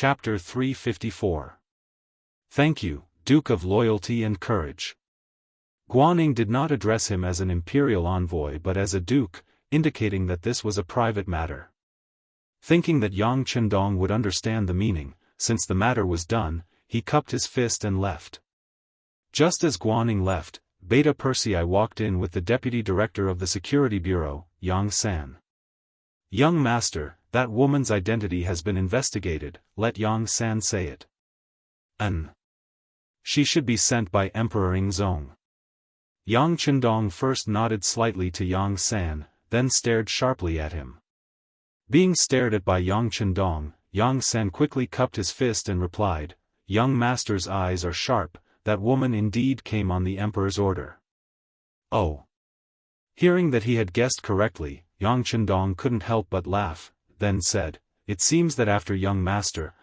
Chapter 354. Thank you, Duke of Loyalty and Courage. Guaning did not address him as an imperial envoy but as a duke, indicating that this was a private matter. Thinking that Yang Chendong would understand the meaning, since the matter was done, he cupped his fist and left. Just as Guaning left, Beta Persei walked in with the deputy director of the security bureau, Yang San. Young master, that woman's identity has been investigated, let Yang San say it. She should be sent by Emperor Ingzong. Yang Chendong first nodded slightly to Yang San, then stared sharply at him. Being stared at by Yang Chendong, Yang San quickly cupped his fist and replied, "Young master's eyes are sharp, that woman indeed came on the emperor's order." Oh! Hearing that he had guessed correctly, Yang Chendong couldn't help but laugh, then said, "It seems that after young master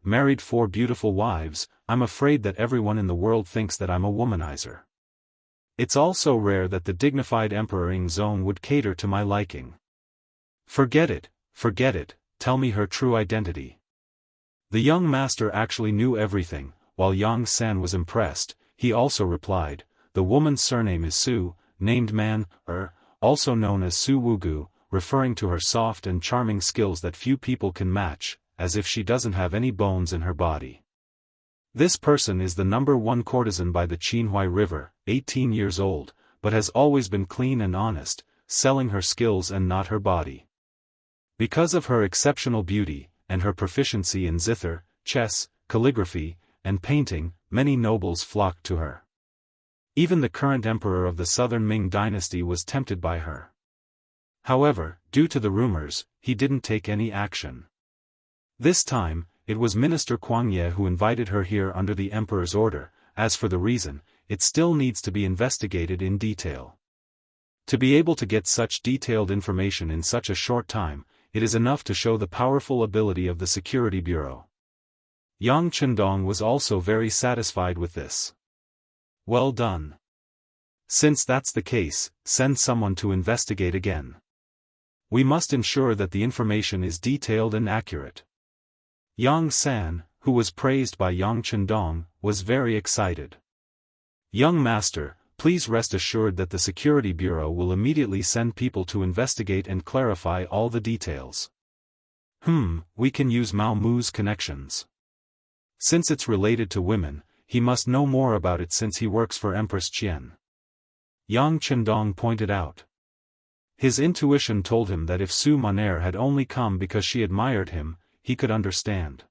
married 4 beautiful wives, I'm afraid that everyone in the world thinks that I'm a womanizer. It's also rare that the dignified Emperor Ingzong would cater to my liking. Forget it, tell me her true identity." The young master actually knew everything. While Yang San was impressed, he also replied, "The woman's surname is Su, named Man, also known as Su Wugu, referring to her soft and charming skills that few people can match, as if she doesn't have any bones in her body. This person is the #1 courtesan by the Qinhuai River, 18 years old, but has always been clean and honest, selling her skills and not her body. Because of her exceptional beauty, and her proficiency in zither, chess, calligraphy, and painting, many nobles flocked to her. Even the current emperor of the southern Ming dynasty was tempted by her. However, due to the rumors, he didn't take any action. This time, it was Minister Kuangye who invited her here under the emperor's order. As for the reason, it still needs to be investigated in detail. To be able to get such detailed information in such a short time, it is enough to show the powerful ability of the security bureau. Yang Chendong was also very satisfied with this. Well done. Since that's the case, send someone to investigate again. We must ensure that the information is detailed and accurate. Yang San, who was praised by Yang Chendong, was very excited. Young master, please rest assured that the security bureau will immediately send people to investigate and clarify all the details. We can use Mao Mu's connections. Since it's related to women, he must know more about it since he works for Empress Qian. Yang Chendong pointed out. His intuition told him that if Su Moner had only come because she admired him, he could understand.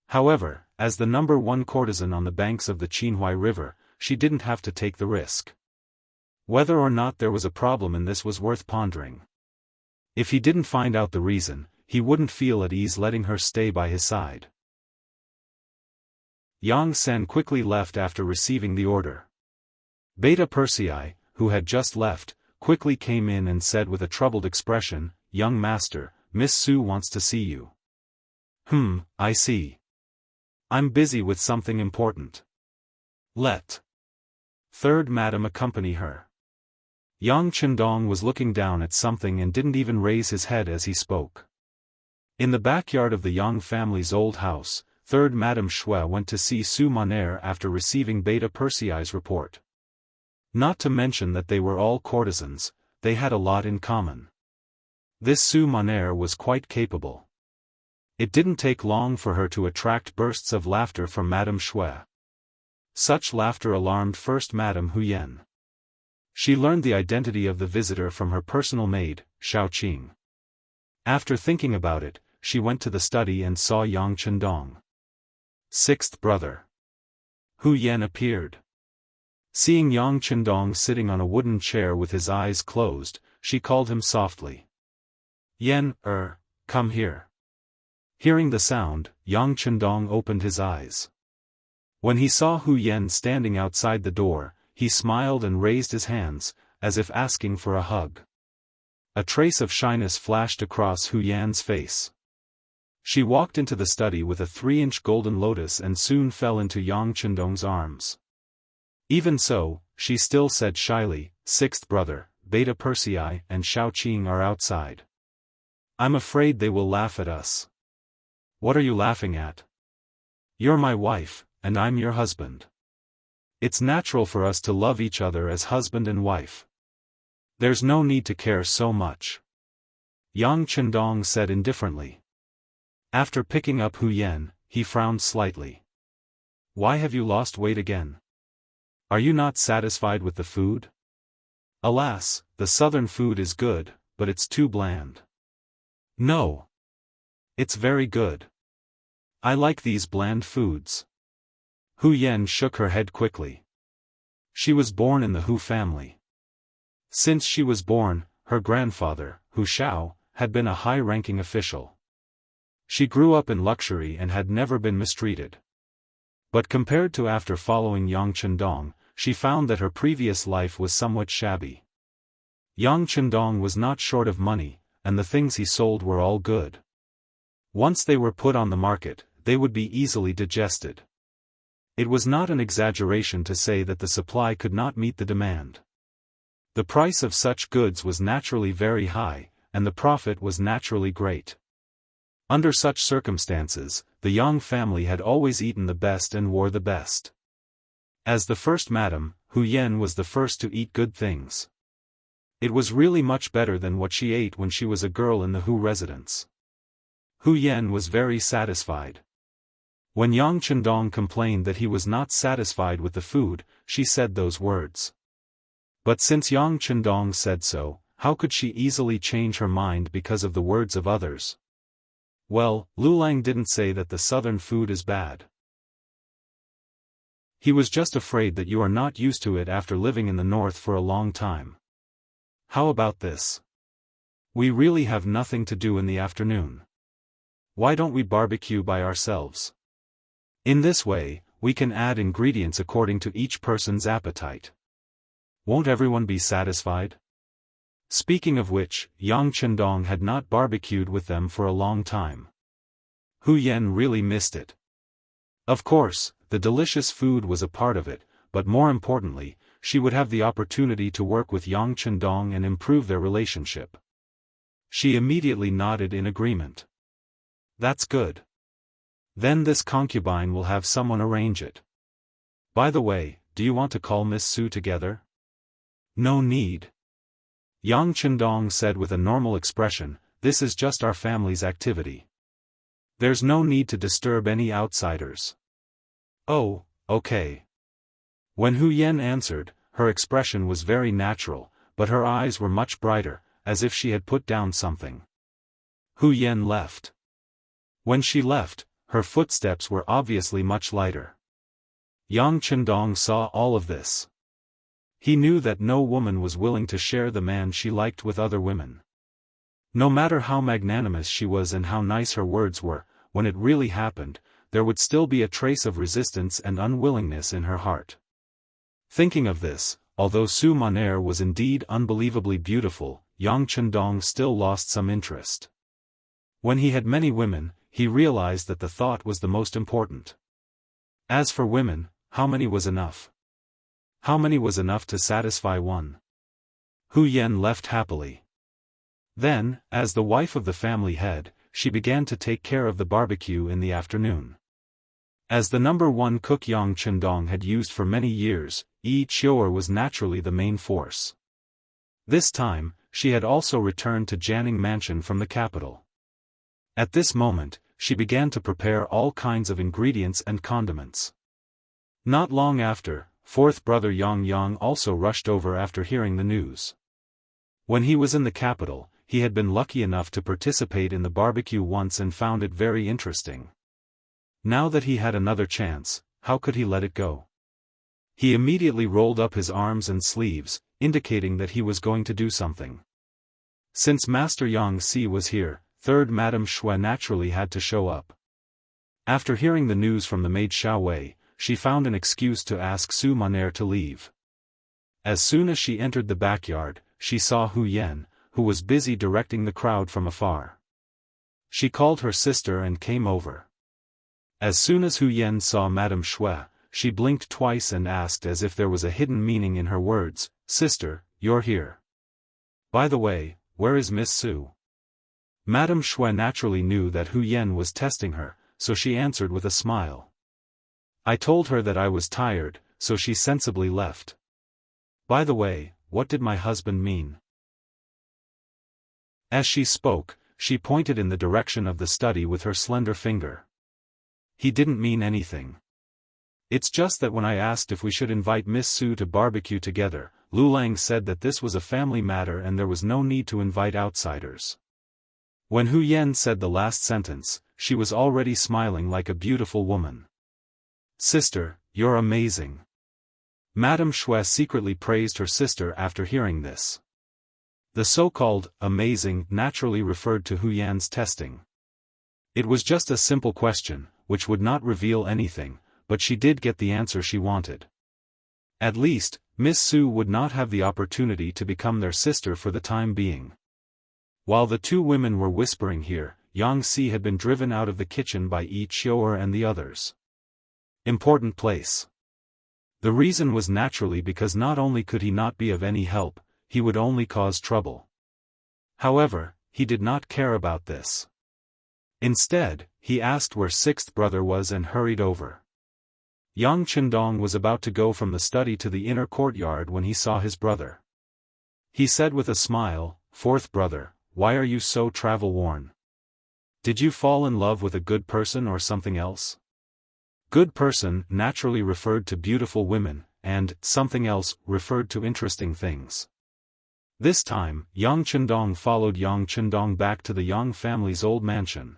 However, as the #1 courtesan on the banks of the Qinhuai River, she didn't have to take the risk. Whether or not there was a problem in this was worth pondering. If he didn't find out the reason, he wouldn't feel at ease letting her stay by his side. Yang San quickly left after receiving the order. Beta Persei, who had just left, quickly came in and said with a troubled expression, "Young master, Miss Su wants to see you." I see. I'm busy with something important. Let 3rd Madam accompany her. Yang Chendong was looking down at something and didn't even raise his head as he spoke. In the backyard of the Yang family's old house, 3rd Madam Shui went to see Su Moner after receiving Beta Persei's report. Not to mention that they were all courtesans, they had a lot in common. This Su Moner was quite capable. It didn't take long for her to attract bursts of laughter from Madame Shui. Such laughter alarmed First Madame Huyen. She learned the identity of the visitor from her personal maid, Shaoqing. After thinking about it, she went to the study and saw Yang Chendong. 6th brother. Huyen appeared. Seeing Yang Chendong sitting on a wooden chair with his eyes closed, she called him softly. "Yen, come here." Hearing the sound, Yang Chendong opened his eyes. When he saw Huyen standing outside the door, he smiled and raised his hands, as if asking for a hug. A trace of shyness flashed across Huyen's face. She walked into the study with a 3-inch golden lotus and soon fell into Yang Chendong's arms. Even so, she still said shyly, "6th brother, Beta Persei and Shaoqing are outside. I'm afraid they will laugh at us." What are you laughing at? You're my wife, and I'm your husband. It's natural for us to love each other as husband and wife. There's no need to care so much. Yang Chendong said indifferently. After picking up Hu Yan, he frowned slightly. Why have you lost weight again? Are you not satisfied with the food? Alas, the southern food is good, but it's too bland. No. It's very good. I like these bland foods. Hu Yan shook her head quickly. She was born in the Hu family. Since she was born, her grandfather, Hu Shao, had been a high-ranking official. She grew up in luxury and had never been mistreated. But compared to after following Yang Chendong, she found that her previous life was somewhat shabby. Yang Chendong was not short of money, and the things he sold were all good. Once they were put on the market, they would be easily digested. It was not an exaggeration to say that the supply could not meet the demand. The price of such goods was naturally very high, and the profit was naturally great. Under such circumstances, the Yang family had always eaten the best and wore the best. As the first madam, Hu Yan was the first to eat good things. It was really much better than what she ate when she was a girl in the Hu residence. Hu Yan was very satisfied. When Yang Chendong complained that he was not satisfied with the food, she said those words. But since Yang Chendong said so, how could she easily change her mind because of the words of others? Well, Lulang didn't say that the southern food is bad. He was just afraid that you are not used to it after living in the north for a long time. How about this? We really have nothing to do in the afternoon. Why don't we barbecue by ourselves? In this way, we can add ingredients according to each person's appetite. Won't everyone be satisfied? Speaking of which, Yang Chendong had not barbecued with them for a long time. Hu Yan really missed it. Of course, the delicious food was a part of it, but more importantly, she would have the opportunity to work with Yang Chendong and improve their relationship. She immediately nodded in agreement. That's good. Then this concubine will have someone arrange it. By the way, do you want to call Miss Su together? No need. Yang Chendong said with a normal expression, this is just our family's activity. There's no need to disturb any outsiders. Oh, okay. When Hu Yan answered, her expression was very natural, but her eyes were much brighter, as if she had put down something. Hu Yan left. When she left, her footsteps were obviously much lighter. Yang Chendong saw all of this. He knew that no woman was willing to share the man she liked with other women. No matter how magnanimous she was and how nice her words were, when it really happened, there would still be a trace of resistance and unwillingness in her heart. Thinking of this, although Su Maner was indeed unbelievably beautiful, Yang Chendong still lost some interest. When he had many women, he realized that the thought was the most important. As for women, how many was enough? How many was enough to satisfy one? Hu Yan left happily. Then, as the wife of the family head, she began to take care of the barbecue in the afternoon. As the number one cook Yang Chendong had used for many years, Yi Chior was naturally the main force. This time, she had also returned to Jianghu Mansion from the capital. At this moment, she began to prepare all kinds of ingredients and condiments. Not long after, fourth brother Yang Yang also rushed over after hearing the news. When he was in the capital, he had been lucky enough to participate in the barbecue once and found it very interesting. Now that he had another chance, how could he let it go? He immediately rolled up his arms and sleeves, indicating that he was going to do something. Since Master Yang Si was here, third Madame Shui naturally had to show up. After hearing the news from the maid Xiao Wei, she found an excuse to ask Su Maner to leave. As soon as she entered the backyard, she saw Hu Yan, who was busy directing the crowd from afar. She called her sister and came over. As soon as Hu Yan saw Madame Shui, she blinked twice and asked as if there was a hidden meaning in her words, "Sister, you're here. By the way, where is Miss Su?" Madame Xue naturally knew that Hu Yan was testing her, so she answered with a smile. I told her that I was tired, so she sensibly left. By the way, what did my husband mean? As she spoke, she pointed in the direction of the study with her slender finger. He didn't mean anything. It's just that when I asked if we should invite Miss Su to barbecue together, Lu Lang said that this was a family matter and there was no need to invite outsiders. When Hu Yan said the last sentence, she was already smiling like a beautiful woman. Sister, you're amazing. Madame Xue secretly praised her sister after hearing this. The so-called amazing naturally referred to Hu Yan's testing. It was just a simple question, which would not reveal anything, but she did get the answer she wanted. At least, Miss Su would not have the opportunity to become their sister for the time being. While the two women were whispering here, Yang Si had been driven out of the kitchen by Yi Qiu'er and the others. Important place. The reason was naturally because not only could he not be of any help, he would only cause trouble. However, he did not care about this. Instead, he asked where sixth brother was and hurried over. Yang Chendong was about to go from the study to the inner courtyard when he saw his brother. He said with a smile, "Fourth brother, why are you so travel-worn? Did you fall in love with a good person or something else?" Good person naturally referred to beautiful women, and something else referred to interesting things. This time, Yang Chendong followed Yang Chendong back to the Yang family's old mansion.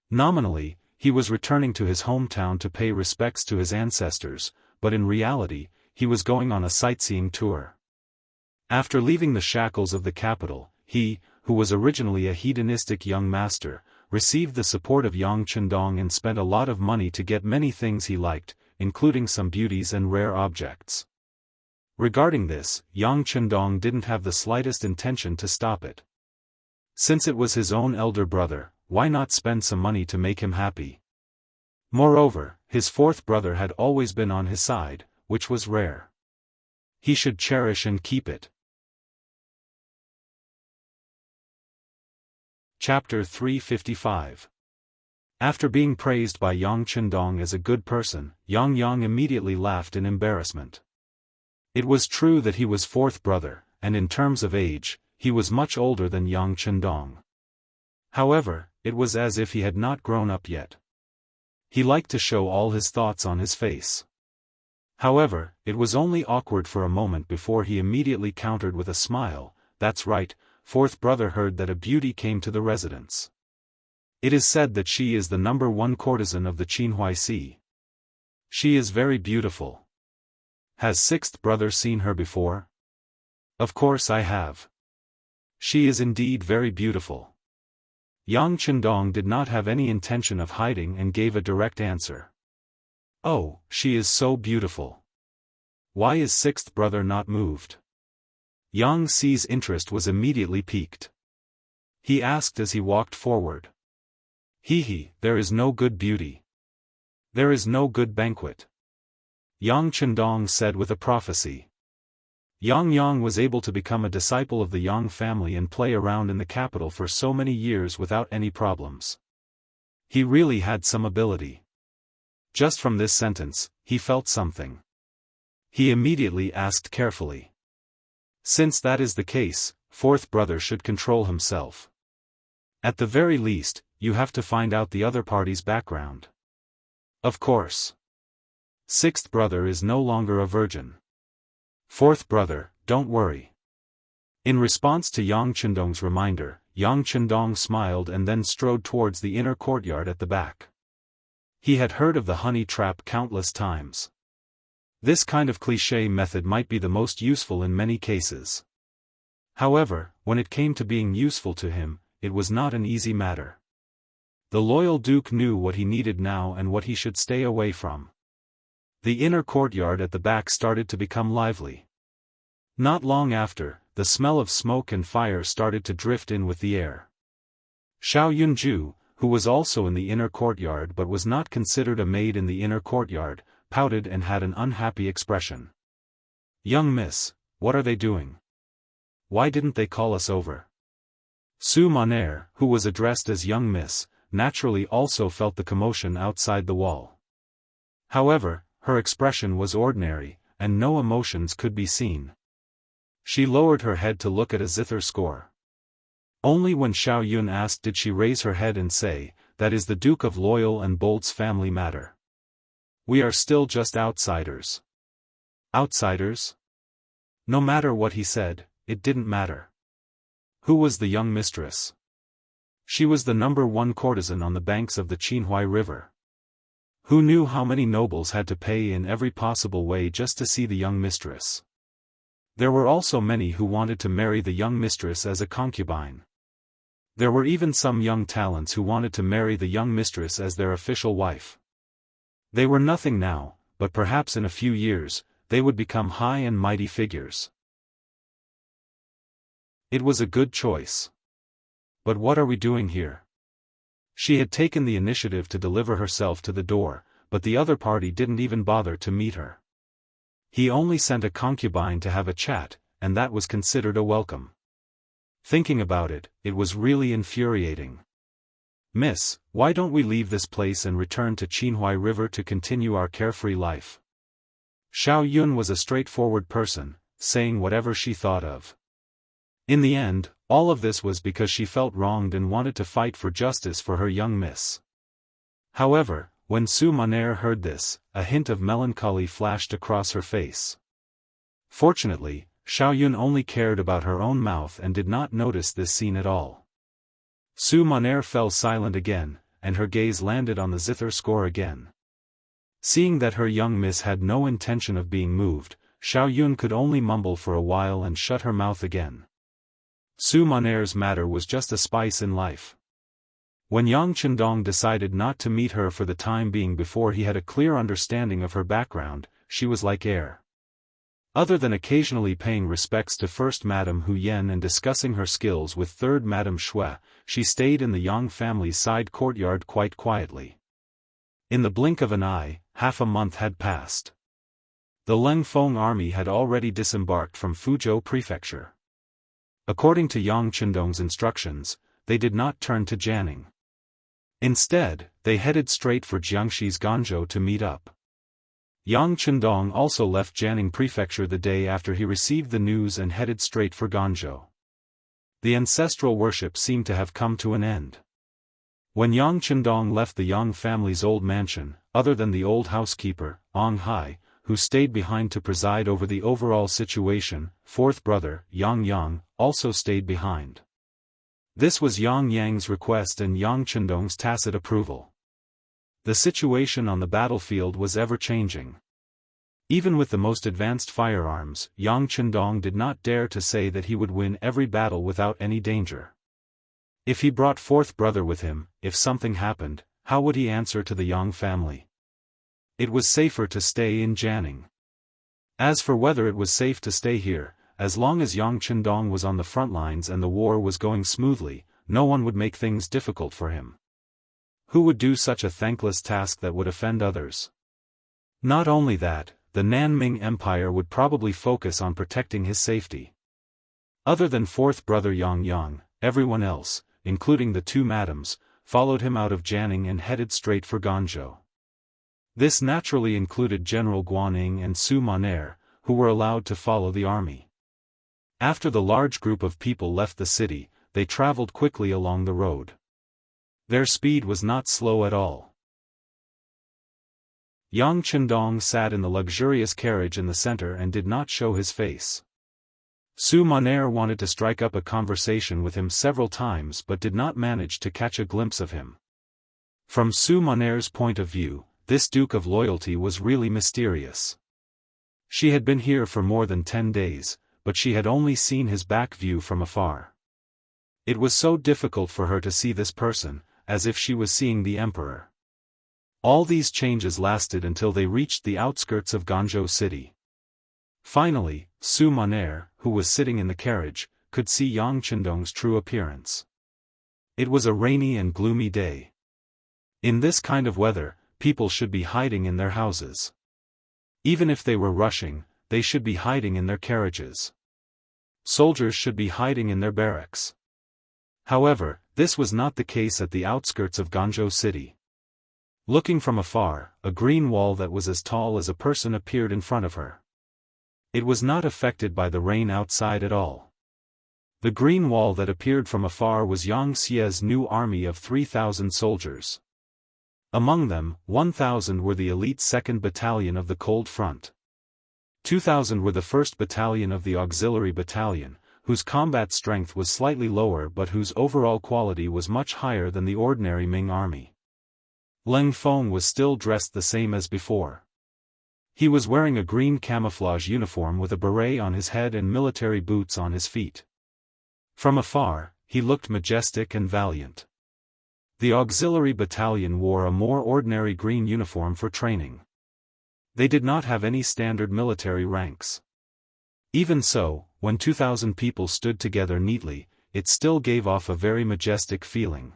Nominally, he was returning to his hometown to pay respects to his ancestors, but in reality, he was going on a sightseeing tour. After leaving the shackles of the capital, he, who was originally a hedonistic young master, received the support of Yang Chendong and spent a lot of money to get many things he liked, including some beauties and rare objects. Regarding this, Yang Chendong didn't have the slightest intention to stop it. Since it was his own elder brother, why not spend some money to make him happy? Moreover, his fourth brother had always been on his side, which was rare. He should cherish and keep it. Chapter 355. After being praised by Yang Chendong as a good person, Yang immediately laughed in embarrassment. It was true that he was fourth brother, and in terms of age, he was much older than Yang Chendong. However, it was as if he had not grown up yet. He liked to show all his thoughts on his face. However, it was only awkward for a moment before he immediately countered with a smile, "That's right, fourth brother heard that a beauty came to the residence. It is said that she is the #1 courtesan of the Qinhuai Sea. She is very beautiful. Has sixth brother seen her before?" "Of course I have. She is indeed very beautiful." Yang Chendong did not have any intention of hiding and gave a direct answer. "Oh, she is so beautiful. Why is sixth brother not moved?" Yang Si's interest was immediately piqued. He asked as he walked forward. There is no good beauty. There is no good banquet." Yang Chendong said with a prophecy. Yang was able to become a disciple of the Yang family and play around in the capital for so many years without any problems. He really had some ability. Just from this sentence, he felt something. He immediately asked carefully. "Since that is the case, fourth brother should control himself. At the very least, you have to find out the other party's background." "Of course. Sixth brother is no longer a virgin. Fourth brother, don't worry." In response to Yang Chendong's reminder, Yang Chendong smiled and then strode towards the inner courtyard at the back. He had heard of the honey trap countless times. This kind of cliché method might be the most useful in many cases. However, when it came to being useful to him, it was not an easy matter. The loyal duke knew what he needed now and what he should stay away from. The inner courtyard at the back started to become lively. Not long after, the smell of smoke and fire started to drift in with the air. Xiao Yunju, who was also in the inner courtyard but was not considered a maid in the inner courtyard, pouted and had an unhappy expression. "Young miss, what are they doing? Why didn't they call us over?" Su Monair, who was addressed as young miss, naturally also felt the commotion outside the wall. However, her expression was ordinary, and no emotions could be seen. She lowered her head to look at a zither score. Only when Xiao Yun asked did she raise her head and say, "That is the Duke of Loyal and Bold's family matter. We are still just outsiders." Outsiders? No matter what he said, it didn't matter. Who was the young mistress? She was the #1 courtesan on the banks of the Qinhuai River. Who knew how many nobles had to pay in every possible way just to see the young mistress? There were also many who wanted to marry the young mistress as a concubine. There were even some young talents who wanted to marry the young mistress as their official wife. They were nothing now, but perhaps in a few years, they would become high and mighty figures. It was a good choice. But what are we doing here? She had taken the initiative to deliver herself to the door, but the other party didn't even bother to meet her. He only sent a concubine to have a chat, and that was considered a welcome. Thinking about it, it was really infuriating. "Miss, why don't we leave this place and return to Qinhuai River to continue our carefree life?" Xiao Yun was a straightforward person, saying whatever she thought of. In the end, all of this was because she felt wronged and wanted to fight for justice for her young miss. However, when Su Monair heard this, a hint of melancholy flashed across her face. Fortunately, Xiao Yun only cared about her own mouth and did not notice this scene at all. Su Monair fell silent again, and her gaze landed on the zither score again. Seeing that her young miss had no intention of being moved, Xiao Yun could only mumble for a while and shut her mouth again. Su Monair's matter was just a spice in life. When Yang Chendong decided not to meet her for the time being before he had a clear understanding of her background, she was like air. Other than occasionally paying respects to First Madame Hu Yen and discussing her skills with Third Madame Shui, she stayed in the Yang family's side courtyard quite quietly. In the blink of an eye, half a month had passed. The Leng Feng army had already disembarked from Fuzhou Prefecture. According to Yang Chendong's instructions, they did not turn to Jianghu. Instead, they headed straight for Jiangxi's Ganzhou to meet up. Yang Chendong also left Jianghu Prefecture the day after he received the news and headed straight for Ganzhou. The ancestral worship seemed to have come to an end. When Yang Chendong left the Yang family's old mansion, other than the old housekeeper, Ong Hai, who stayed behind to preside over the overall situation, fourth brother, Yang Yang, also stayed behind. This was Yang Yang's request and Yang Chendong's tacit approval. The situation on the battlefield was ever-changing. Even with the most advanced firearms, Yang Chendong did not dare to say that he would win every battle without any danger. If he brought fourth brother with him, if something happened, how would he answer to the Yang family? It was safer to stay in Jianghu. As for whether it was safe to stay here, as long as Yang Chendong was on the front lines and the war was going smoothly, no one would make things difficult for him. Who would do such a thankless task that would offend others? Not only that, the Nanming Empire would probably focus on protecting his safety. Other than fourth brother Yang Yang, everyone else, including the two madams, followed him out of Jianghu and headed straight for Ganzhou. This naturally included General Guaning and Su Monair, who were allowed to follow the army. After the large group of people left the city, they traveled quickly along the road. Their speed was not slow at all. Yang Chendong sat in the luxurious carriage in the center and did not show his face. Su Monair wanted to strike up a conversation with him several times but did not manage to catch a glimpse of him. From Su Monair's point of view, this Duke of Loyalty was really mysterious. She had been here for more than 10 days, but she had only seen his back view from afar. It was so difficult for her to see this person, as if she was seeing the emperor. All these changes lasted until they reached the outskirts of Ganzhou city. Finally, Su Monair, who was sitting in the carriage, could see Yang Chendong's true appearance. It was a rainy and gloomy day. In this kind of weather, people should be hiding in their houses. Even if they were rushing, they should be hiding in their carriages. Soldiers should be hiding in their barracks. However, this was not the case at the outskirts of Guangzhou city. Looking from afar, a green wall that was as tall as a person appeared in front of her. It was not affected by the rain outside at all. The green wall that appeared from afar was Yang Xie's new army of 3,000 soldiers. Among them, 1,000 were the elite 2nd Battalion of the Cold Front. 2,000 were the 1st Battalion of the Auxiliary Battalion, whose combat strength was slightly lower but whose overall quality was much higher than the ordinary Ming army. Leng Feng was still dressed the same as before. He was wearing a green camouflage uniform with a beret on his head and military boots on his feet. From afar, he looked majestic and valiant. The Auxiliary Battalion wore a more ordinary green uniform for training. They did not have any standard military ranks. Even so, when 2,000 people stood together neatly, it still gave off a very majestic feeling.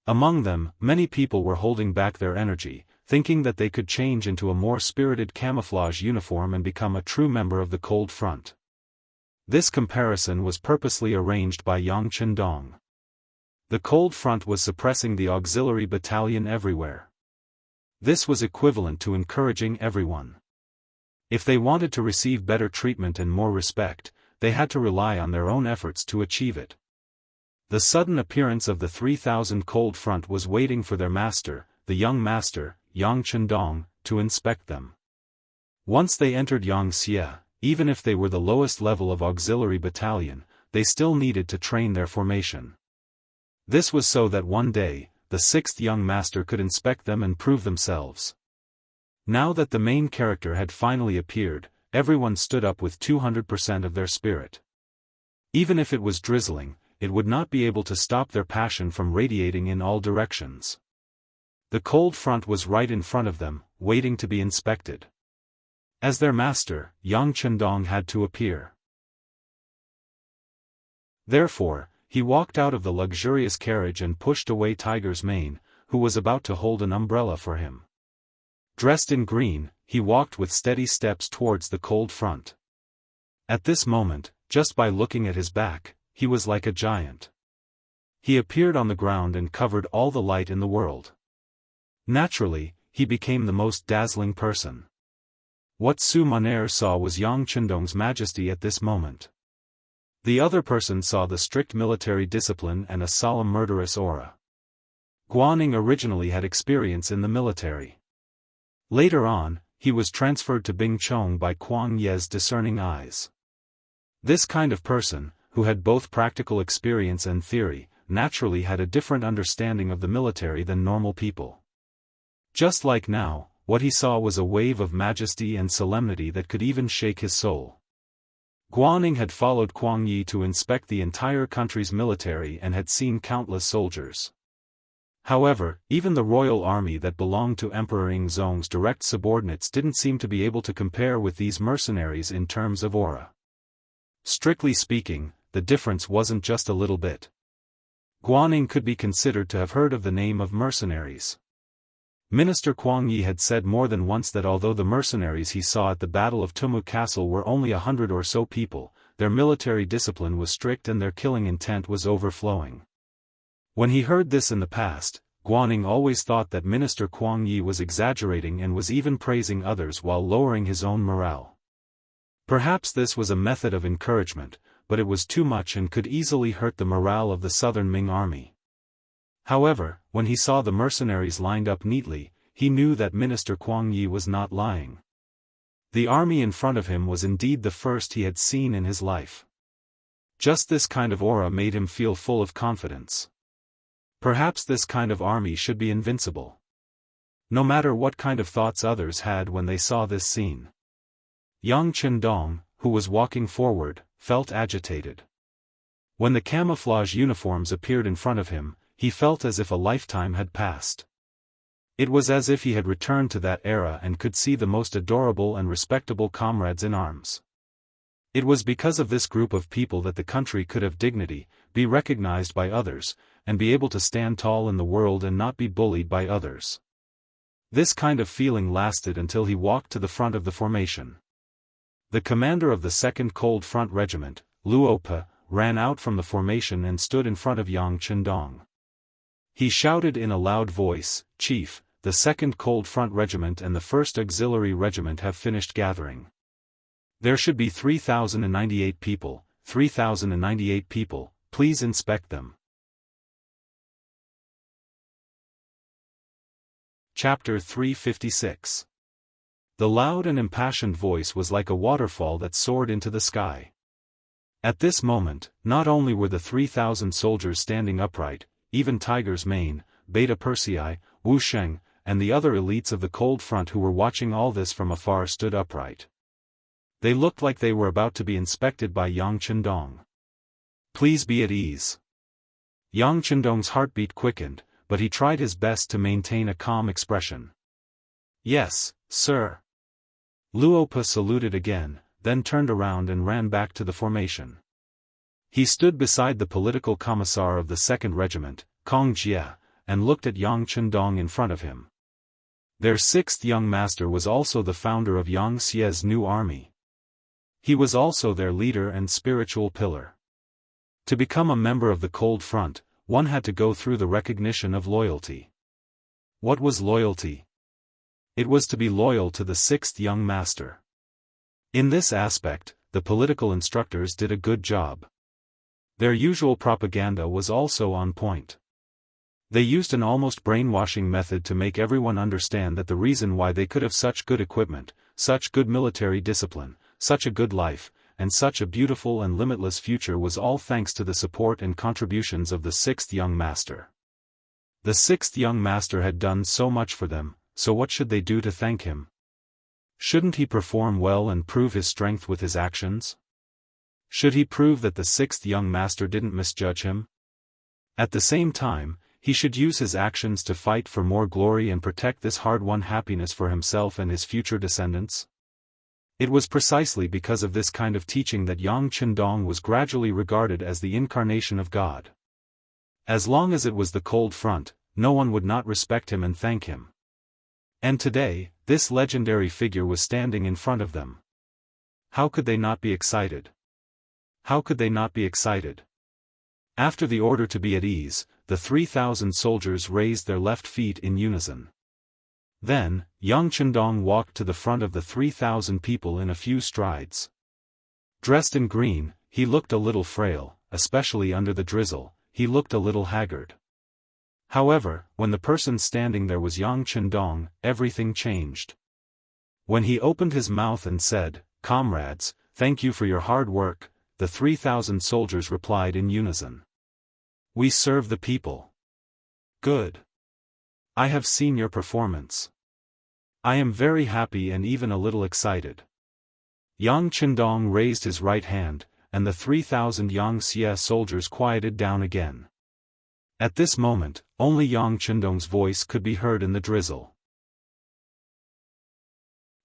Among them, many people were holding back their energy, thinking that they could change into a more spirited camouflage uniform and become a true member of the Cold Front. This comparison was purposely arranged by Yang Chendong. The Cold Front was suppressing the Auxiliary Battalion everywhere. This was equivalent to encouraging everyone. If they wanted to receive better treatment and more respect, they had to rely on their own efforts to achieve it. The sudden appearance of the 3,000 Cold Front was waiting for their master, the young master, Yang Chendong, to inspect them. Once they entered Yang Xie, even if they were the lowest level of Auxiliary Battalion, they still needed to train their formation. This was so that one day, the 6th young master could inspect them and prove themselves. Now that the main character had finally appeared, everyone stood up with 200% of their spirit. Even if it was drizzling, it would not be able to stop their passion from radiating in all directions. The Cold Front was right in front of them, waiting to be inspected. As their master, Yang Chendong had to appear. Therefore, he walked out of the luxurious carriage and pushed away Tiger's Mane, who was about to hold an umbrella for him. Dressed in green, he walked with steady steps towards the Cold Front. At this moment, just by looking at his back, he was like a giant. He appeared on the ground and covered all the light in the world. Naturally, he became the most dazzling person. What Su Monair saw was Yang Chendong's majesty at this moment. The other person saw the strict military discipline and a solemn murderous aura. Guaning originally had experience in the military. Later on, he was transferred to Bingchong by Kuang Ye's discerning eyes. This kind of person, who had both practical experience and theory, naturally had a different understanding of the military than normal people. Just like now, what he saw was a wave of majesty and solemnity that could even shake his soul. Guaning had followed Kuang Yi to inspect the entire country's military and had seen countless soldiers. However, even the royal army that belonged to Emperor Yingzong's direct subordinates didn't seem to be able to compare with these mercenaries in terms of aura. Strictly speaking, the difference wasn't just a little bit. Guaning could be considered to have heard of the name of mercenaries. Minister Kuang Yi had said more than once that although the mercenaries he saw at the Battle of Tumu Castle were only 100 or so people, their military discipline was strict and their killing intent was overflowing. When he heard this in the past, Guaning always thought that Minister Kuang Yi was exaggerating and was even praising others while lowering his own morale. Perhaps this was a method of encouragement, but it was too much and could easily hurt the morale of the southern Ming army. However, when he saw the mercenaries lined up neatly, he knew that Minister Kuang Yi was not lying. The army in front of him was indeed the first he had seen in his life. Just this kind of aura made him feel full of confidence. Perhaps this kind of army should be invincible. No matter what kind of thoughts others had when they saw this scene. Yang Chendong, who was walking forward, felt agitated. When the camouflage uniforms appeared in front of him, he felt as if a lifetime had passed. It was as if he had returned to that era and could see the most adorable and respectable comrades in arms. It was because of this group of people that the country could have dignity, be recognized by others, and be able to stand tall in the world and not be bullied by others. This kind of feeling lasted until he walked to the front of the formation. The commander of the 2nd Cold Front Regiment, Luopa, ran out from the formation and stood in front of Yang Chendong. He shouted in a loud voice, "Chief, the 2nd Cold Front Regiment and the 1st Auxiliary Regiment have finished gathering. There should be 3,098 people, 3,098 people, please inspect them." Chapter 356. The loud and impassioned voice was like a waterfall that soared into the sky. At this moment, not only were the 3,000 soldiers standing upright, even Tiger's Mane, Beta Persei, Wu Sheng, and the other elites of the Cold Front who were watching all this from afar stood upright. They looked like they were about to be inspected by Yang Chendong. "Please be at ease." Yang Chendong's heartbeat quickened, but he tried his best to maintain a calm expression. "Yes, sir." Luopa saluted again, then turned around and ran back to the formation. He stood beside the political commissar of the 2nd Regiment, Kong Jie, and looked at Yang Chendong in front of him. Their 6th young master was also the founder of Yang Xie's new army. He was also their leader and spiritual pillar. To become a member of the Cold Front, one had to go through the recognition of loyalty. What was loyalty? It was to be loyal to the 6th young master. In this aspect, the political instructors did a good job. Their usual propaganda was also on point. They used an almost brainwashing method to make everyone understand that the reason why they could have such good equipment, such good military discipline, such a good life, and such a beautiful and limitless future was all thanks to the support and contributions of the 6th young master. The 6th young master had done so much for them, so what should they do to thank him? Shouldn't he perform well and prove his strength with his actions? Should he prove that the 6th young master didn't misjudge him? At the same time, he should use his actions to fight for more glory and protect this hard-won happiness for himself and his future descendants. It was precisely because of this kind of teaching that Yang Chendong was gradually regarded as the incarnation of God. As long as it was the Cold Front, no one would not respect him and thank him. And today, this legendary figure was standing in front of them. How could they not be excited? How could they not be excited? After the order to be at ease, the 3,000 soldiers raised their left feet in unison. Then, Yang Chendong walked to the front of the 3,000 people in a few strides. Dressed in green, he looked a little frail, especially under the drizzle, he looked a little haggard. However, when the person standing there was Yang Chendong, everything changed. When he opened his mouth and said, "Comrades, thank you for your hard work," the 3,000 soldiers replied in unison. "We serve the people." "Good. I have seen your performance. I am very happy and even a little excited." Yang Chendong raised his right hand, and the 3,000 Yang Xie soldiers quieted down again. At this moment, only Yang Chendong's voice could be heard in the drizzle.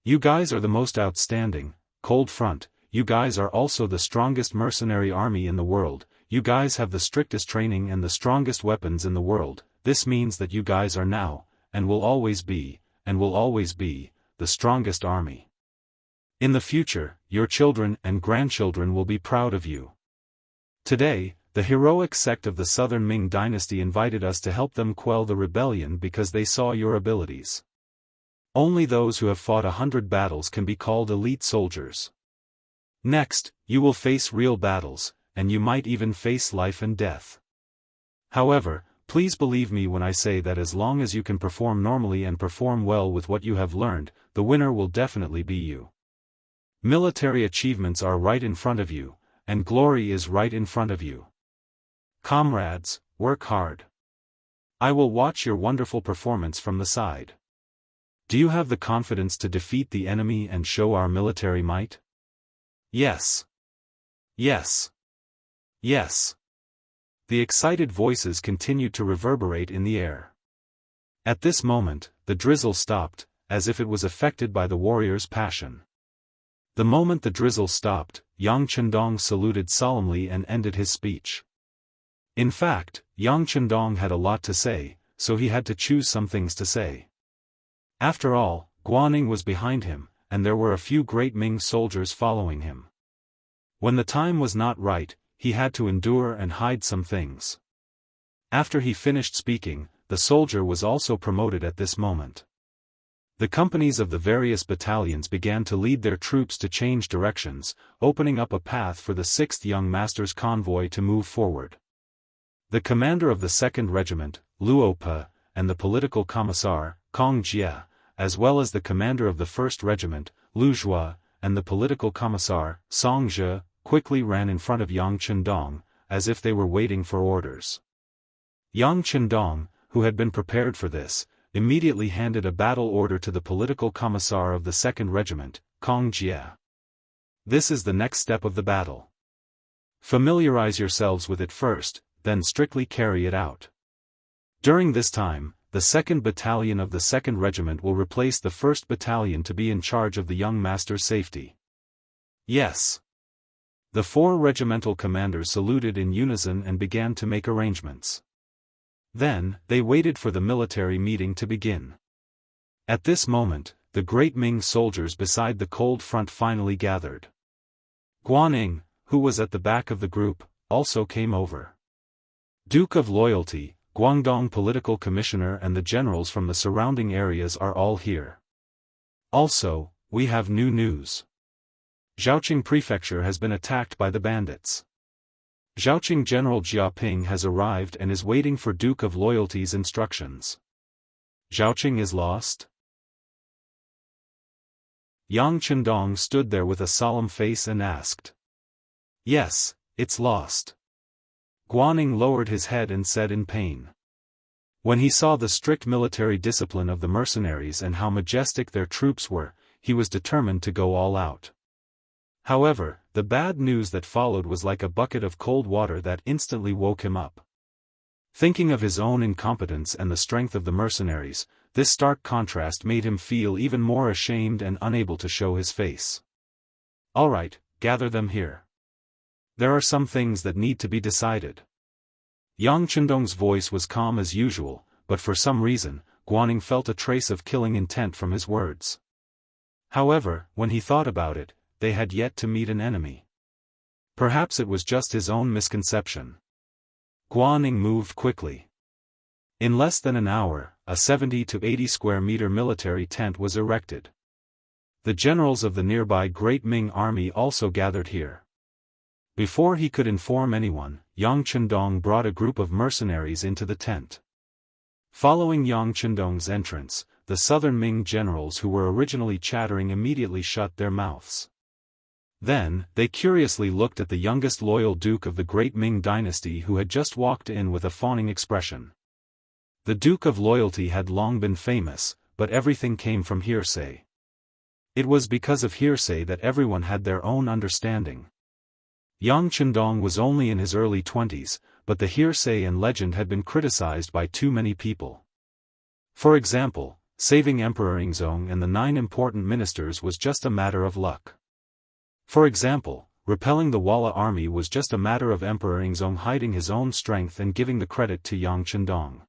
"You guys are the most outstanding, Cold Front, you guys are also the strongest mercenary army in the world, you guys have the strictest training and the strongest weapons in the world, this means that you guys are now, and will always be, the strongest army. In the future, your children and grandchildren will be proud of you. Today, the heroic sect of the Southern Ming Dynasty invited us to help them quell the rebellion because they saw your abilities. Only those who have fought 100 battles can be called elite soldiers. Next, you will face real battles, and you might even face life and death. However, please believe me when I say that as long as you can perform normally and perform well with what you have learned, the winner will definitely be you. Military achievements are right in front of you, and glory is right in front of you. Comrades, work hard. I will watch your wonderful performance from the side. Do you have the confidence to defeat the enemy and show our military might? Yes. Yes. Yes. The excited voices continued to reverberate in the air. At this moment, the drizzle stopped, as if it was affected by the warrior's passion. The moment the drizzle stopped, Yang Chendong saluted solemnly and ended his speech. In fact, Yang Chendong had a lot to say, so he had to choose some things to say. After all, Guaning was behind him, and there were a few great Ming soldiers following him. When the time was not right, he had to endure and hide some things. After he finished speaking, the soldier was also promoted at this moment. The companies of the various battalions began to lead their troops to change directions, opening up a path for the 6th Young Master's convoy to move forward. The commander of the 2nd Regiment, Luo Pe, and the political commissar, Kong Jie, as well as the commander of the 1st Regiment, Lu Zhua, and the political commissar, Song Zhe, quickly ran in front of Yang Chendong, as if they were waiting for orders. Yang Chendong, who had been prepared for this, immediately handed a battle order to the political commissar of the 2nd Regiment, Kong Jie. This is the next step of the battle. Familiarize yourselves with it first, then strictly carry it out. During this time, the 2nd Battalion of the 2nd Regiment will replace the 1st Battalion to be in charge of the young master's safety. Yes. The 4 regimental commanders saluted in unison and began to make arrangements. Then, they waited for the military meeting to begin. At this moment, the great Ming soldiers beside the cold front finally gathered. Guaning, who was at the back of the group, also came over. Duke of Loyalty, Guangdong Political Commissioner and the generals from the surrounding areas are all here. Also, we have new news. Zhaoqing Prefecture has been attacked by the bandits. Zhaoqing General Jiaping has arrived and is waiting for Duke of Loyalty's instructions. Zhaoqing is lost? Yang Chendong stood there with a solemn face and asked. Yes, it's lost. Guaning lowered his head and said in pain. When he saw the strict military discipline of the mercenaries and how majestic their troops were, he was determined to go all out. However, the bad news that followed was like a bucket of cold water that instantly woke him up. Thinking of his own incompetence and the strength of the mercenaries, this stark contrast made him feel even more ashamed and unable to show his face. All right, gather them here. There are some things that need to be decided. Yang Chendong's voice was calm as usual, but for some reason, Guaning felt a trace of killing intent from his words. However, when he thought about it, they had yet to meet an enemy. Perhaps it was just his own misconception. Guaning moved quickly. In less than an hour, a 70 to 80 square meter military tent was erected. The generals of the nearby Great Ming army also gathered here. Before he could inform anyone, Yang Chendong brought a group of mercenaries into the tent. Following Yang Chendong's entrance, the southern Ming generals who were originally chattering immediately shut their mouths. Then, they curiously looked at the youngest loyal duke of the Great Ming Dynasty who had just walked in with a fawning expression. The Duke of Loyalty had long been famous, but everything came from hearsay. It was because of hearsay that everyone had their own understanding. Yang Chendong was only in his early 20s, but the hearsay and legend had been criticized by too many people. For example, saving Emperor Yingzong and the 9 important ministers was just a matter of luck. For example, repelling the Walla army was just a matter of Emperor Yingzong hiding his own strength and giving the credit to Yang Chendong.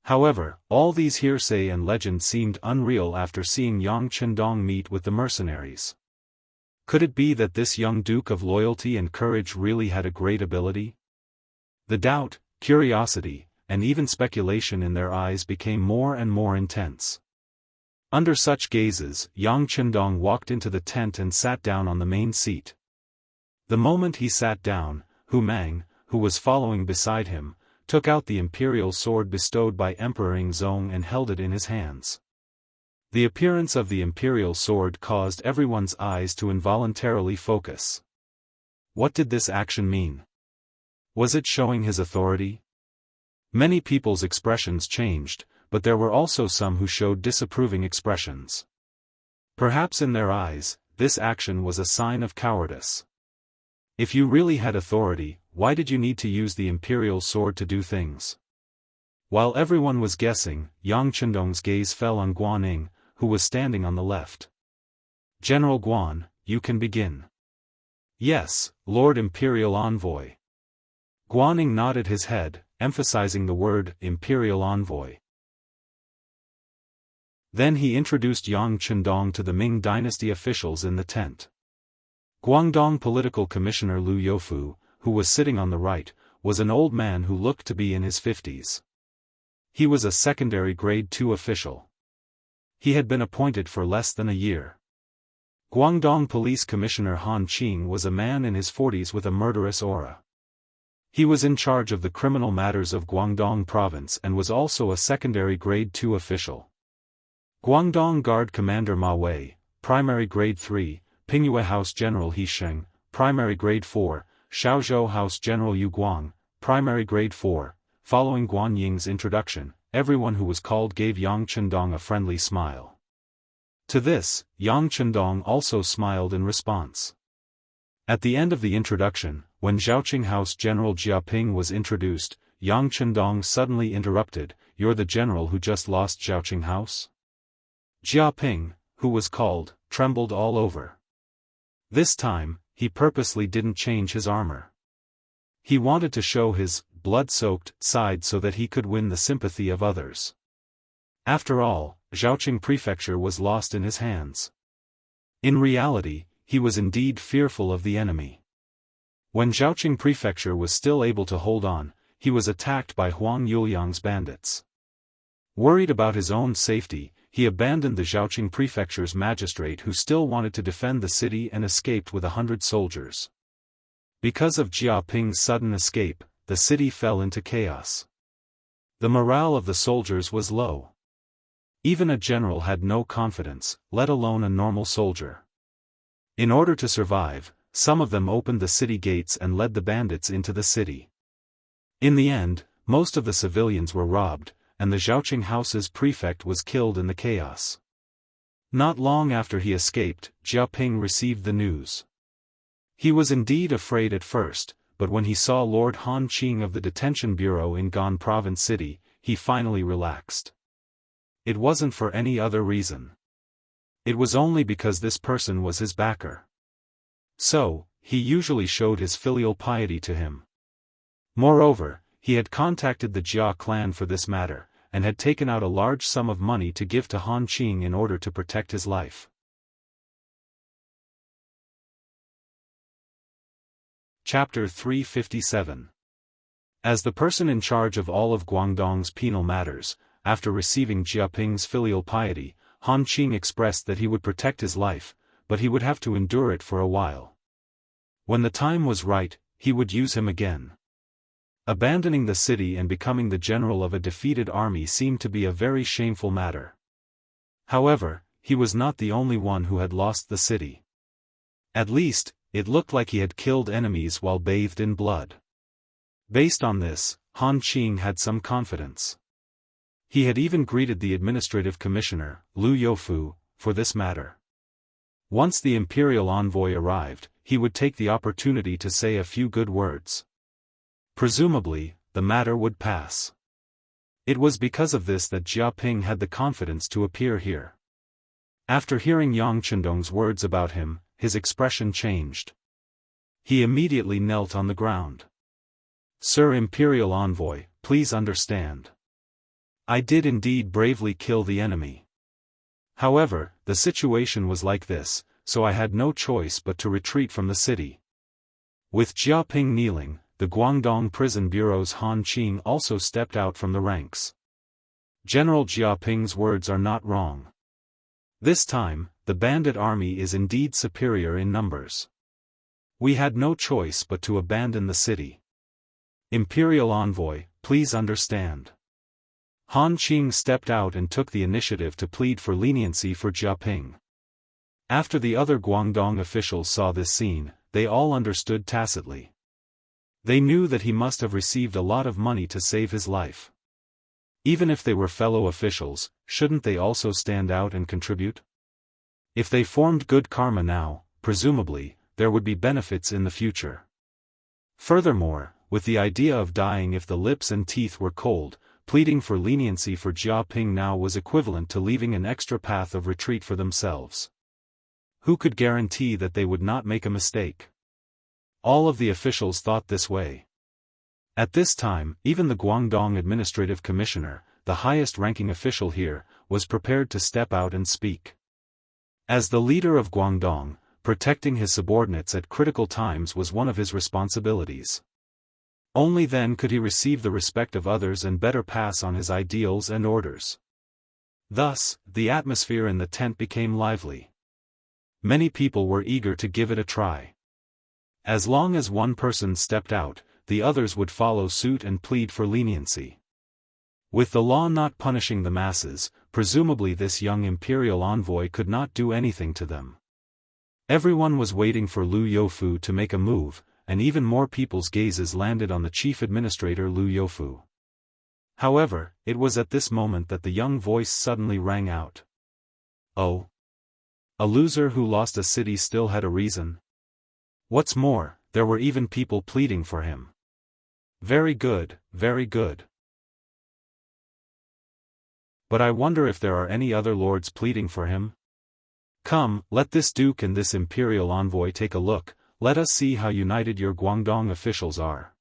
However, all these hearsay and legend seemed unreal after seeing Yang Chendong meet with the mercenaries. Could it be that this young Duke of Loyalty and Courage really had a great ability? The doubt, curiosity, and even speculation in their eyes became more and more intense. Under such gazes, Yang Chendong walked into the tent and sat down on the main seat. The moment he sat down, Hu Mang, who was following beside him, took out the imperial sword bestowed by Emperor Yingzong and held it in his hands. The appearance of the imperial sword caused everyone's eyes to involuntarily focus. What did this action mean? Was it showing his authority? Many people's expressions changed, but there were also some who showed disapproving expressions. Perhaps in their eyes, this action was a sign of cowardice. If you really had authority, why did you need to use the imperial sword to do things? While everyone was guessing, Yang Chendong's gaze fell on Guaning, who was standing on the left. General Guan, you can begin. Yes, Lord Imperial Envoy. Guaning nodded his head, emphasizing the word Imperial Envoy. Then he introduced Yang Chendong to the Ming Dynasty officials in the tent. Guangdong Political Commissioner Lu Youfu, who was sitting on the right, was an old man who looked to be in his 50s. He was a secondary grade 2 official. He had been appointed for less than a year. Guangdong Police Commissioner Han Qing was a man in his 40s with a murderous aura. He was in charge of the criminal matters of Guangdong Province and was also a secondary grade 2 official. Guangdong Guard Commander Ma Wei, primary grade 3, Pingyue House General He Sheng, primary grade 4, Shaozhou House General Yu Guang, primary grade 4. Following Guan Ying's introduction, everyone who was called gave Yang Chendong a friendly smile. To this, Yang Chendong also smiled in response. At the end of the introduction, when Zhaoqing House General Jiaping was introduced, Yang Chendong suddenly interrupted, "You're the general who just lost Zhaoqing House?" Jiaping, who was called, trembled all over. This time, he purposely didn't change his armor. He wanted to show his blood-soaked side so that he could win the sympathy of others. After all, Zhaoqing Prefecture was lost in his hands. In reality, he was indeed fearful of the enemy. When Zhaoqing Prefecture was still able to hold on, he was attacked by Huang Yuliang's bandits. Worried about his own safety, he abandoned the Zhaoqing Prefecture's magistrate who still wanted to defend the city and escaped with 100 soldiers. Because of Jiaping's sudden escape, the city fell into chaos. The morale of the soldiers was low. Even a general had no confidence, let alone a normal soldier. In order to survive, some of them opened the city gates and led the bandits into the city. In the end, most of the civilians were robbed, and the Zhaoqing House's prefect was killed in the chaos. Not long after he escaped, Jiaping received the news. He was indeed afraid at first, but when he saw Lord Han Qing of the Detention Bureau in Gan Province City, he finally relaxed. It wasn't for any other reason. It was only because this person was his backer. So, he usually showed his filial piety to him. Moreover, he had contacted the Jia clan for this matter, and had taken out a large sum of money to give to Han Qing in order to protect his life. Chapter 357. As the person in charge of all of Guangdong's penal matters, after receiving Jiaping's filial piety, Han Qing expressed that he would protect his life, but he would have to endure it for a while. When the time was right, he would use him again. Abandoning the city and becoming the general of a defeated army seemed to be a very shameful matter. However, he was not the only one who had lost the city. At least, it looked like he had killed enemies while bathed in blood. Based on this, Han Qing had some confidence. He had even greeted the administrative commissioner, Liu Youfu, for this matter. Once the imperial envoy arrived, he would take the opportunity to say a few good words. Presumably, the matter would pass. It was because of this that Jiaping had the confidence to appear here. After hearing Yang Chendong's words about him, his expression changed. He immediately knelt on the ground. "Sir Imperial Envoy, please understand. I did indeed bravely kill the enemy. However, the situation was like this, so I had no choice but to retreat from the city." With Jiaping kneeling, the Guangdong Prison Bureau's Han Qing also stepped out from the ranks. General Jiaping's words are not wrong. This time, the bandit army is indeed superior in numbers. We had no choice but to abandon the city. Imperial Envoy, please understand. Han Qing stepped out and took the initiative to plead for leniency for Jiaping. After the other Guangdong officials saw this scene, they all understood tacitly. They knew that he must have received a lot of money to save his life. Even if they were fellow officials, shouldn't they also stand out and contribute? If they formed good karma now, presumably, there would be benefits in the future. Furthermore, with the idea of dying if the lips and teeth were cold, pleading for leniency for Jiaping now was equivalent to leaving an extra path of retreat for themselves. Who could guarantee that they would not make a mistake? All of the officials thought this way. At this time, even the Guangdong Administrative Commissioner, the highest-ranking official here, was prepared to step out and speak. As the leader of Guangdong, protecting his subordinates at critical times was one of his responsibilities. Only then could he receive the respect of others and better pass on his ideals and orders. Thus, the atmosphere in the tent became lively. Many people were eager to give it a try. As long as one person stepped out, the others would follow suit and plead for leniency. With the law not punishing the masses, presumably this young imperial envoy could not do anything to them. Everyone was waiting for Liu Youfu to make a move, and even more people's gazes landed on the chief administrator Liu Youfu. However, it was at this moment that the young voice suddenly rang out. Oh! A loser who lost a city still had a reason. What's more, there were even people pleading for him. Very good, very good. But I wonder if there are any other lords pleading for him? Come, let this duke and this imperial envoy take a look, let us see how united your Guangdong officials are.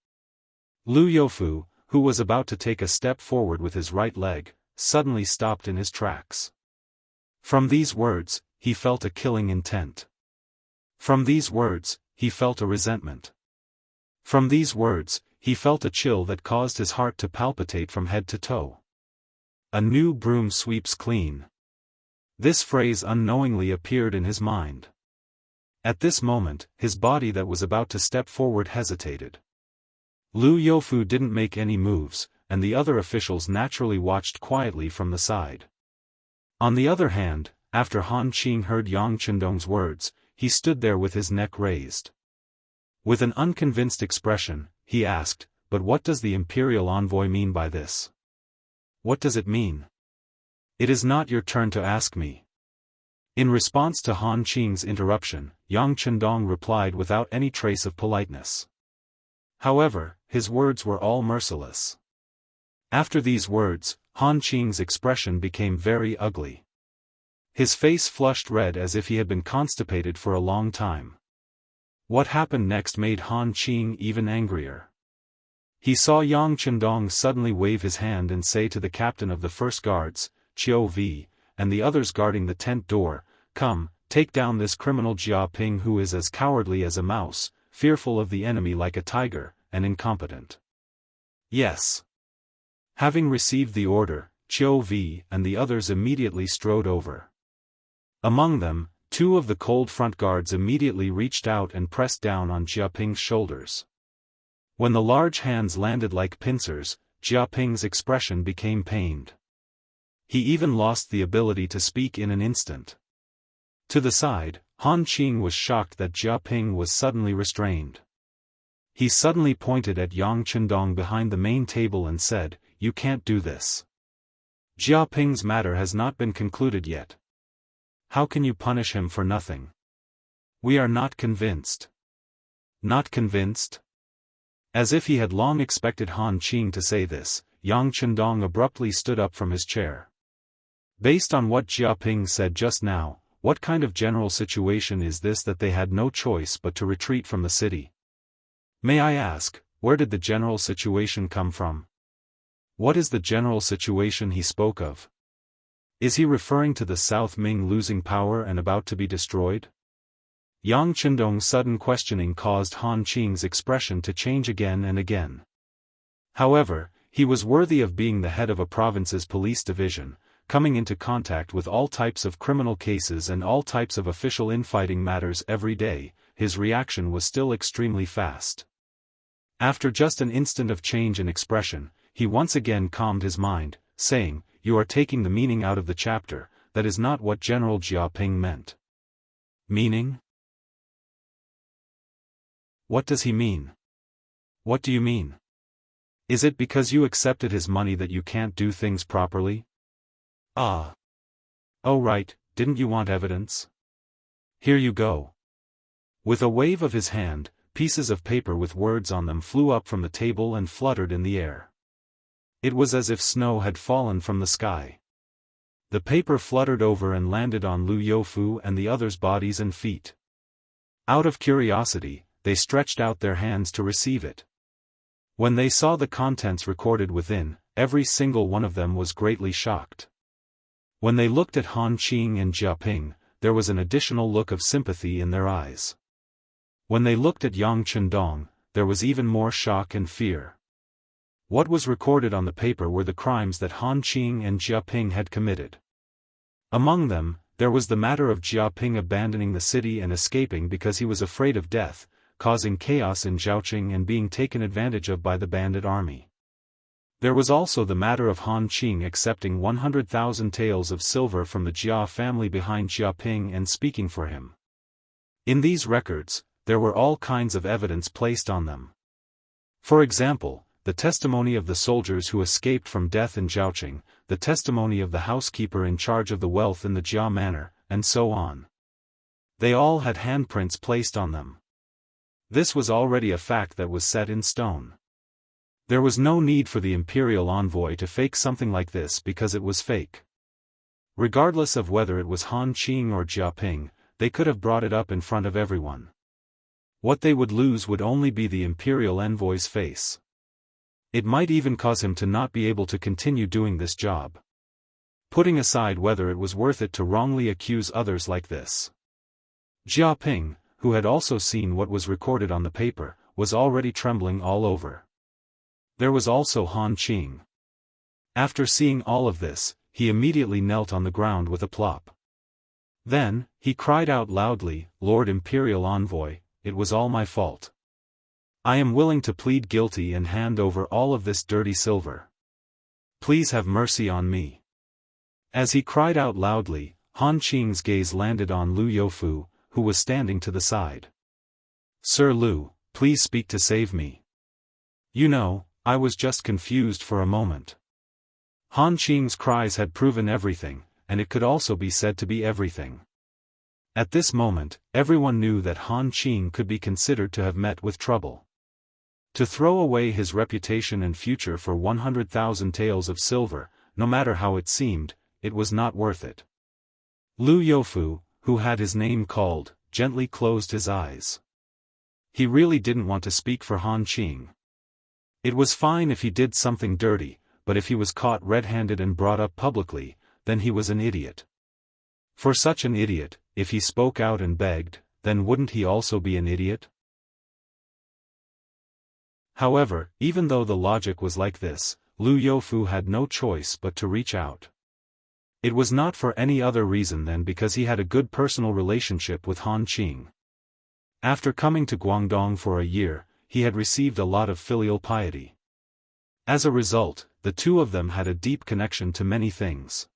Liu Youfu, who was about to take a step forward with his right leg, suddenly stopped in his tracks. From these words, he felt a killing intent. From these words, he felt a resentment. From these words, he felt a chill that caused his heart to palpitate from head to toe. A new broom sweeps clean. This phrase unknowingly appeared in his mind. At this moment, his body that was about to step forward hesitated. Liu Youfu didn't make any moves, and the other officials naturally watched quietly from the side. On the other hand, after Han Qing heard Yang Chendong's words, he stood there with his neck raised. With an unconvinced expression, he asked, "But what does the imperial envoy mean by this? What does it mean?" "It is not your turn to ask me." In response to Han Qing's interruption, Yang Chendong replied without any trace of politeness. However, his words were all merciless. After these words, Han Qing's expression became very ugly. His face flushed red as if he had been constipated for a long time. What happened next made Han Qing even angrier. He saw Yang Chendong suddenly wave his hand and say to the captain of the first guards, Qiu Vi, and the others guarding the tent door, "Come, take down this criminal Jia Ping who is as cowardly as a mouse, fearful of the enemy like a tiger, and incompetent." Yes. Having received the order, Qiu Vi and the others immediately strode over. Among them, two of the cold front guards immediately reached out and pressed down on Jia Ping's shoulders. When the large hands landed like pincers, Jia Ping's expression became pained. He even lost the ability to speak in an instant. To the side, Han Qing was shocked that Jia Ping was suddenly restrained. He suddenly pointed at Yang Chendong behind the main table and said, "You can't do this. Jia Ping's matter has not been concluded yet. How can you punish him for nothing? We are not convinced." Not convinced? As if he had long expected Han Qing to say this, Yang Chendong abruptly stood up from his chair. Based on what Jia Ping said just now, what kind of general situation is this that they had no choice but to retreat from the city? May I ask, where did the general situation come from? What is the general situation he spoke of? Is he referring to the South Ming losing power and about to be destroyed? Yang Chendong's sudden questioning caused Han Qing's expression to change again and again. However, he was worthy of being the head of a province's police division, coming into contact with all types of criminal cases and all types of official infighting matters every day. His reaction was still extremely fast. After just an instant of change in expression, he once again calmed his mind, saying, "You are taking the meaning out of the chapter, that is not what General Jia Ping meant." Meaning? What does he mean? What do you mean? Is it because you accepted his money that you can't do things properly? Ah. Oh right, didn't you want evidence? Here you go. With a wave of his hand, pieces of paper with words on them flew up from the table and fluttered in the air. It was as if snow had fallen from the sky. The paper fluttered over and landed on Liu Youfu and the others' bodies and feet. Out of curiosity, they stretched out their hands to receive it. When they saw the contents recorded within, every single one of them was greatly shocked. When they looked at Han Qing and Jia Ping, there was an additional look of sympathy in their eyes. When they looked at Yang Chendong, there was even more shock and fear. What was recorded on the paper were the crimes that Han Qing and Jia Ping had committed. Among them, there was the matter of Jia Ping abandoning the city and escaping because he was afraid of death, causing chaos in Zhaoqing and being taken advantage of by the bandit army. There was also the matter of Han Qing accepting 100,000 taels of silver from the Jia family behind Jia Ping and speaking for him. In these records, there were all kinds of evidence placed on them. For example, the testimony of the soldiers who escaped from death in Zhaoqing, the testimony of the housekeeper in charge of the wealth in the Jia manor, and so on. They all had handprints placed on them. This was already a fact that was set in stone. There was no need for the imperial envoy to fake something like this because it was fake. Regardless of whether it was Han Qing or Jia Ping, they could have brought it up in front of everyone. What they would lose would only be the imperial envoy's face. It might even cause him to not be able to continue doing this job. Putting aside whether it was worth it to wrongly accuse others like this. Jia Ping, who had also seen what was recorded on the paper, was already trembling all over. There was also Han Qing. After seeing all of this, he immediately knelt on the ground with a plop. Then, he cried out loudly, "Lord Imperial Envoy, it was all my fault. I am willing to plead guilty and hand over all of this dirty silver. Please have mercy on me." As he cried out loudly, Han Qing's gaze landed on Lu Youfu, who was standing to the side. "Sir Lu, please speak to save me. You know, I was just confused for a moment." Han Qing's cries had proven everything, and it could also be said to be everything. At this moment, everyone knew that Han Qing could be considered to have met with trouble. To throw away his reputation and future for 100,000 taels of silver, no matter how it seemed, it was not worth it. Lu Youfu, who had his name called, gently closed his eyes. He really didn't want to speak for Han Qing. It was fine if he did something dirty, but if he was caught red-handed and brought up publicly, then he was an idiot. For such an idiot, if he spoke out and begged, then wouldn't he also be an idiot? However, even though the logic was like this, Lu Youfu had no choice but to reach out. It was not for any other reason than because he had a good personal relationship with Han Qing. After coming to Guangdong for a year, he had received a lot of filial piety. As a result, the two of them had a deep connection to many things.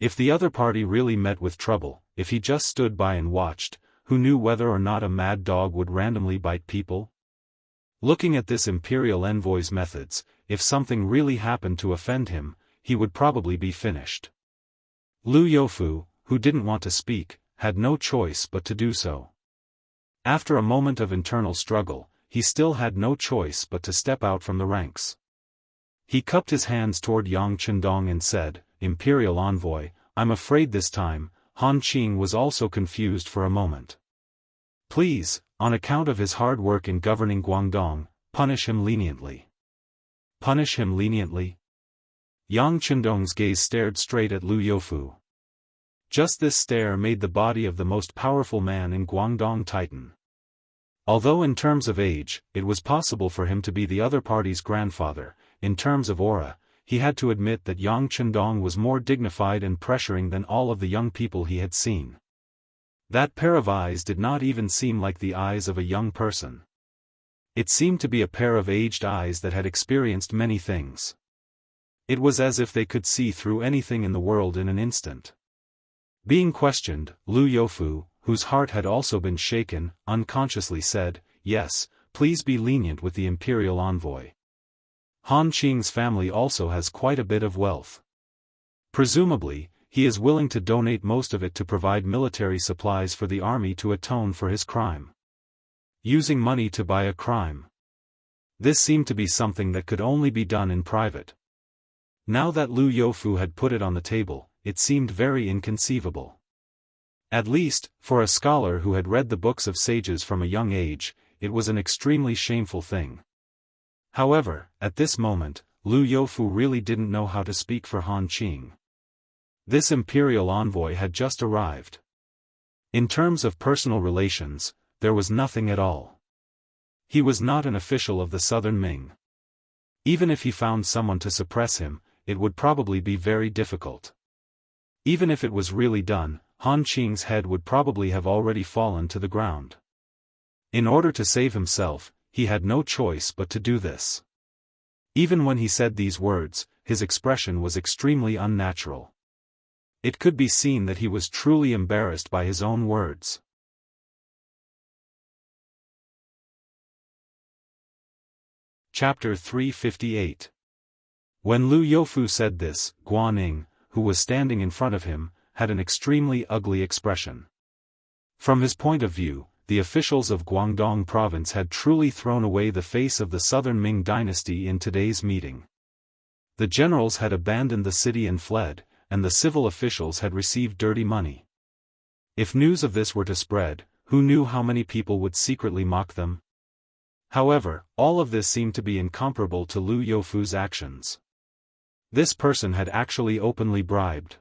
If the other party really met with trouble, if he just stood by and watched, who knew whether or not a mad dog would randomly bite people? Looking at this imperial envoy's methods, if something really happened to offend him, he would probably be finished. Lu Youfu, who didn't want to speak, had no choice but to do so. After a moment of internal struggle, he still had no choice but to step out from the ranks. He cupped his hands toward Yang Chendong and said, "Imperial Envoy, I'm afraid this time." Han Qing was also confused for a moment. "Please, on account of his hard work in governing Guangdong, punish him leniently." Punish him leniently? Yang Chendong's gaze stared straight at Lu Youfu. Just this stare made the body of the most powerful man in Guangdong tighten. Although in terms of age, it was possible for him to be the other party's grandfather, in terms of aura, he had to admit that Yang Chendong was more dignified and pressuring than all of the young people he had seen. That pair of eyes did not even seem like the eyes of a young person. It seemed to be a pair of aged eyes that had experienced many things. It was as if they could see through anything in the world in an instant. Being questioned, Lu Youfu, whose heart had also been shaken, unconsciously said, "Yes, please be lenient with the imperial envoy. Han Qing's family also has quite a bit of wealth. Presumably, he is willing to donate most of it to provide military supplies for the army to atone for his crime. Using money to buy a crime. This seemed to be something that could only be done in private. Now that Lu Youfu had put it on the table, it seemed very inconceivable. At least, for a scholar who had read the books of sages from a young age, it was an extremely shameful thing. However, at this moment, Lu Youfu really didn't know how to speak for Han Qing. This imperial envoy had just arrived. In terms of personal relations, there was nothing at all. He was not an official of the Southern Ming. Even if he found someone to suppress him, it would probably be very difficult. Even if it was really done, Han Qing's head would probably have already fallen to the ground. In order to save himself, he had no choice but to do this. Even when he said these words, his expression was extremely unnatural. It could be seen that he was truly embarrassed by his own words. Chapter 358. When Lu Youfu said this, Guan Ning, who was standing in front of him, had an extremely ugly expression. From his point of view, the officials of Guangdong province had truly thrown away the face of the Southern Ming dynasty in today's meeting. The generals had abandoned the city and fled, and the civil officials had received dirty money. If news of this were to spread, who knew how many people would secretly mock them? However, all of this seemed to be incomparable to Lu Youfu's actions. This person had actually openly bribed.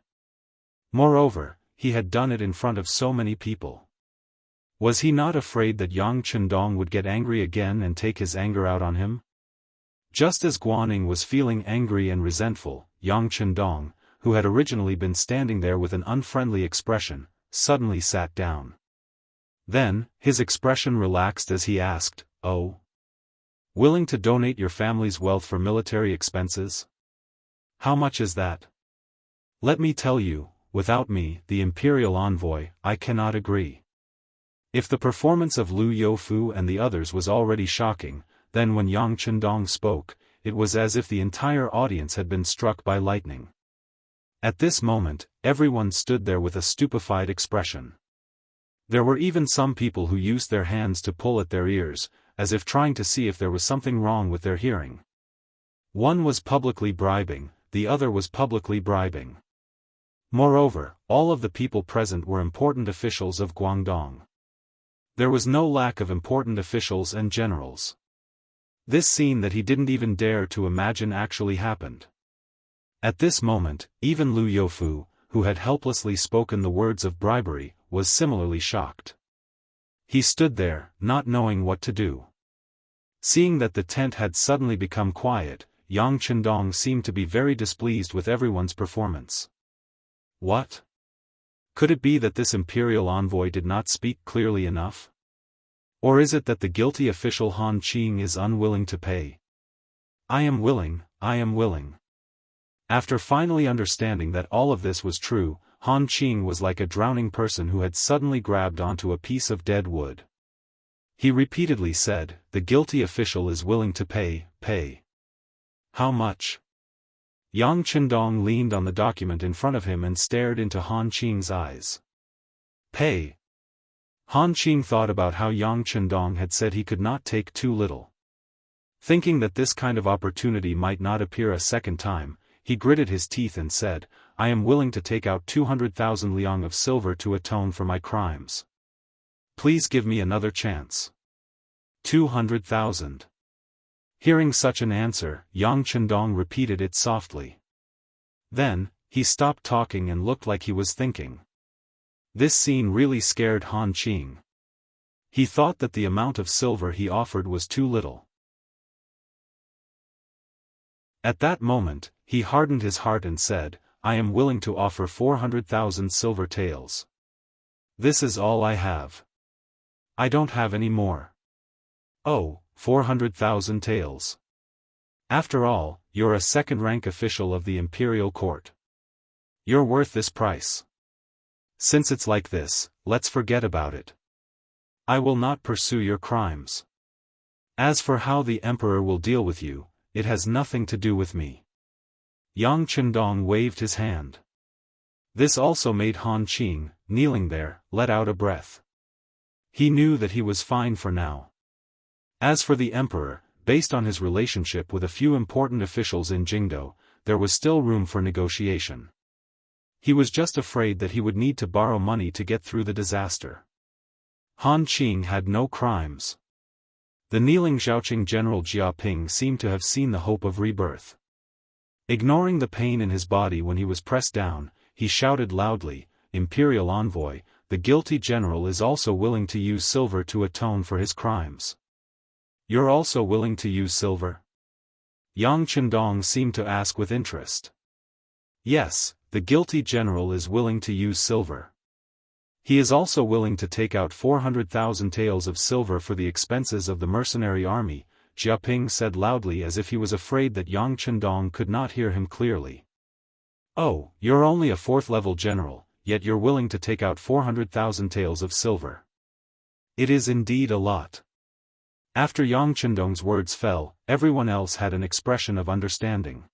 Moreover, he had done it in front of so many people. Was he not afraid that Yang Chendong would get angry again and take his anger out on him? Just as Guan Ning was feeling angry and resentful, Yang Chendong, who had originally been standing there with an unfriendly expression, suddenly sat down. Then, his expression relaxed as he asked, "Oh? Willing to donate your family's wealth for military expenses? How much is that? Let me tell you, without me, the imperial envoy, I cannot agree." If the performance of Lu Youfu and the others was already shocking, then when Yang Chendong spoke, it was as if the entire audience had been struck by lightning. At this moment, everyone stood there with a stupefied expression. There were even some people who used their hands to pull at their ears, as if trying to see if there was something wrong with their hearing. One was publicly bribing, the other was publicly bribing. Moreover, all of the people present were important officials of Guangdong. There was no lack of important officials and generals. This scene that he didn't even dare to imagine actually happened. At this moment, even Lu Youfu, who had helplessly spoken the words of bribery, was similarly shocked. He stood there, not knowing what to do. Seeing that the tent had suddenly become quiet, Yang Chendong seemed to be very displeased with everyone's performance. What? Could it be that this imperial envoy did not speak clearly enough? Or is it that the guilty official Han Qing is unwilling to pay? I am willing, I am willing. After finally understanding that all of this was true, Han Qing was like a drowning person who had suddenly grabbed onto a piece of dead wood. He repeatedly said, "The guilty official is willing to pay, pay." How much? Yang Chendong leaned on the document in front of him and stared into Han Qing's eyes. Pay. Han Qing thought about how Yang Chendong had said he could not take too little. Thinking that this kind of opportunity might not appear a second time, he gritted his teeth and said, "I am willing to take out 200,000 liang of silver to atone for my crimes. Please give me another chance." 200,000. Hearing such an answer, Yang Chendong repeated it softly. Then, he stopped talking and looked like he was thinking. This scene really scared Han Qing. He thought that the amount of silver he offered was too little. At that moment, he hardened his heart and said, "I am willing to offer 400,000 silver taels. This is all I have. I don't have any more." "Oh, 400,000 taels. After all, you're a second-rank official of the imperial court. You're worth this price. Since it's like this, let's forget about it. I will not pursue your crimes. As for how the emperor will deal with you, it has nothing to do with me." Yang Chendong waved his hand. This also made Han Qing, kneeling there, let out a breath. He knew that he was fine for now. As for the emperor, based on his relationship with a few important officials in Jingdo, there was still room for negotiation. He was just afraid that he would need to borrow money to get through the disaster. Han Qing had no crimes. The kneeling Zhaoqing General Jia Ping seemed to have seen the hope of rebirth. Ignoring the pain in his body when he was pressed down, he shouted loudly, "Imperial envoy, the guilty general is also willing to use silver to atone for his crimes. You're also willing to use silver? Yang Chendong seemed to ask with interest. Yes, the guilty general is willing to use silver. He is also willing to take out 400,000 taels of silver for the expenses of the mercenary army, Jia Ping said loudly as if he was afraid that Yang Chendong could not hear him clearly. Oh, you're only a 4th-level general, yet you're willing to take out 400,000 taels of silver. It is indeed a lot. After Yang Chendong's words fell, everyone else had an expression of understanding.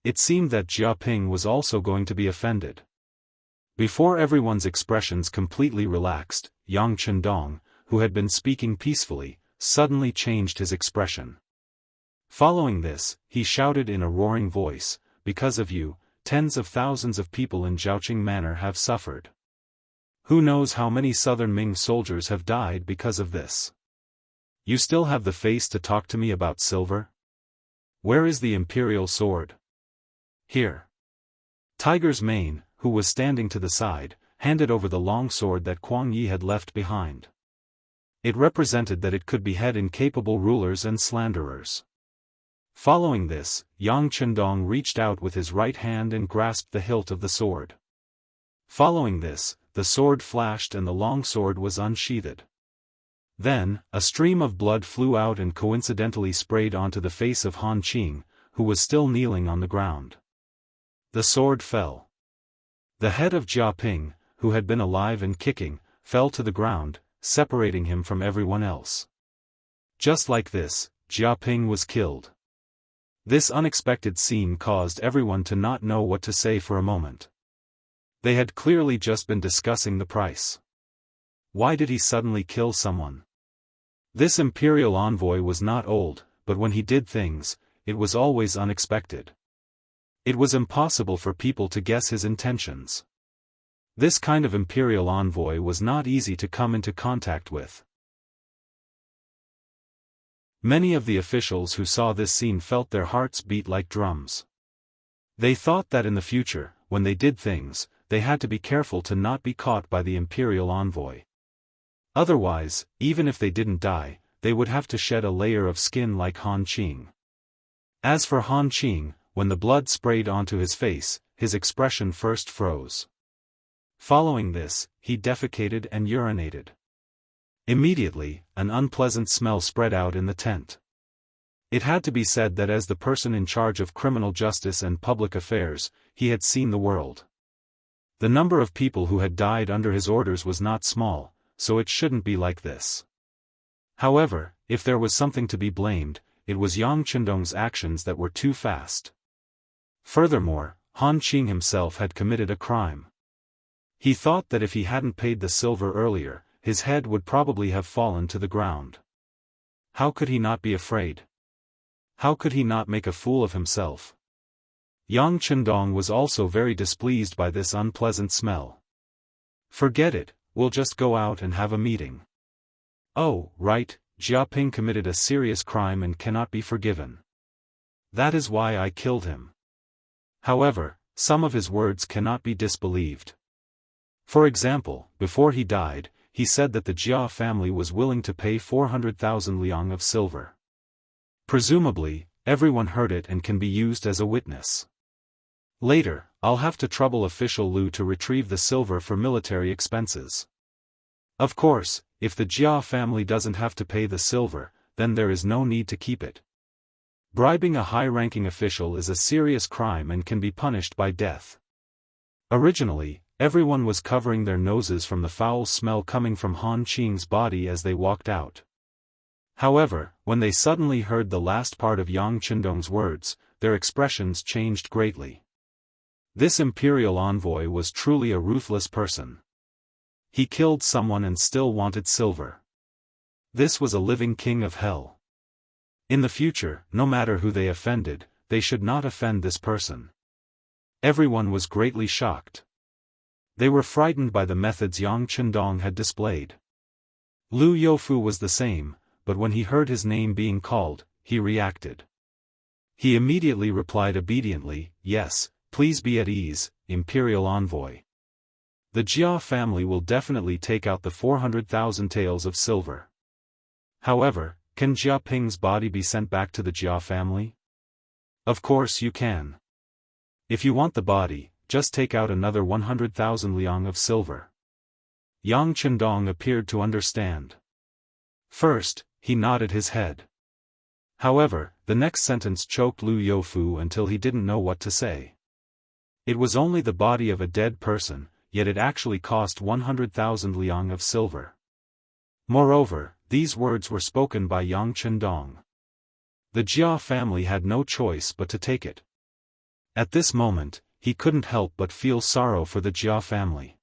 It seemed that Jia Ping was also going to be offended. Before everyone's expressions completely relaxed, Yang Chendong, who had been speaking peacefully, suddenly changed his expression. Following this, he shouted in a roaring voice, "Because of you, tens of thousands of people in Zhaoqing Manor have suffered. Who knows how many southern Ming soldiers have died because of this? You still have the face to talk to me about silver? Where is the imperial sword? Here." Tiger's Mane, who was standing to the side, handed over the long sword that Kuang Yi had left behind. It represented that it could behead incapable rulers and slanderers. Following this, Yang Chendong reached out with his right hand and grasped the hilt of the sword. Following this, the sword flashed and the long sword was unsheathed. Then, a stream of blood flew out and coincidentally sprayed onto the face of Han Qing, who was still kneeling on the ground. The sword fell. The head of Jia Ping, who had been alive and kicking, fell to the ground, separating him from everyone else. Just like this, Jia Ping was killed. This unexpected scene caused everyone to not know what to say for a moment. They had clearly just been discussing the price. Why did he suddenly kill someone? This imperial envoy was not old, but when he did things, it was always unexpected. It was impossible for people to guess his intentions. This kind of imperial envoy was not easy to come into contact with. Many of the officials who saw this scene felt their hearts beat like drums. They thought that in the future, when they did things, they had to be careful to not be caught by the imperial envoy. Otherwise, even if they didn't die, they would have to shed a layer of skin like Han Qing. As for Han Qing, when the blood sprayed onto his face, his expression first froze. Following this, he defecated and urinated. Immediately, an unpleasant smell spread out in the tent. It had to be said that as the person in charge of criminal justice and public affairs, he had seen the world. The number of people who had died under his orders was not small, so it shouldn't be like this. However, if there was something to be blamed, it was Yang Chendong's actions that were too fast. Furthermore, Han Qing himself had committed a crime. He thought that if he hadn't paid the silver earlier, his head would probably have fallen to the ground. How could he not be afraid? How could he not make a fool of himself? Yang Chendong was also very displeased by this unpleasant smell. Forget it, we'll just go out and have a meeting. Oh, right, Jia Ping committed a serious crime and cannot be forgiven. That is why I killed him. However, some of his words cannot be disbelieved. For example, before he died, he said that the Jia family was willing to pay 400,000 liang of silver. Presumably, everyone heard it and can be used as a witness. Later, I'll have to trouble official Lu to retrieve the silver for military expenses. Of course, if the Jia family doesn't have to pay the silver, then there is no need to keep it. Bribing a high-ranking official is a serious crime and can be punished by death. Originally, everyone was covering their noses from the foul smell coming from Han Qing's body as they walked out. However, when they suddenly heard the last part of Yang Chendong's words, their expressions changed greatly. This imperial envoy was truly a ruthless person. He killed someone and still wanted silver. This was a living king of hell. In the future, no matter who they offended, they should not offend this person. Everyone was greatly shocked. They were frightened by the methods Yang Chendong had displayed. Lu Youfu was the same, but when he heard his name being called, he reacted. He immediately replied obediently, "Yes, please be at ease, Imperial Envoy." The Jia family will definitely take out the 400,000 taels of silver. However, can Jia Ping's body be sent back to the Jia family? Of course you can. If you want the body, just take out another 100,000 liang of silver. Yang Chendong appeared to understand. First, he nodded his head. However, the next sentence choked Lu Youfu until he didn't know what to say. It was only the body of a dead person, yet it actually cost 100,000 liang of silver. Moreover, these words were spoken by Yang Chendong. The Jia family had no choice but to take it. At this moment, he couldn't help but feel sorrow for the Jia family.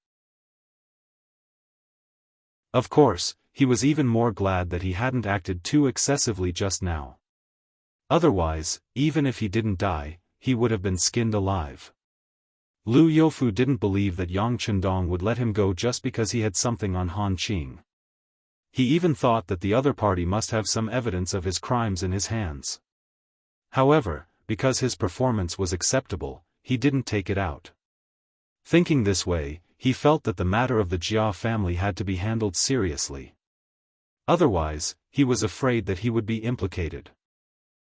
Of course, he was even more glad that he hadn't acted too excessively just now. Otherwise, even if he didn't die, he would have been skinned alive. Lu Youfu didn't believe that Yang Chendong would let him go just because he had something on Han Qing. He even thought that the other party must have some evidence of his crimes in his hands. However, because his performance was acceptable, he didn't take it out. Thinking this way, he felt that the matter of the Jia family had to be handled seriously. Otherwise, he was afraid that he would be implicated.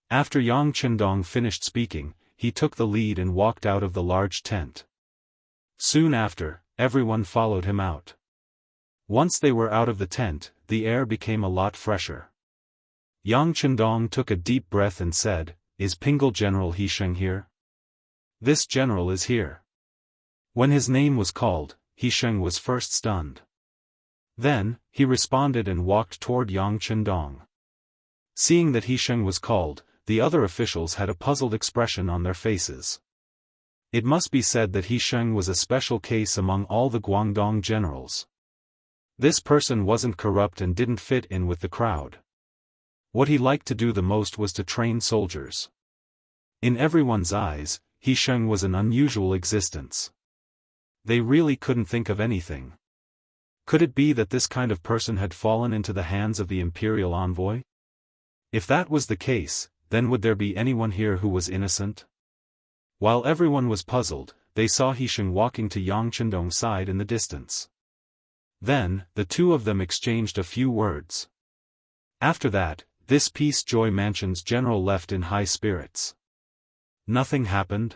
After Yang Chendong finished speaking, he took the lead and walked out of the large tent. Soon after, everyone followed him out. Once they were out of the tent, the air became a lot fresher. Yang Chendong took a deep breath and said, "Is Pingle General He Sheng here?" "This general is here." When his name was called, He Sheng was first stunned. Then, he responded and walked toward Yang Chendong. Seeing that He Sheng was called, the other officials had a puzzled expression on their faces. It must be said that He Sheng was a special case among all the Guangdong generals. This person wasn't corrupt and didn't fit in with the crowd. What he liked to do the most was to train soldiers. In everyone's eyes, He Sheng was an unusual existence. They really couldn't think of anything. Could it be that this kind of person had fallen into the hands of the imperial envoy? If that was the case, then would there be anyone here who was innocent? While everyone was puzzled, they saw He Sheng walking to Yang Chendong's side in the distance. Then, the two of them exchanged a few words. After that, this Peace Joy Mansion's general left in high spirits. Nothing happened.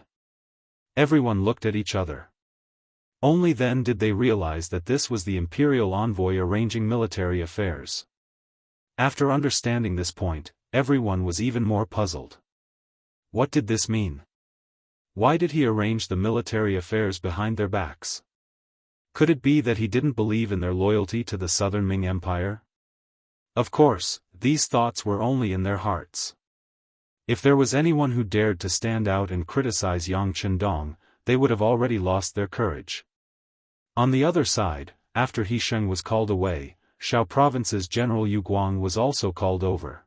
Everyone looked at each other. Only then did they realize that this was the imperial envoy arranging military affairs. After understanding this point, everyone was even more puzzled. What did this mean? Why did he arrange the military affairs behind their backs? Could it be that he didn't believe in their loyalty to the Southern Ming Empire? Of course, these thoughts were only in their hearts. If there was anyone who dared to stand out and criticize Yang Chendong, they would have already lost their courage. On the other side, after He Sheng was called away, Shao Province's General Yu Guang was also called over.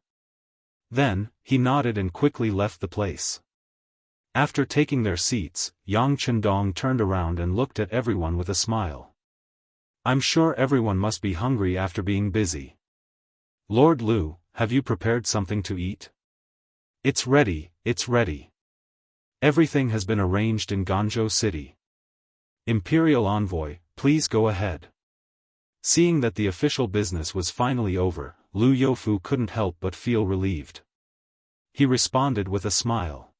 Then, he nodded and quickly left the place. After taking their seats, Yang Chendong turned around and looked at everyone with a smile. "I'm sure everyone must be hungry after being busy. Lord Lu, have you prepared something to eat?" "It's ready, it's ready. Everything has been arranged in Guangzhou City. Imperial Envoy, please go ahead." Seeing that the official business was finally over, Lu Youfu couldn't help but feel relieved. He responded with a smile.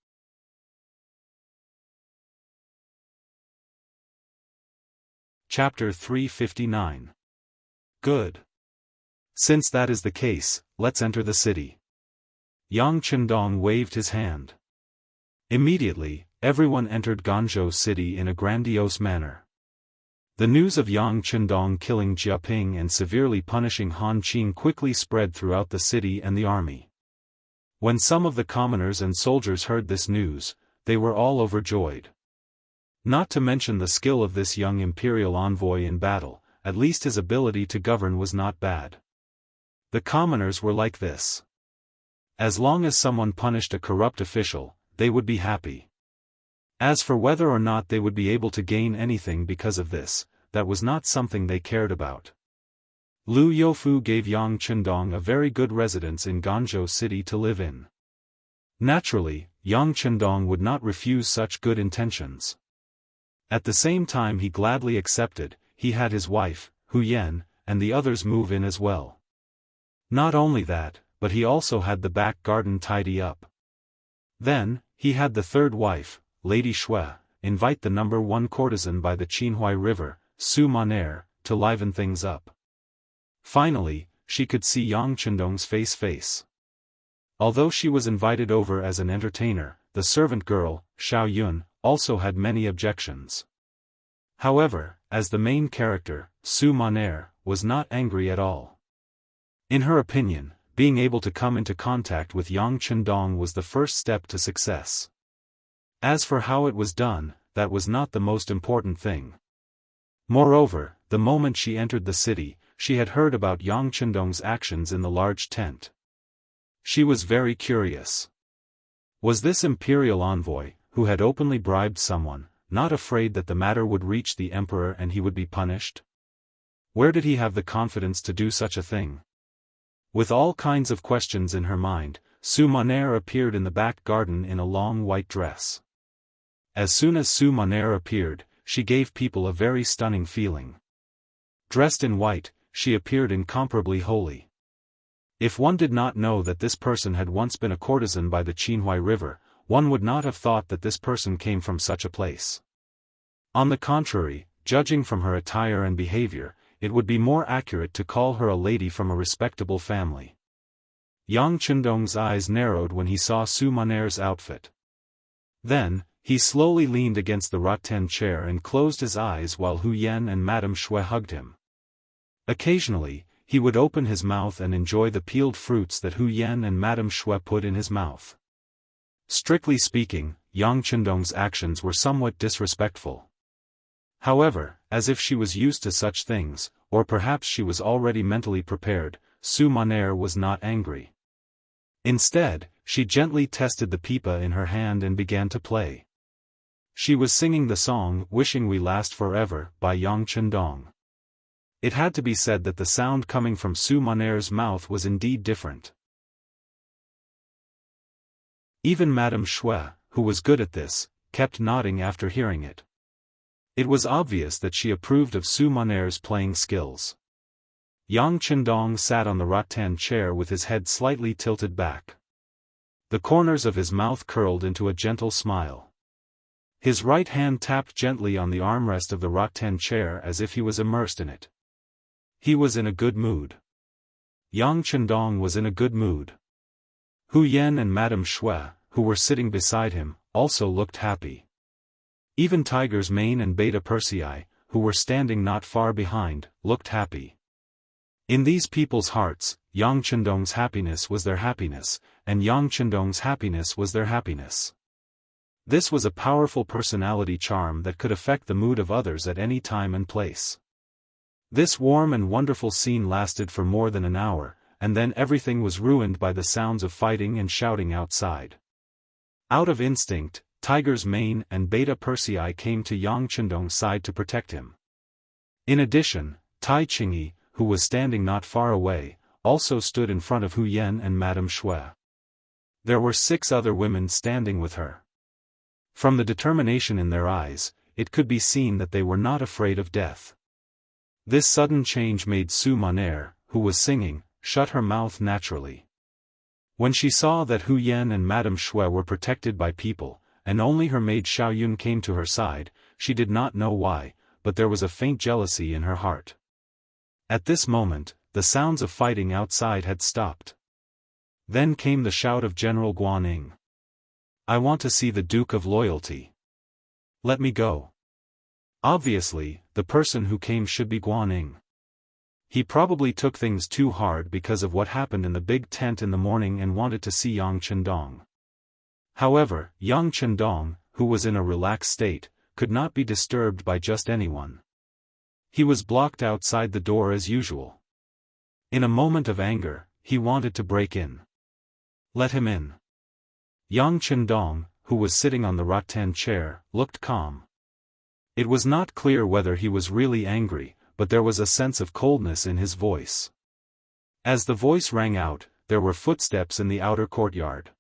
Chapter 359. Good. Since that is the case, let's enter the city. Yang Chendong waved his hand. Immediately, everyone entered Guangzhou City in a grandiose manner. The news of Yang Chendong killing Jia Ping and severely punishing Han Qing quickly spread throughout the city and the army. When some of the commoners and soldiers heard this news, they were all overjoyed. Not to mention the skill of this young imperial envoy in battle, at least his ability to govern was not bad. The commoners were like this. As long as someone punished a corrupt official, they would be happy. As for whether or not they would be able to gain anything because of this, that was not something they cared about. Lu Youfu gave Yang Chendong a very good residence in Guangzhou City to live in. Naturally, Yang Chendong would not refuse such good intentions. At the same time he gladly accepted, he had his wife, Yuan, and the others move in as well. Not only that, but he also had the back garden tidy up. Then, he had the third wife, Lady Shui, invite the number one courtesan by the Qinhuai River, Su Maner, to liven things up. Finally, she could see Yang Chendong's face. Although she was invited over as an entertainer, the servant girl, Xiao Yun, also had many objections. However, as the main character, Su Maner, was not angry at all. In her opinion, being able to come into contact with Yang Chendong was the first step to success. As for how it was done, that was not the most important thing. Moreover, the moment she entered the city, she had heard about Yang Chendong's actions in the large tent. She was very curious. Was this imperial envoy, who had openly bribed someone, not afraid that the matter would reach the emperor and he would be punished? Where did he have the confidence to do such a thing? With all kinds of questions in her mind, Su Maner appeared in the back garden in a long white dress. As soon as Su Maner appeared, she gave people a very stunning feeling. Dressed in white, she appeared incomparably holy. If one did not know that this person had once been a courtesan by the Qinhuai River, one would not have thought that this person came from such a place. On the contrary, judging from her attire and behavior, it would be more accurate to call her a lady from a respectable family. Yang Chendong's eyes narrowed when he saw Su Maner's outfit. Then, he slowly leaned against the rattan chair and closed his eyes while Yuan and Madame Shui hugged him. Occasionally, he would open his mouth and enjoy the peeled fruits that Yuan and Madame Shui put in his mouth. Strictly speaking, Yang Chendong's actions were somewhat disrespectful. However, as if she was used to such things, or perhaps she was already mentally prepared, Su Maner was not angry. Instead, she gently tested the pipa in her hand and began to play. She was singing the song "Wishing We Last Forever" by Yang Chendong. It had to be said that the sound coming from Su Maner's mouth was indeed different. Even Madame Shui, who was good at this, kept nodding after hearing it. It was obvious that she approved of Su Maner's playing skills. Yang Chendong sat on the rattan chair with his head slightly tilted back. The corners of his mouth curled into a gentle smile. His right hand tapped gently on the armrest of the rattan chair as if he was immersed in it. He was in a good mood. Yang Chendong was in a good mood. Yuan and Madame Shui, who were sitting beside him, also looked happy. Even Tiger's Mane and Beta Persei, who were standing not far behind, looked happy. In these people's hearts, Yang Chendong's happiness was their happiness, and Yang Chendong's happiness was their happiness. This was a powerful personality charm that could affect the mood of others at any time and place. This warm and wonderful scene lasted for more than an hour, and then everything was ruined by the sounds of fighting and shouting outside. Out of instinct, Tiger's Mane and Beta Persei came to Yang Chendong's side to protect him. In addition, Tai Qingyi, who was standing not far away, also stood in front of Yuan and Madame Shui. There were 6 other women standing with her. From the determination in their eyes, it could be seen that they were not afraid of death. This sudden change made Su Maner, who was singing, shut her mouth naturally. When she saw that Yuan and Madame Shui were protected by people, and only her maid Xiao Yun came to her side, she did not know why, but there was a faint jealousy in her heart. At this moment, the sounds of fighting outside had stopped. Then came the shout of General Guaning. "I want to see the Duke of Loyalty. Let me go." Obviously, the person who came should be Guaning. He probably took things too hard because of what happened in the big tent in the morning and wanted to see Yang Chendong. However, Yang Chendong, who was in a relaxed state, could not be disturbed by just anyone. He was blocked outside the door as usual. In a moment of anger, he wanted to break in. Let him in. Yang Chendong, who was sitting on the rattan chair, looked calm. It was not clear whether he was really angry, but there was a sense of coldness in his voice. As the voice rang out, there were footsteps in the outer courtyard.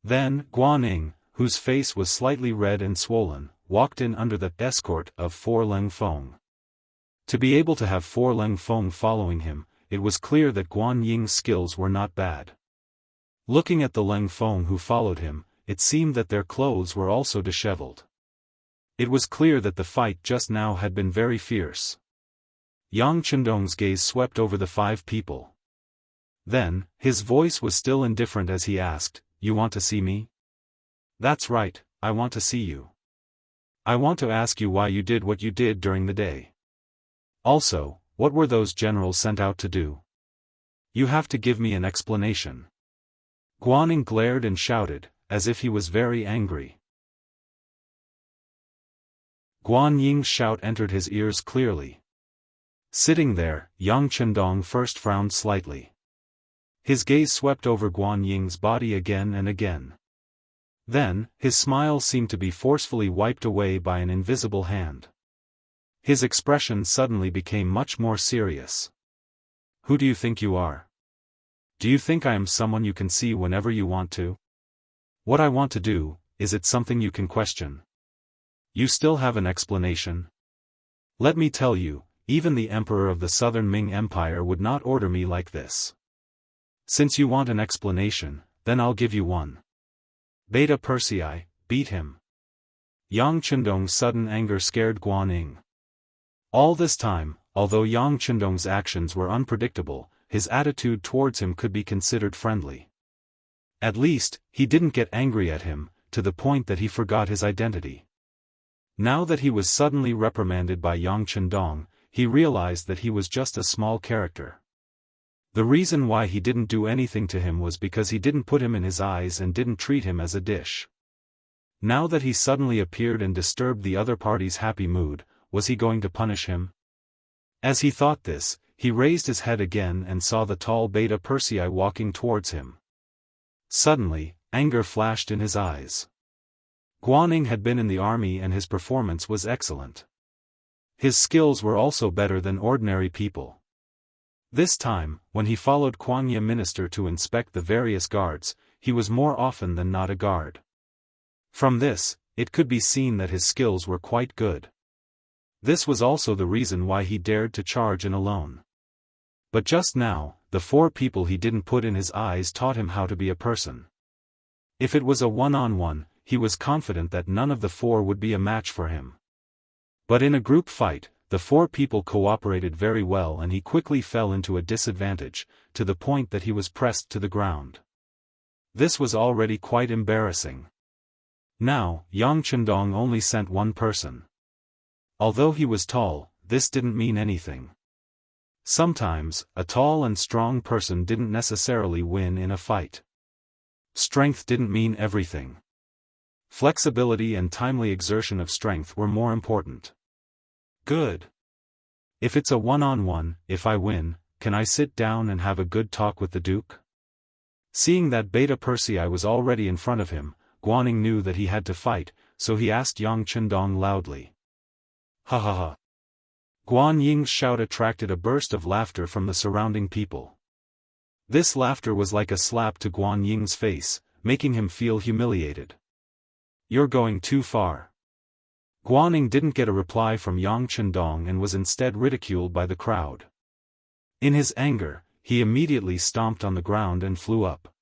Then, Guaning, whose face was slightly red and swollen, walked in under the escort of 4 Leng Feng. To be able to have 4 Leng Feng following him, it was clear that Guan Ying's skills were not bad. Looking at the Leng Feng who followed him, it seemed that their clothes were also disheveled. It was clear that the fight just now had been very fierce. Yang Chendong's gaze swept over the 5 people. Then, his voice was still indifferent as he asked, "You want to see me?" "That's right, I want to see you. I want to ask you why you did what you did during the day. Also, what were those generals sent out to do? You have to give me an explanation." Guaning glared and shouted, as if he was very angry. Guan Ying's shout entered his ears clearly. Sitting there, Yang Chendong first frowned slightly. His gaze swept over Guan Ying's body again and again. Then, his smile seemed to be forcefully wiped away by an invisible hand. His expression suddenly became much more serious. "Who do you think you are? Do you think I am someone you can see whenever you want to? What I want to do, is it something you can question? You still have an explanation? Let me tell you, even the Emperor of the Southern Ming Empire would not order me like this. Since you want an explanation, then I'll give you one. Beta Persei, beat him." Yang Chendong's sudden anger scared Guaning. All this time, although Yang Chendong's actions were unpredictable, his attitude towards him could be considered friendly. At least, he didn't get angry at him, to the point that he forgot his identity. Now that he was suddenly reprimanded by Yang Chendong, he realized that he was just a small character. The reason why he didn't do anything to him was because he didn't put him in his eyes and didn't treat him as a dish. Now that he suddenly appeared and disturbed the other party's happy mood, was he going to punish him? As he thought this, he raised his head again and saw the tall Beta Persei walking towards him. Suddenly, anger flashed in his eyes. Guaning had been in the army and his performance was excellent. His skills were also better than ordinary people. This time, when he followed Kuangya Minister to inspect the various guards, he was more often than not a guard. From this, it could be seen that his skills were quite good. This was also the reason why he dared to charge in alone. But just now, the 4 people he didn't put in his eyes taught him how to be a person. If it was a one-on-one, he was confident that none of the 4 would be a match for him. But in a group fight, the 4 people cooperated very well and he quickly fell into a disadvantage, to the point that he was pressed to the ground. This was already quite embarrassing. Now, Yang Chendong only sent 1 person. Although he was tall, this didn't mean anything. Sometimes, a tall and strong person didn't necessarily win in a fight. Strength didn't mean everything. Flexibility and timely exertion of strength were more important. Good. If it's a one-on-one, if I win, can I sit down and have a good talk with the Duke? Seeing that Beta Persei was already in front of him, Guaning knew that he had to fight, so he asked Yang Chendong loudly. "Ha ha ha." Guan Ying's shout attracted a burst of laughter from the surrounding people. This laughter was like a slap to Guan Ying's face, making him feel humiliated. "You're going too far." Guaning didn't get a reply from Yang Chendong and was instead ridiculed by the crowd. In his anger, he immediately stomped on the ground and flew up.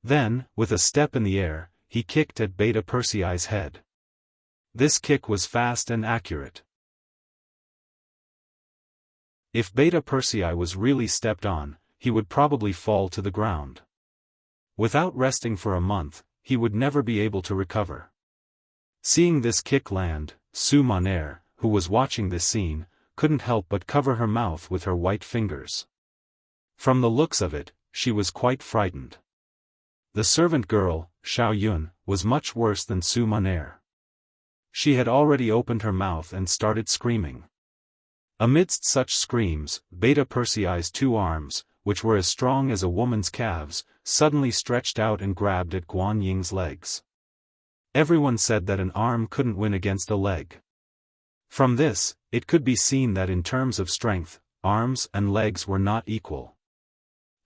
Then, with a step in the air, he kicked at Beta Persei's head. This kick was fast and accurate. If Beta Persei was really stepped on, he would probably fall to the ground. Without resting for a month, he would never be able to recover. Seeing this kick land, Su Monair, who was watching this scene, couldn't help but cover her mouth with her white fingers. From the looks of it, she was quite frightened. The servant girl, Xiao Yun, was much worse than Su Monair. She had already opened her mouth and started screaming. Amidst such screams, Beta Persei's 2 arms, which were as strong as a woman's calves, suddenly stretched out and grabbed at Guan Ying's legs. Everyone said that an arm couldn't win against a leg. From this, it could be seen that in terms of strength, arms and legs were not equal.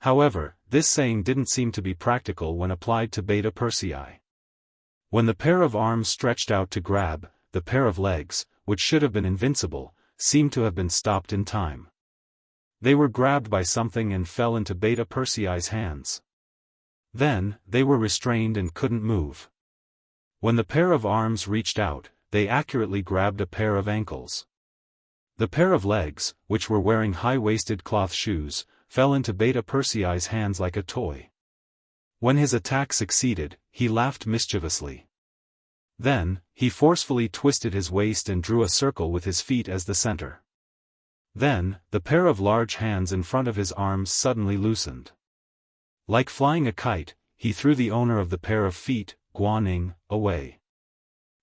However, this saying didn't seem to be practical when applied to Beta Persei. When the pair of arms stretched out to grab, the pair of legs, which should have been invincible, seemed to have been stopped in time. They were grabbed by something and fell into Beta Persei's hands. Then, they were restrained and couldn't move. When the pair of arms reached out, they accurately grabbed a pair of ankles. The pair of legs, which were wearing high-waisted cloth shoes, fell into Beta Persei's hands like a toy. When his attack succeeded, he laughed mischievously. Then, he forcefully twisted his waist and drew a circle with his feet as the center. Then, the pair of large hands in front of his arms suddenly loosened. Like flying a kite, he threw the owner of the pair of feet, Guan Ying, away.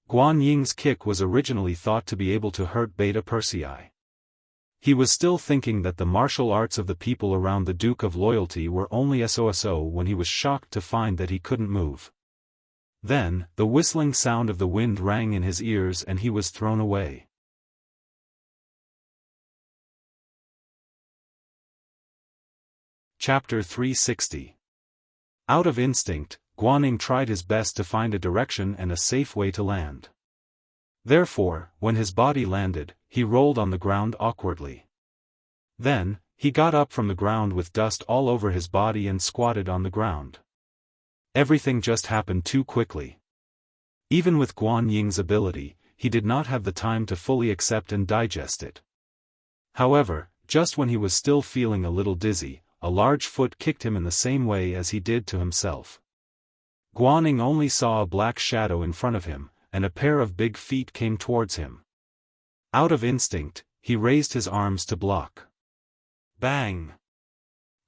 Guan Ying's kick was originally thought to be able to hurt Beta Persei. He was still thinking that the martial arts of the people around the Duke of Loyalty were only so when he was shocked to find that he couldn't move. Then, the whistling sound of the wind rang in his ears and he was thrown away. Chapter 360. Out of instinct, Guan Ying tried his best to find a direction and a safe way to land. Therefore, when his body landed, he rolled on the ground awkwardly. Then, he got up from the ground with dust all over his body and squatted on the ground. Everything just happened too quickly. Even with Guan Ying's ability, he did not have the time to fully accept and digest it. However, just when he was still feeling a little dizzy, a large foot kicked him in the same way as he did to himself. Guan Ying only saw a black shadow in front of him, and a pair of big feet came towards him. Out of instinct, he raised his arms to block. Bang!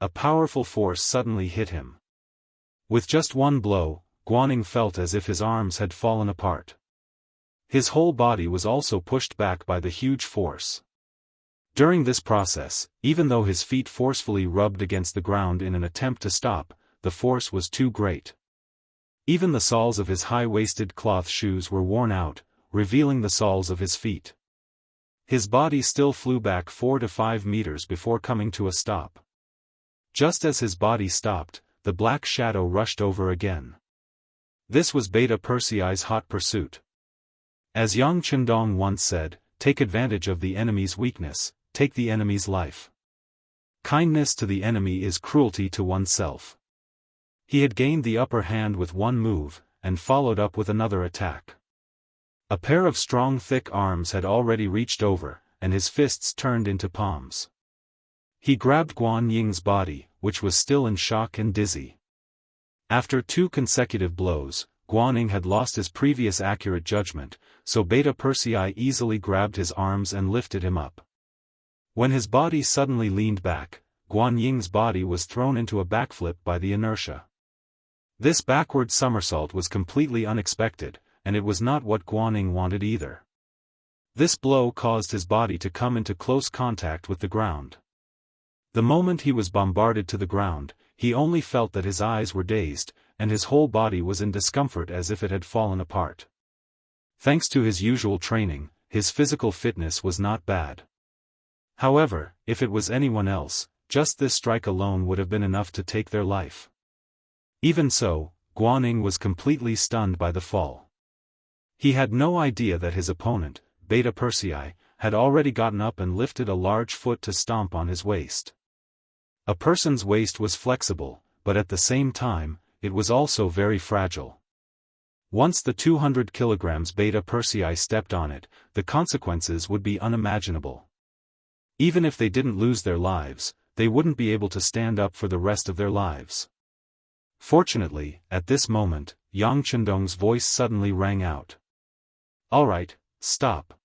A powerful force suddenly hit him. With just one blow, Guan Ying felt as if his arms had fallen apart. His whole body was also pushed back by the huge force. During this process, even though his feet forcefully rubbed against the ground in an attempt to stop, the force was too great. Even the soles of his high-waisted cloth shoes were worn out, revealing the soles of his feet. His body still flew back 4 to 5 meters before coming to a stop. Just as his body stopped, the black shadow rushed over again. This was Beta Persei's hot pursuit. As Yang Chendong once said, "Take advantage of the enemy's weakness, take the enemy's life. Kindness to the enemy is cruelty to oneself." He had gained the upper hand with one move, and followed up with another attack. A pair of strong thick arms had already reached over, and his fists turned into palms. He grabbed Guan Ying's body, which was still in shock and dizzy. After 2 consecutive blows, Guan Ying had lost his previous accurate judgment, so Beta Persei easily grabbed his arms and lifted him up. When his body suddenly leaned back, Guan Ying's body was thrown into a backflip by the inertia. This backward somersault was completely unexpected, and it was not what Guan Ying wanted either. This blow caused his body to come into close contact with the ground. The moment he was bombarded to the ground, he only felt that his eyes were dazed, and his whole body was in discomfort as if it had fallen apart. Thanks to his usual training, his physical fitness was not bad. However, if it was anyone else, just this strike alone would have been enough to take their life. Even so, Guan Ying was completely stunned by the fall. He had no idea that his opponent, Beta Persei, had already gotten up and lifted a large foot to stomp on his waist. A person's waist was flexible, but at the same time, it was also very fragile. Once the 200 kilograms Beta Persei stepped on it, the consequences would be unimaginable. Even if they didn't lose their lives, they wouldn't be able to stand up for the rest of their lives. Fortunately, at this moment, Yang Chendong's voice suddenly rang out. "All right, stop."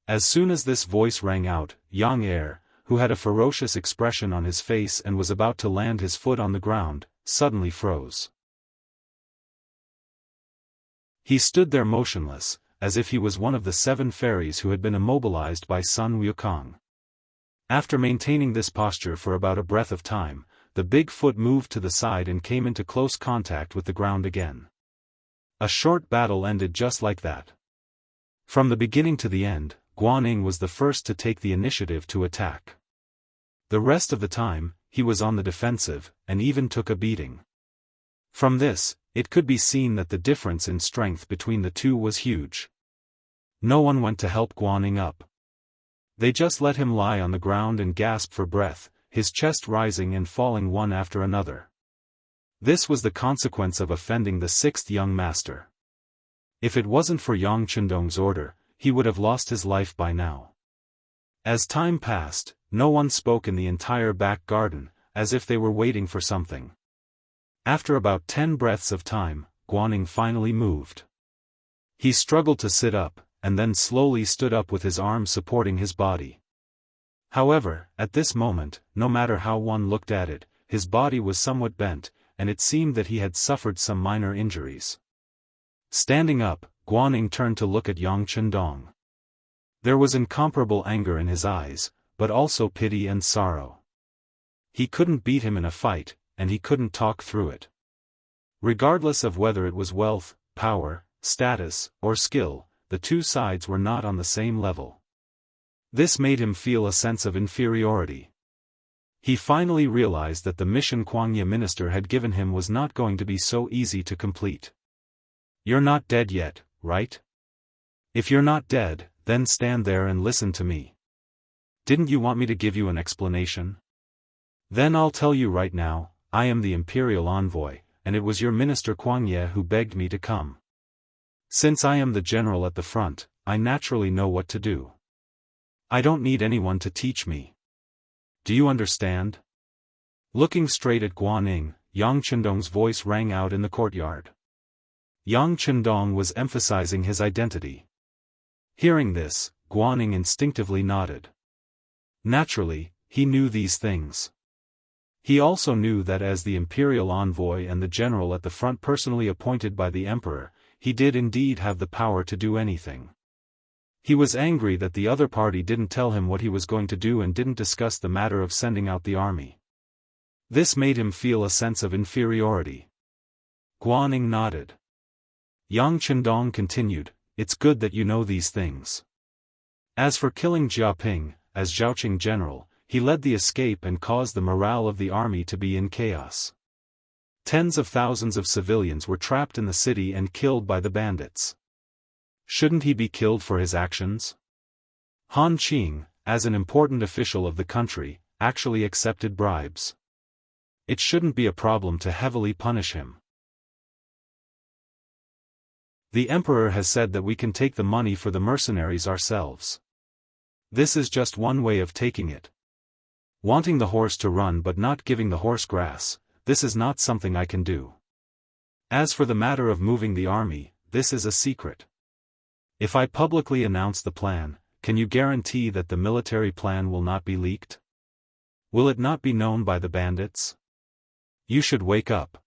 As soon as this voice rang out, Yang Er, who had a ferocious expression on his face and was about to land his foot on the ground, suddenly froze. He stood there motionless, as if he was one of the 7 fairies who had been immobilized by Sun Wukong. After maintaining this posture for about a breath of time, the big foot moved to the side and came into close contact with the ground again. A short battle ended just like that. From the beginning to the end, Guan Ying was the first to take the initiative to attack. The rest of the time, he was on the defensive, and even took a beating. From this, it could be seen that the difference in strength between the two was huge. No one went to help Guan Ying up. They just let him lie on the ground and gasp for breath, his chest rising and falling one after another. This was the consequence of offending the sixth young master. If it wasn't for Yang Chendong's order, he would have lost his life by now. As time passed, no one spoke in the entire back garden, as if they were waiting for something. After about 10 breaths of time, Guaning finally moved. He struggled to sit up, and then slowly stood up with his arms supporting his body. However, at this moment, no matter how one looked at it, his body was somewhat bent, and it seemed that he had suffered some minor injuries. Standing up, Guaning turned to look at Yang Chendong. There was incomparable anger in his eyes, but also pity and sorrow. He couldn't beat him in a fight, and he couldn't talk through it. Regardless of whether it was wealth, power, status, or skill, the two sides were not on the same level. This made him feel a sense of inferiority. He finally realized that the mission Kuangya minister had given him was not going to be so easy to complete. "You're not dead yet, right? If you're not dead, then stand there and listen to me. Didn't you want me to give you an explanation? Then I'll tell you right now, I am the imperial envoy, and it was your minister Kuangya who begged me to come. Since I am the general at the front, I naturally know what to do. I don't need anyone to teach me. Do you understand?" Looking straight at Guaning, Yang Chendong's voice rang out in the courtyard. Yang Chendong was emphasizing his identity. Hearing this, Guaning instinctively nodded. Naturally, he knew these things. He also knew that as the imperial envoy and the general at the front personally appointed by the emperor, he did indeed have the power to do anything. He was angry that the other party didn't tell him what he was going to do and didn't discuss the matter of sending out the army. This made him feel a sense of inferiority. Guaning nodded. Yang Chendong continued, "It's good that you know these things. As for killing Jiaping, as Zhaoqing general, he led the escape and caused the morale of the army to be in chaos. Tens of thousands of civilians were trapped in the city and killed by the bandits. Shouldn't he be killed for his actions?" Han Qing, as an important official of the country, actually accepted bribes. It shouldn't be a problem to heavily punish him. The emperor has said that we can take the money for the mercenaries ourselves. This is just one way of taking it. Wanting the horse to run but not giving the horse grass, this is not something I can do. As for the matter of moving the army, this is a secret. If I publicly announce the plan, can you guarantee that the military plan will not be leaked? Will it not be known by the bandits? You should wake up.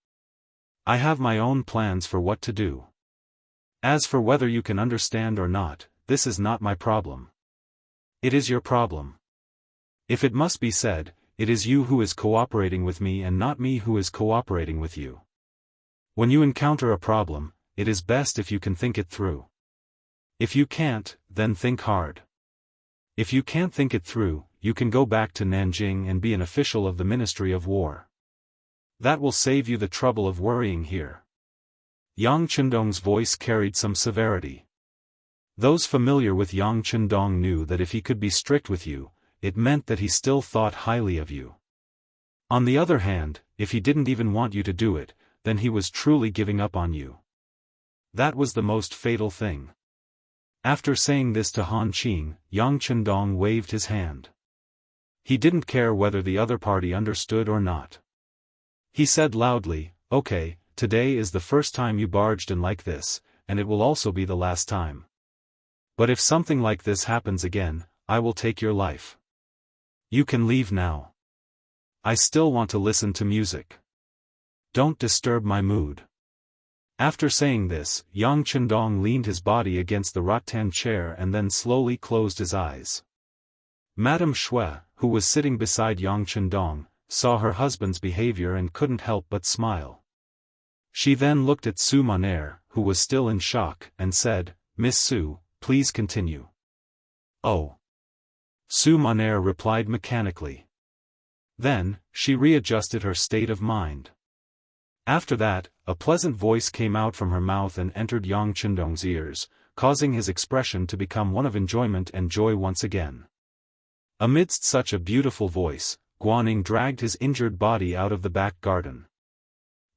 I have my own plans for what to do. As for whether you can understand or not, this is not my problem. It is your problem. If it must be said, it is you who is cooperating with me and not me who is cooperating with you. When you encounter a problem, it is best if you can think it through. If you can't, then think hard. If you can't think it through, you can go back to Nanjing and be an official of the Ministry of War. That will save you the trouble of worrying here. Yang Chendong's voice carried some severity. Those familiar with Yang Chendong knew that if he could be strict with you, it meant that he still thought highly of you. On the other hand, if he didn't even want you to do it, then he was truly giving up on you. That was the most fatal thing. After saying this to Han Qing, Yang Chendong waved his hand. He didn't care whether the other party understood or not. He said loudly, "Okay, today is the first time you barged in like this, and it will also be the last time. But if something like this happens again, I will take your life. You can leave now. I still want to listen to music. Don't disturb my mood." After saying this, Yang Chendong leaned his body against the rattan chair and then slowly closed his eyes. Madame Shui, who was sitting beside Yang Chendong, saw her husband's behavior and couldn't help but smile. She then looked at Su Monair, who was still in shock, and said, "Miss Su, please continue." "Oh." Su Monair replied mechanically. Then, she readjusted her state of mind. After that, a pleasant voice came out from her mouth and entered Yang Chendong's ears, causing his expression to become one of enjoyment and joy once again. Amidst such a beautiful voice, Guaning dragged his injured body out of the back garden.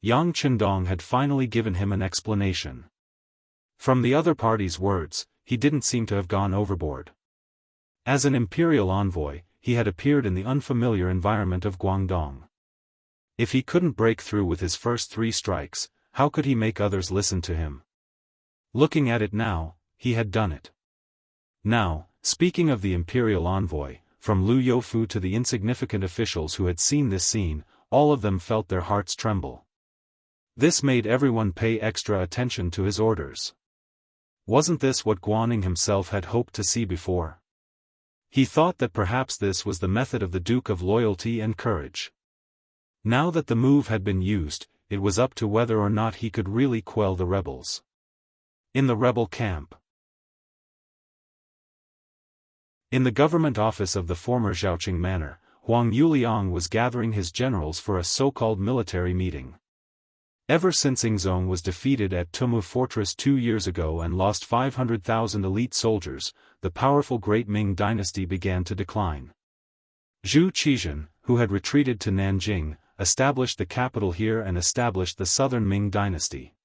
Yang Chendong had finally given him an explanation. From the other party's words, he didn't seem to have gone overboard. As an imperial envoy, he had appeared in the unfamiliar environment of Guangdong. If he couldn't break through with his first 3 strikes, how could he make others listen to him? Looking at it now, he had done it. Now, speaking of the imperial envoy, from Liu Youfu to the insignificant officials who had seen this scene, all of them felt their hearts tremble. This made everyone pay extra attention to his orders. Wasn't this what Guaning himself had hoped to see before? He thought that perhaps this was the method of the Duke of Loyalty and Courage. Now that the move had been used, it was up to whether or not he could really quell the rebels. In the rebel camp. In the government office of the former Zhaoqing Manor, Huang Yuliang was gathering his generals for a so-called military meeting. Ever since Yingzong was defeated at Tumu Fortress 2 years ago and lost 500,000 elite soldiers, the powerful Great Ming Dynasty began to decline. Zhu Qizhen, who had retreated to Nanjing, established the capital here and established the Southern Ming Dynasty.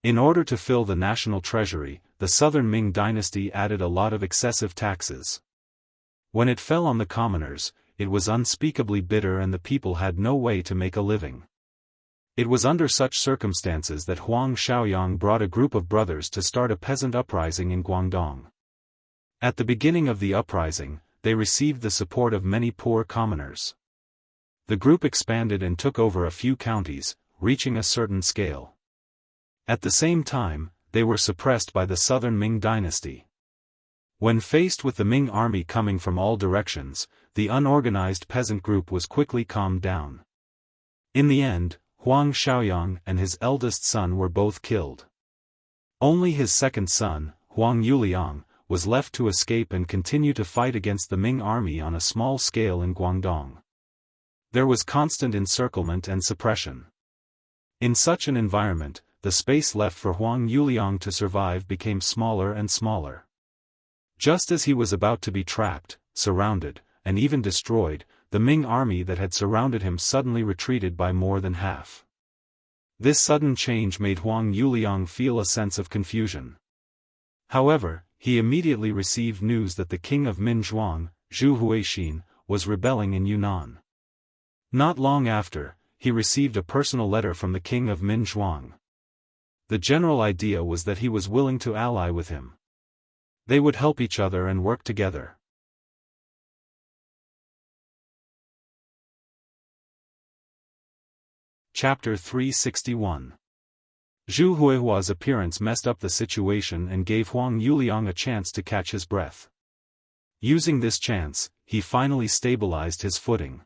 In order to fill the national treasury, the Southern Ming Dynasty added a lot of excessive taxes. When it fell on the commoners, it was unspeakably bitter and the people had no way to make a living. It was under such circumstances that Huang Shaoyang brought a group of brothers to start a peasant uprising in Guangdong. At the beginning of the uprising, they received the support of many poor commoners. The group expanded and took over a few counties, reaching a certain scale. At the same time, they were suppressed by the Southern Ming Dynasty. When faced with the Ming army coming from all directions, the unorganized peasant group was quickly calmed down. In the end, Huang Shaoyang and his eldest son were both killed. Only his second son, Huang Yuliang, was left to escape and continue to fight against the Ming army on a small scale in Guangdong. There was constant encirclement and suppression. In such an environment, the space left for Huang Yuliang to survive became smaller and smaller. Just as he was about to be trapped, surrounded, and even destroyed, the Ming army that had surrounded him suddenly retreated by more than half. This sudden change made Huang Yuliang feel a sense of confusion. However, he immediately received news that the king of Minzhuang, Zhu Huixin, was rebelling in Yunnan. Not long after, he received a personal letter from the king of Minzhuang. The general idea was that he was willing to ally with him. They would help each other and work together. Chapter 361. Zhu Huihua's appearance messed up the situation and gave Huang Yuliang a chance to catch his breath. Using this chance, he finally stabilized his footing.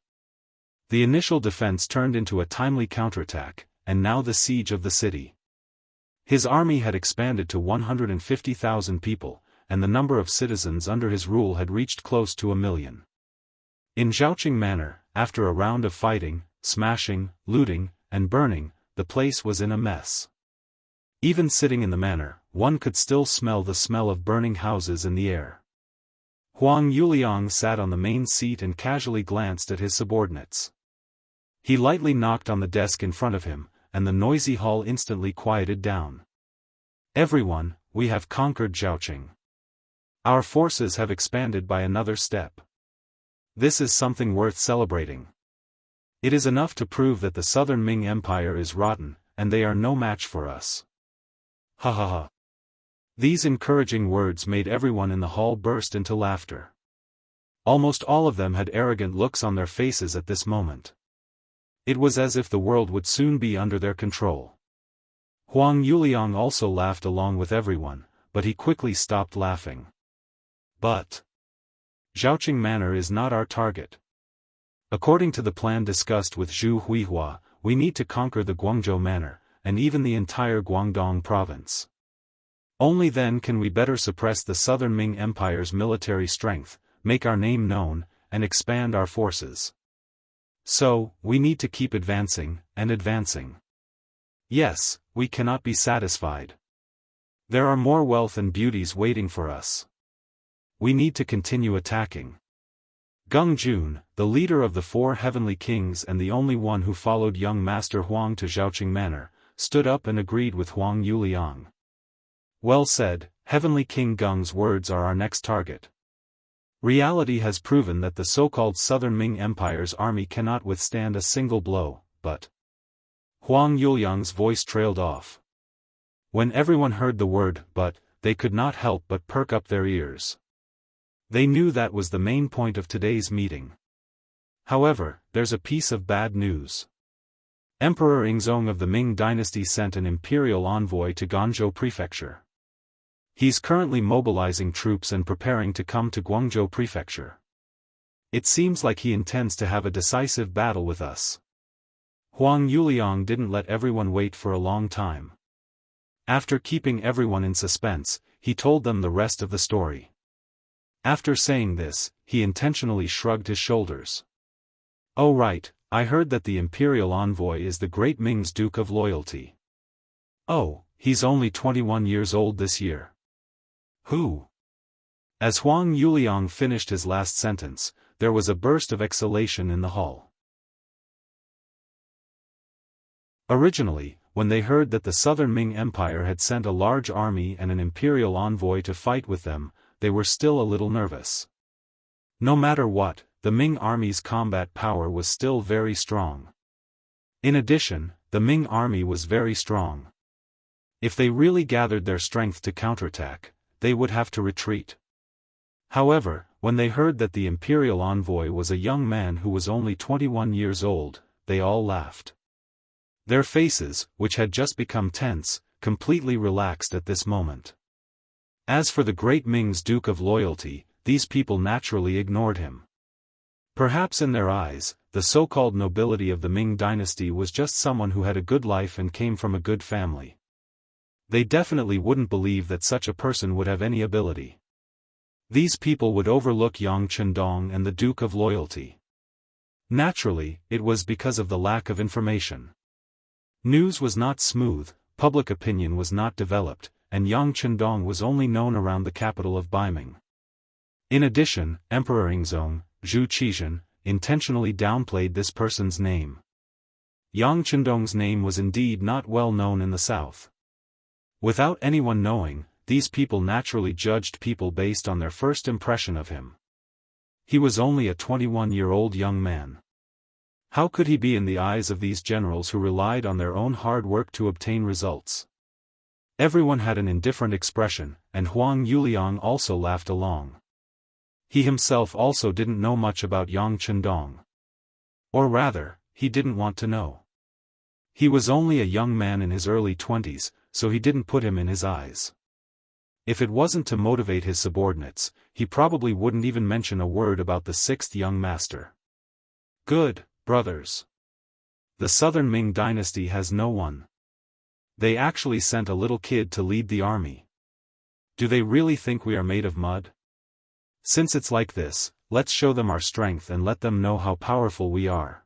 The initial defense turned into a timely counterattack, and now the siege of the city. His army had expanded to 150,000 people, and the number of citizens under his rule had reached close to 1 million. In Zhaoqing Manor, after a round of fighting, smashing, looting, and burning, the place was in a mess. Even sitting in the manor, one could still smell the smell of burning houses in the air. Huang Yuliang sat on the main seat and casually glanced at his subordinates. He lightly knocked on the desk in front of him, and the noisy hall instantly quieted down. Everyone, we have conquered Zhaoqing. Our forces have expanded by another step. This is something worth celebrating. It is enough to prove that the Southern Ming Empire is rotten, and they are no match for us. Ha ha ha. These encouraging words made everyone in the hall burst into laughter. Almost all of them had arrogant looks on their faces at this moment. It was as if the world would soon be under their control. Huang Yuliang also laughed along with everyone, but he quickly stopped laughing. But Zhaoqing Manor is not our target. According to the plan discussed with Zhu Huihua, we need to conquer the Guangzhou Manor, and even the entire Guangdong province. Only then can we better suppress the Southern Ming Empire's military strength, make our name known, and expand our forces. So, we need to keep advancing, and advancing. Yes, we cannot be satisfied. There are more wealth and beauties waiting for us. We need to continue attacking. Gung Jun, the leader of the 4 heavenly kings and the only one who followed young Master Huang to Zhaoqing Manor, stood up and agreed with Huang Yuliang. Well said, Heavenly King Gung's words are our next target. Reality has proven that the so-called Southern Ming Empire's army cannot withstand a single blow, but... Huang Yuliang's voice trailed off. When everyone heard the word "but," they could not help but perk up their ears. They knew that was the main point of today's meeting. However, there's a piece of bad news. Emperor Yingzong of the Ming Dynasty sent an imperial envoy to Guangzhou Prefecture. He's currently mobilizing troops and preparing to come to Guangzhou Prefecture. It seems like he intends to have a decisive battle with us. Huang Yuliang didn't let everyone wait for a long time. After keeping everyone in suspense, he told them the rest of the story. After saying this, he intentionally shrugged his shoulders. Oh right, I heard that the imperial envoy is the great Ming's Duke of Loyalty. Oh, he's only 21 years old this year. Who? As Huang Yuliang finished his last sentence, there was a burst of exhalation in the hall. Originally, when they heard that the Southern Ming Empire had sent a large army and an imperial envoy to fight with them, they were still a little nervous. No matter what, the Ming army's combat power was still very strong. In addition, the Ming army was very strong. If they really gathered their strength to counterattack, they would have to retreat. However, when they heard that the imperial envoy was a young man who was only 21 years old, they all laughed. Their faces, which had just become tense, completely relaxed at this moment. As for the great Ming's Duke of Loyalty, these people naturally ignored him. Perhaps in their eyes, the so-called nobility of the Ming dynasty was just someone who had a good life and came from a good family. They definitely wouldn't believe that such a person would have any ability. These people would overlook Yang Chendong and the Duke of Loyalty. Naturally, it was because of the lack of information. News was not smooth, public opinion was not developed, and Yang Chendong was only known around the capital of Baiming. In addition, Emperor Yingzong, Zhu Qizhen, intentionally downplayed this person's name. Yang Chendong's name was indeed not well known in the south. Without anyone knowing, these people naturally judged people based on their first impression of him. He was only a 21-year-old young man. How could he be in the eyes of these generals who relied on their own hard work to obtain results? Everyone had an indifferent expression, and Huang Yuliang also laughed along. He himself also didn't know much about Yang Chendong. Or rather, he didn't want to know. He was only a young man in his early 20s, so he didn't put him in his eyes. If it wasn't to motivate his subordinates, he probably wouldn't even mention a word about the 6th young master. Good, brothers. The Southern Ming dynasty has no one. They actually sent a little kid to lead the army. Do they really think we are made of mud? Since it's like this, let's show them our strength and let them know how powerful we are.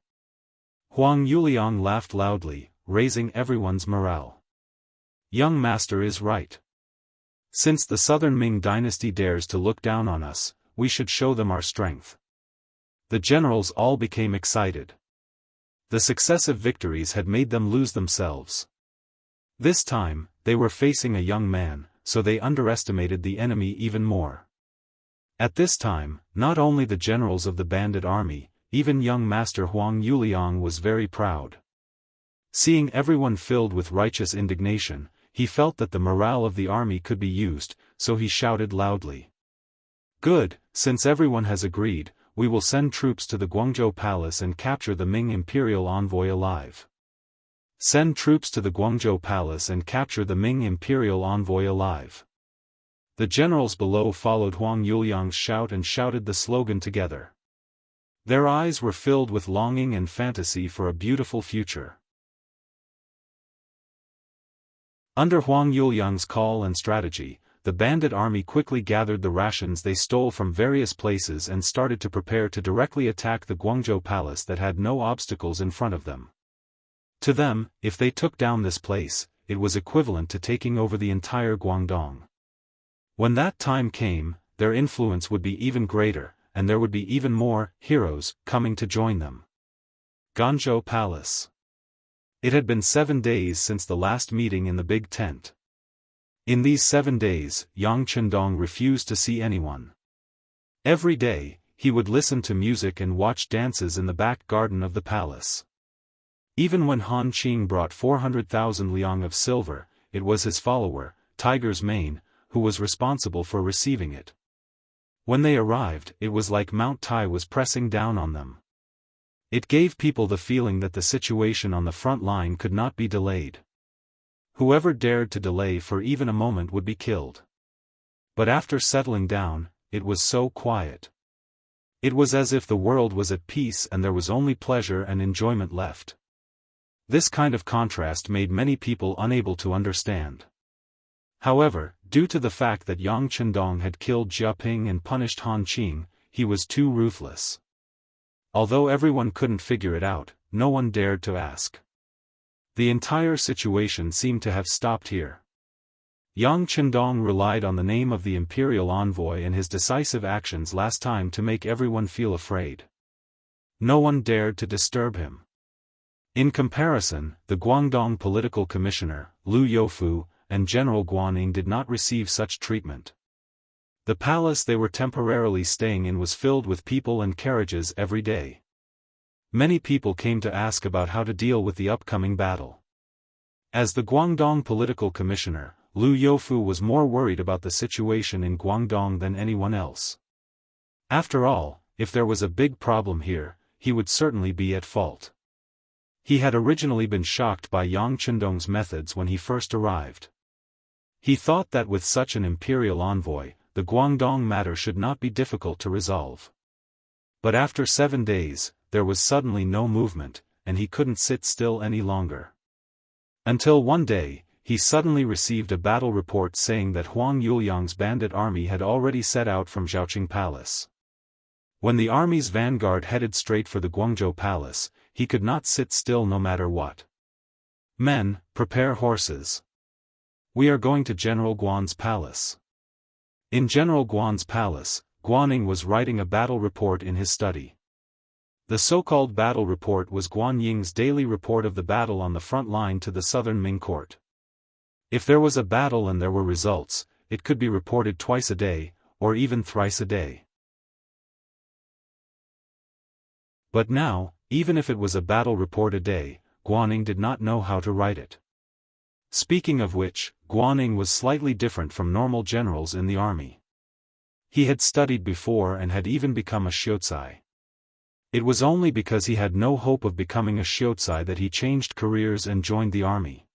Huang Yuliang laughed loudly, raising everyone's morale. Young master is right. Since the Southern Ming dynasty dares to look down on us, we should show them our strength. The generals all became excited. The successive victories had made them lose themselves. This time, they were facing a young man, so they underestimated the enemy even more. At this time, not only the generals of the bandit army, even young Master Huang Yuliang was very proud. Seeing everyone filled with righteous indignation, he felt that the morale of the army could be used, so he shouted loudly. Good, since everyone has agreed, we will send troops to the Guangzhou Palace and capture the Ming Imperial envoy alive. Send troops to the Guangzhou Palace and capture the Ming Imperial envoy alive. The generals below followed Huang Yuliang's shout and shouted the slogan together. Their eyes were filled with longing and fantasy for a beautiful future. Under Huang Yuliang's call and strategy, the bandit army quickly gathered the rations they stole from various places and started to prepare to directly attack the Guangzhou Palace that had no obstacles in front of them. To them, if they took down this place, it was equivalent to taking over the entire Guangdong. When that time came, their influence would be even greater, and there would be even more heroes coming to join them. Guangzhou Palace. It had been 7 days since the last meeting in the big tent. In these 7 days, Yang Chendong refused to see anyone. Every day, he would listen to music and watch dances in the back garden of the palace. Even when Han Qing brought 400,000 liang of silver, it was his follower, Tiger's Mane, who was responsible for receiving it. When they arrived, it was like Mount Tai was pressing down on them. It gave people the feeling that the situation on the front line could not be delayed. Whoever dared to delay for even a moment would be killed. But after settling down, it was so quiet. It was as if the world was at peace and there was only pleasure and enjoyment left. This kind of contrast made many people unable to understand. However, due to the fact that Yang Chendong had killed Jia Ping and punished Han Qing, he was too ruthless. Although everyone couldn't figure it out, no one dared to ask. The entire situation seemed to have stopped here. Yang Chendong relied on the name of the imperial envoy and his decisive actions last time to make everyone feel afraid. No one dared to disturb him. In comparison, the Guangdong political commissioner, Liu Youfu, and General Guaning did not receive such treatment. The palace they were temporarily staying in was filled with people and carriages every day. Many people came to ask about how to deal with the upcoming battle. As the Guangdong political commissioner, Liu Youfu was more worried about the situation in Guangdong than anyone else. After all, if there was a big problem here, he would certainly be at fault. He had originally been shocked by Yang Chendong's methods when he first arrived. He thought that with such an imperial envoy, the Guangdong matter should not be difficult to resolve. But after 7 days, there was suddenly no movement, and he couldn't sit still any longer. Until one day, he suddenly received a battle report saying that Huang Yuliang's bandit army had already set out from Zhaoqing Palace. When the army's vanguard headed straight for the Guangzhou Palace, he could not sit still no matter what. Men, prepare horses. We are going to General Guan's palace. In General Guan's palace, Guaning was writing a battle report in his study. The so-called battle report was Guan Ying's daily report of the battle on the front line to the southern Ming court. If there was a battle and there were results, it could be reported twice a day, or even thrice a day. But now, even if it was a battle report a day, Guaning did not know how to write it. Speaking of which, Guaning was slightly different from normal generals in the army. He had studied before and had even become a shiozai. It was only because he had no hope of becoming a shiozai that he changed careers and joined the army.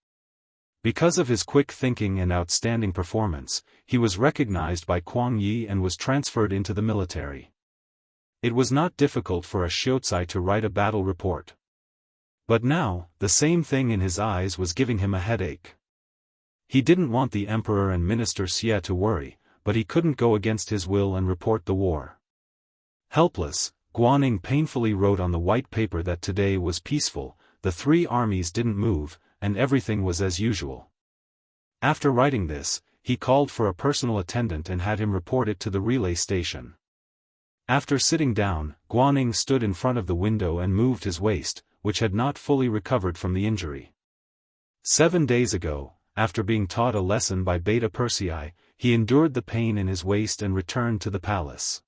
Because of his quick thinking and outstanding performance, he was recognized by Kuang Yi and was transferred into the military. It was not difficult for a shiozai to write a battle report. But now, the same thing in his eyes was giving him a headache. He didn't want the emperor and minister Xie to worry, but he couldn't go against his will and report the war. Helpless, Guaning painfully wrote on the white paper that today was peaceful, the 3 armies didn't move, and everything was as usual. After writing this, he called for a personal attendant and had him report it to the relay station. After sitting down, Guaning stood in front of the window and moved his waist, which had not fully recovered from the injury. 7 days ago, after being taught a lesson by Beta Persei, he endured the pain in his waist and returned to the palace.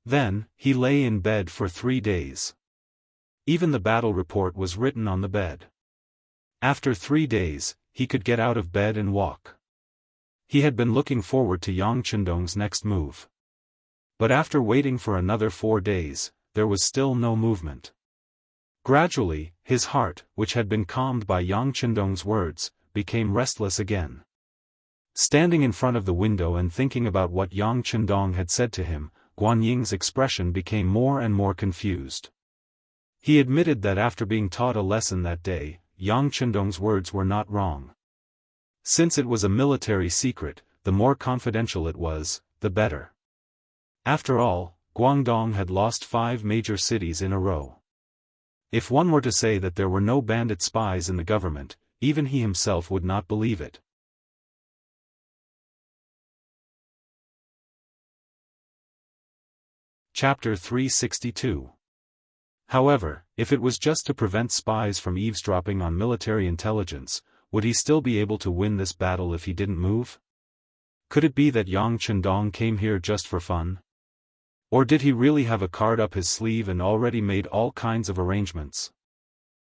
Then, he lay in bed for 3 days. Even the battle report was written on the bed. After 3 days, he could get out of bed and walk. He had been looking forward to Yang Chendong's next move. But after waiting for another 4 days, there was still no movement. Gradually, his heart, which had been calmed by Yang Chendong's words, became restless again. Standing in front of the window and thinking about what Yang Chendong had said to him, Guan Ying's expression became more and more confused. He admitted that after being taught a lesson that day, Yang Chendong's words were not wrong. Since it was a military secret, the more confidential it was, the better. After all, Guangdong had lost 5 major cities in a row. If one were to say that there were no bandit spies in the government, even he himself would not believe it. Chapter 362. However, if it was just to prevent spies from eavesdropping on military intelligence, would he still be able to win this battle if he didn't move? Could it be that Yang Chendong came here just for fun? Or did he really have a card up his sleeve and already made all kinds of arrangements?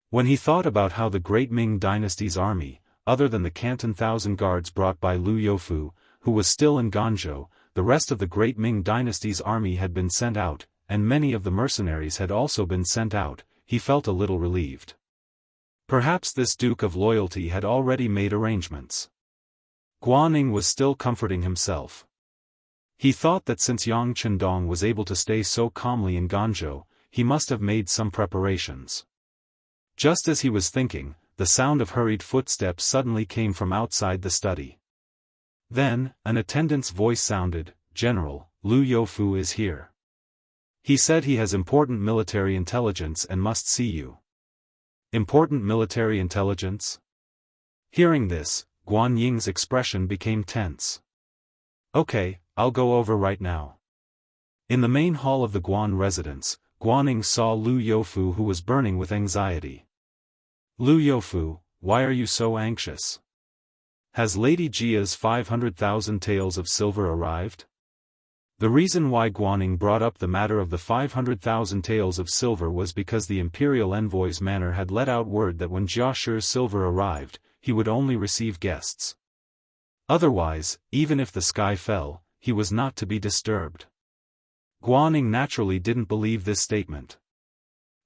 When he thought about how the great Ming dynasty's army, other than the Canton Thousand Guards brought by Liu Youfu, who was still in Guangzhou, the rest of the great Ming dynasty's army had been sent out, and many of the mercenaries had also been sent out, he felt a little relieved. Perhaps this Duke of Loyalty had already made arrangements. Guan was still comforting himself. He thought that since Yang Chendong was able to stay so calmly in Guangzhou, he must have made some preparations. Just as he was thinking, the sound of hurried footsteps suddenly came from outside the study. Then, an attendant's voice sounded, "General, Liu Youfu is here. He said he has important military intelligence and must see you." Important military intelligence? Hearing this, Guan Ying's expression became tense. "Okay, I'll go over right now." In the main hall of the Guan residence, Guan Ying saw Liu Youfu, who was burning with anxiety. "Liu Youfu, why are you so anxious? Has Lady Jia's 500,000 taels of silver arrived?" The reason why Guan Ying brought up the matter of the 500,000 taels of silver was because the imperial envoy's manor had let out word that when Jia Shi's silver arrived, he would only receive guests. Otherwise, even if the sky fell, he was not to be disturbed. Guan Ying naturally didn't believe this statement.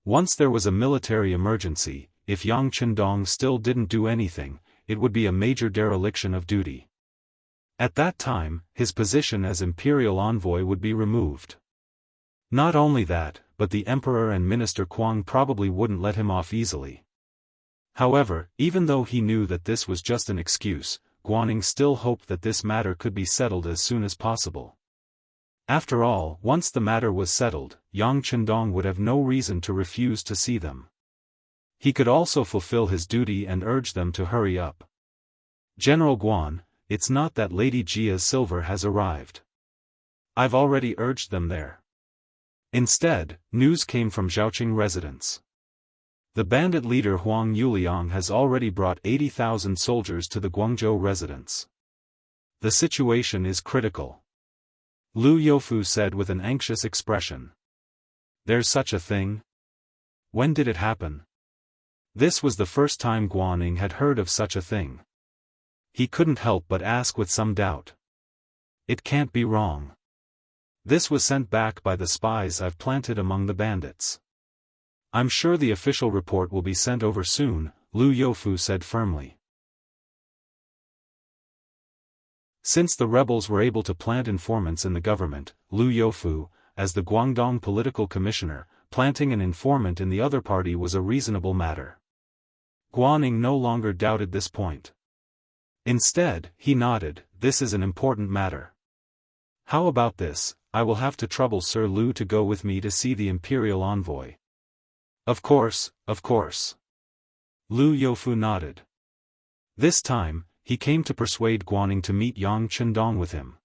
Once there was a military emergency, if Yang Chendong still didn't do anything, it would be a major dereliction of duty. At that time, his position as imperial envoy would be removed. Not only that, but the emperor and Minister Kuang probably wouldn't let him off easily. However, even though he knew that this was just an excuse, Guan Ying still hoped that this matter could be settled as soon as possible. After all, once the matter was settled, Yang Chendong would have no reason to refuse to see them. He could also fulfill his duty and urge them to hurry up. "General Guan, it's not that Lady Jia's silver has arrived. I've already urged them there." Instead, news came from Zhaoqing residence. The bandit leader Huang Yuliang has already brought 80,000 soldiers to the Guangzhou residence. The situation is critical. Liu Youfu said with an anxious expression. "There's such a thing? When did it happen?" This was the first time Guan Ying had heard of such a thing. He couldn't help but ask with some doubt. "It can't be wrong. This was sent back by the spies I've planted among the bandits. I'm sure the official report will be sent over soon," Liu Youfu said firmly. Since the rebels were able to plant informants in the government, Liu Youfu, as the Guangdong political commissioner, planting an informant in the other party was a reasonable matter. Guan Ying no longer doubted this point. Instead, he nodded, "This is an important matter. How about this, I will have to trouble Sir Liu to go with me to see the imperial envoy." Of course, of course." Liu Youfu nodded. This time, he came to persuade Guan Ying to meet Yang Chendong with him.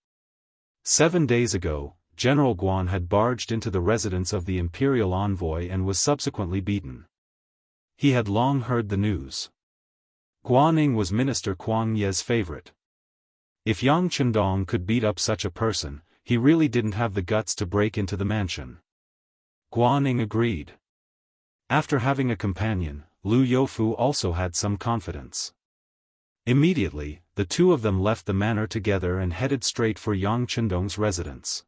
7 days ago, General Guan had barged into the residence of the imperial envoy and was subsequently beaten. He had long heard the news. Guan Ying was Minister Kuang Ye's favorite. If Yang Chendong could beat up such a person, he really didn't have the guts to break into the mansion. Guan Ying agreed. After having a companion, Liu Youfu also had some confidence. Immediately, the two of them left the manor together and headed straight for Yang Chendong's residence.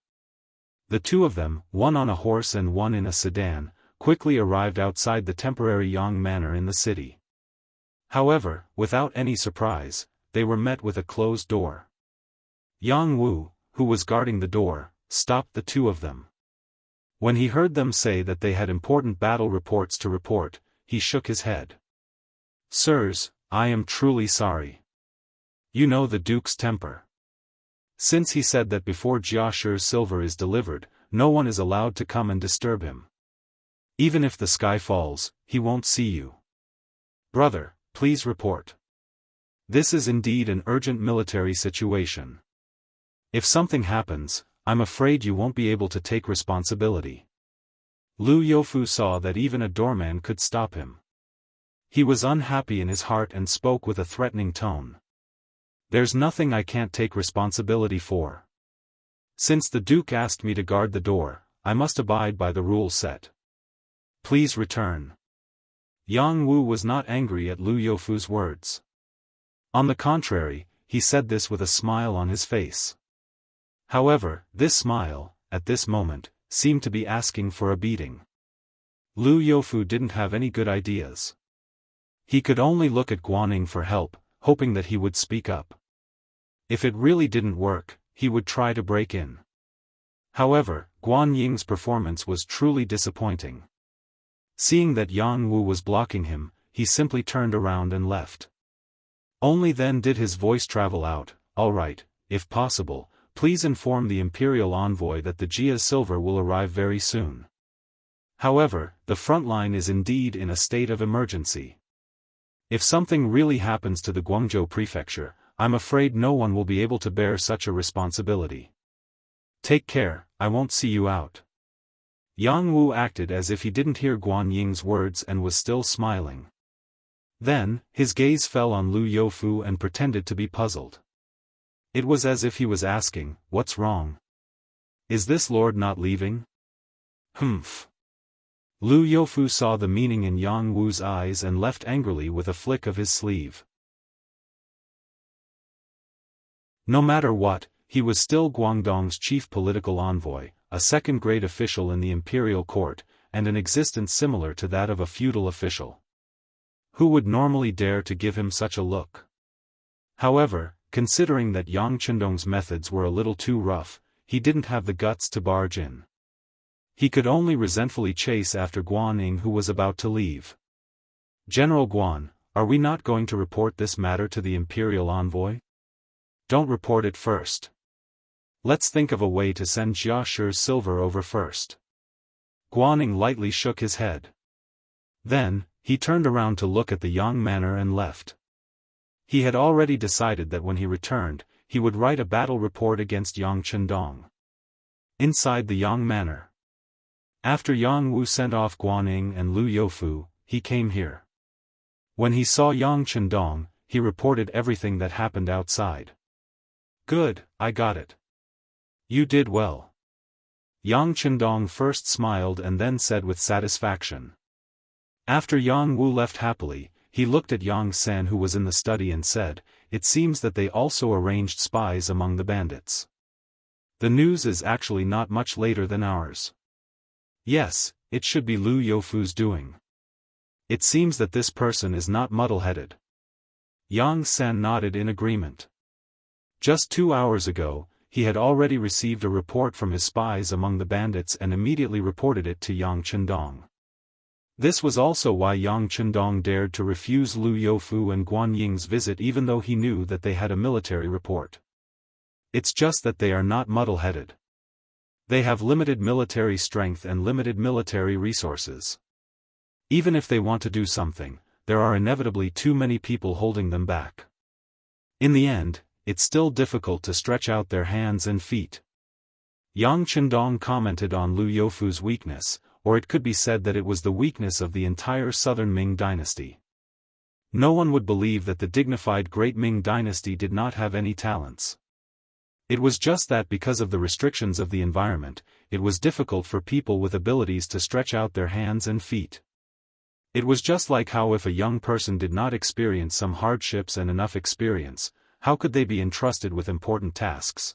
The two of them, one on a horse and one in a sedan, quickly arrived outside the temporary Yang manor in the city. However, without any surprise, they were met with a closed door. Yang Wu, who was guarding the door, stopped the two of them. When he heard them say that they had important battle reports to report, he shook his head. "Sirs, I am truly sorry. You know the Duke's temper. Since he said that before Jia Shi's silver is delivered, no one is allowed to come and disturb him. Even if the sky falls, he won't see you. Brother, please report. This is indeed an urgent military situation. If something happens, I'm afraid you won't be able to take responsibility. Lu Youfu saw that even a doorman could stop him. He was unhappy in his heart and spoke with a threatening tone. There's nothing I can't take responsibility for. Since the Duke asked me to guard the door, I must abide by the rules set. Please return. Yang Wu was not angry at Lu Youfu's words. On the contrary, he said this with a smile on his face. However, this smile, at this moment, seemed to be asking for a beating. Lu Youfu didn't have any good ideas. He could only look at Guanyin for help, hoping that he would speak up. If it really didn't work, he would try to break in. However, Guanying's performance was truly disappointing. Seeing that Yang Wu was blocking him, he simply turned around and left. Only then did his voice travel out. All right, if possible, please inform the Imperial Envoy that the Jia silver will arrive very soon. However, the front line is indeed in a state of emergency. If something really happens to the Guangzhou prefecture, I'm afraid no one will be able to bear such a responsibility. Take care, I won't see you out. Yang Wu acted as if he didn't hear Guanying's words and was still smiling. Then, his gaze fell on Lu Youfu and pretended to be puzzled. It was as if he was asking, what's wrong? Is this lord not leaving? Humph. Lu Youfu saw the meaning in Yang Wu's eyes and left angrily with a flick of his sleeve. No matter what, he was still Guangdong's chief political envoy, a second-grade official in the imperial court, and an existence similar to that of a feudal official. Who would normally dare to give him such a look? However, considering that Yang Chendong's methods were a little too rough, he didn't have the guts to barge in. He could only resentfully chase after Guanying, who was about to leave. General Guan, are we not going to report this matter to the imperial envoy? Don't report it first. Let's think of a way to send Jia Shi's silver over first. Guanying lightly shook his head. Then, he turned around to look at the Yang manor and left. He had already decided that when he returned, he would write a battle report against Yang Chendong. Inside the Yang manor. After Yang Wu sent off Guanying and Lu Youfu, he came here. When he saw Yang Chendong, he reported everything that happened outside. Good, I got it. You did well. Yang Chendong first smiled and then said with satisfaction. After Yang Wu left happily, he looked at Yang San, who was in the study, and said, it seems that they also arranged spies among the bandits. The news is actually not much later than ours. Yes, it should be Lu Youfu's doing. It seems that this person is not muddle-headed. Yang San nodded in agreement. Just 2 hours ago, he had already received a report from his spies among the bandits and immediately reported it to Yang Chendong. This was also why Yang Chendong dared to refuse Lu Youfu and Guanying's visit even though he knew that they had a military report. It's just that they are not muddle-headed. They have limited military strength and limited military resources. Even if they want to do something, there are inevitably too many people holding them back. In the end, it's still difficult to stretch out their hands and feet. Yang Chendong commented on Lu Youfu's weakness, or it could be said that it was the weakness of the entire southern Ming dynasty. No one would believe that the dignified Great Ming dynasty did not have any talents. It was just that because of the restrictions of the environment, it was difficult for people with abilities to stretch out their hands and feet. It was just like how if a young person did not experience some hardships and enough experience, how could they be entrusted with important tasks?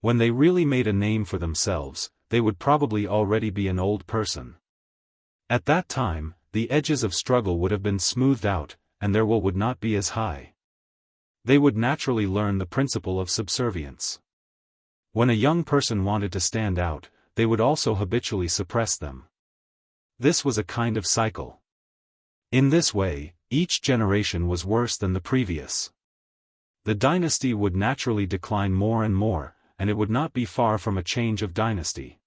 When they really made a name for themselves, they would probably already be an old person. At that time, the edges of struggle would have been smoothed out, and their will would not be as high. They would naturally learn the principle of subservience. When a young person wanted to stand out, they would also habitually suppress them. This was a kind of cycle. In this way, each generation was worse than the previous. The dynasty would naturally decline more and more, and it would not be far from a change of dynasty.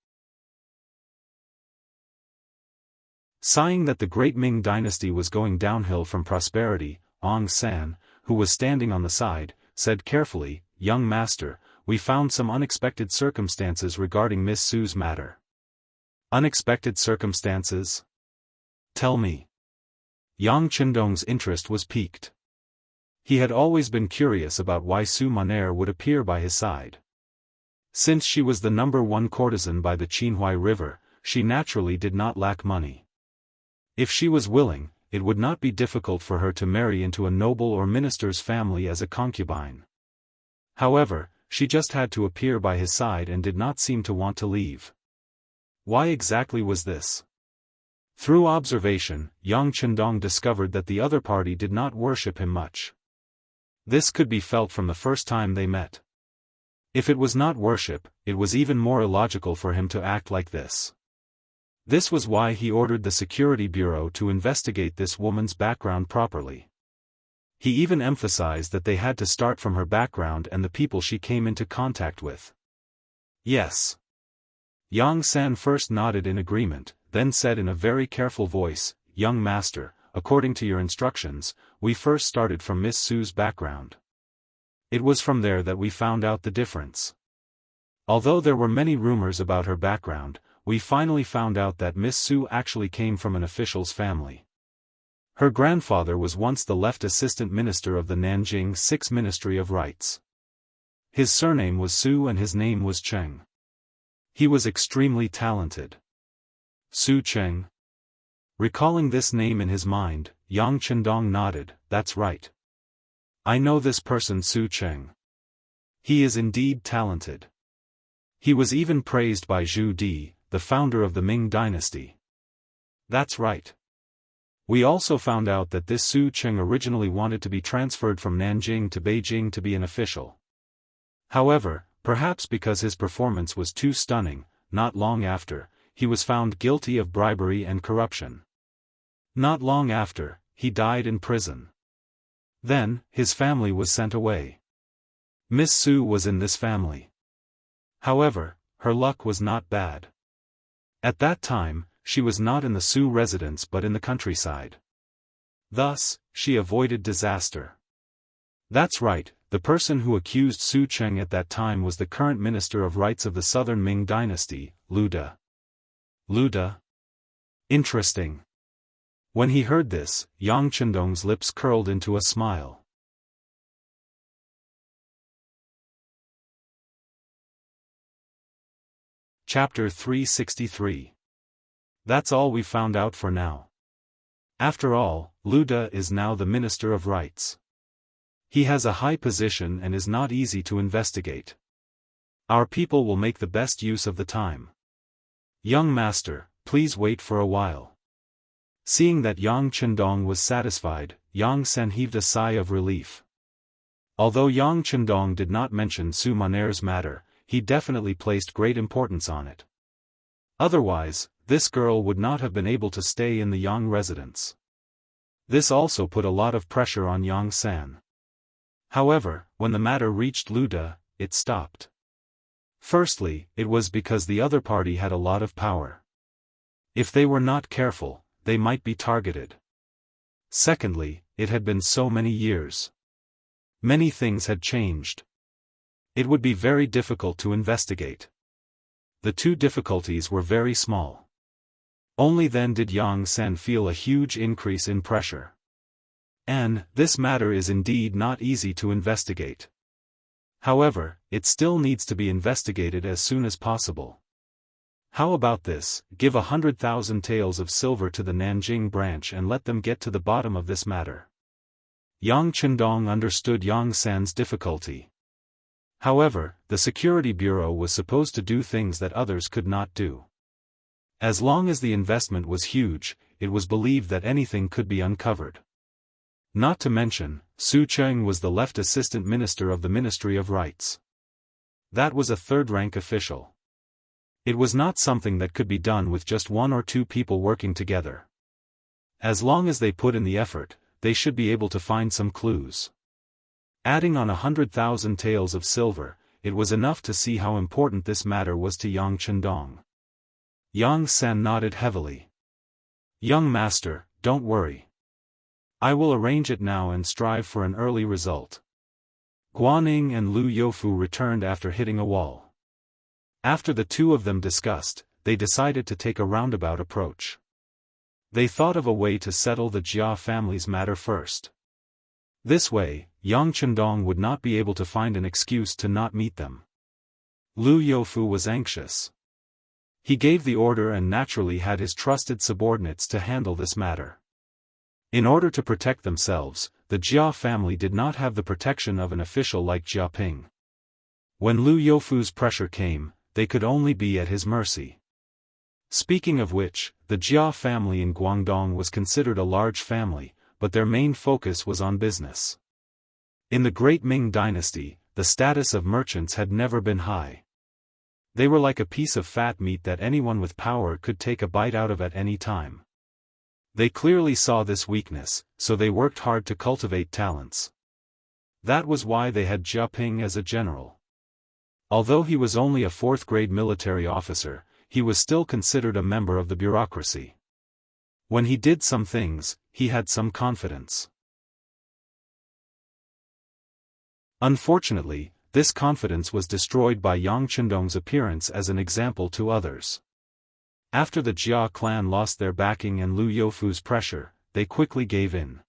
Sighing that the Great Ming dynasty was going downhill from prosperity, Ong San, who was standing on the side, said carefully, "Young master, we found some unexpected circumstances regarding Miss Su's matter. Unexpected circumstances? Tell me. Yang Chendong's interest was piqued. He had always been curious about why Su Maner would appear by his side. Since she was the #1 courtesan by the Qinhuai River, she naturally did not lack money. If she was willing, it would not be difficult for her to marry into a noble or minister's family as a concubine. However, she just had to appear by his side and did not seem to want to leave. Why exactly was this? Through observation, Yang Chendong discovered that the other party did not worship him much. This could be felt from the first time they met. If it was not worship, it was even more illogical for him to act like this. This was why he ordered the Security Bureau to investigate this woman's background properly. He even emphasized that they had to start from her background and the people she came into contact with. Yes. Yang San first nodded in agreement, then said in a very careful voice, "Young master, according to your instructions, we first started from Miss Su's background. It was from there that we found out the difference. Although there were many rumors about her background, we finally found out that Miss Su actually came from an official's family. Her grandfather was once the left assistant minister of the Nanjing 6th Ministry of Rites. His surname was Su and his name was Cheng. He was extremely talented." Su Cheng. Recalling this name in his mind, Yang Chendong nodded, "That's right. I know this person Su Cheng. He is indeed talented. He was even praised by Zhu Di, the founder of the Ming Dynasty." "That's right. We also found out that this Su Cheng originally wanted to be transferred from Nanjing to Beijing to be an official. However, perhaps because his performance was too stunning, not long after, he was found guilty of bribery and corruption. Not long after, he died in prison. Then, his family was sent away. Miss Su was in this family. However, her luck was not bad. At that time, she was not in the Su residence but in the countryside. Thus, she avoided disaster. That's right, the person who accused Su Cheng at that time was the current Minister of Rites of the Southern Ming Dynasty, Lu De. Lu De? Interesting." When he heard this, Yang Chendong's lips curled into a smile. Chapter 363. That's all we found out for now. After all, Lu De is now the Minister of Rites. He has a high position and is not easy to investigate. Our people will make the best use of the time. Young master, please wait for a while. Seeing that Yang Chendong was satisfied, Yang Sen heaved a sigh of relief. Although Yang Chendong did not mention Su Maner's matter, he definitely placed great importance on it. Otherwise, this girl would not have been able to stay in the Yang residence. This also put a lot of pressure on Yang San. However, when the matter reached Lu De, it stopped. Firstly, it was because the other party had a lot of power. If they were not careful, they might be targeted. Secondly, it had been so many years. Many things had changed. It would be very difficult to investigate. The two difficulties were very small. Only then did Yang San feel a huge increase in pressure. And, this matter is indeed not easy to investigate. However, it still needs to be investigated as soon as possible. How about this, give 100,000 taels of silver to the Nanjing branch and let them get to the bottom of this matter. Yang Chendong understood Yang San's difficulty. However, the Security Bureau was supposed to do things that others could not do. As long as the investment was huge, it was believed that anything could be uncovered. Not to mention, Su Cheng was the left assistant minister of the Ministry of Rites. That was a third-rank official. It was not something that could be done with just one or two people working together. As long as they put in the effort, they should be able to find some clues. Adding on 100,000 taels of silver, it was enough to see how important this matter was to Yang Chendong. Yang San nodded heavily. Young master, don't worry. I will arrange it now and strive for an early result. Guaning and Lu Youfu returned after hitting a wall. After the two of them discussed, they decided to take a roundabout approach. They thought of a way to settle the Jia family's matter first. This way, Yang Chendong would not be able to find an excuse to not meet them. Lu Youfu was anxious. He gave the order and naturally had his trusted subordinates to handle this matter. In order to protect themselves, the Jia family did not have the protection of an official like Jia Ping. When Lu Youfu's pressure came, they could only be at his mercy. Speaking of which, the Jia family in Guangdong was considered a large family, but their main focus was on business. In the Great Ming Dynasty, the status of merchants had never been high. They were like a piece of fat meat that anyone with power could take a bite out of at any time. They clearly saw this weakness, so they worked hard to cultivate talents. That was why they had Jia Ping as a general. Although he was only a fourth-grade military officer, he was still considered a member of the bureaucracy. When he did some things, he had some confidence. Unfortunately, this confidence was destroyed by Yang Chendong's appearance as an example to others. After the Jia clan lost their backing and Lu Youfu's pressure, they quickly gave in.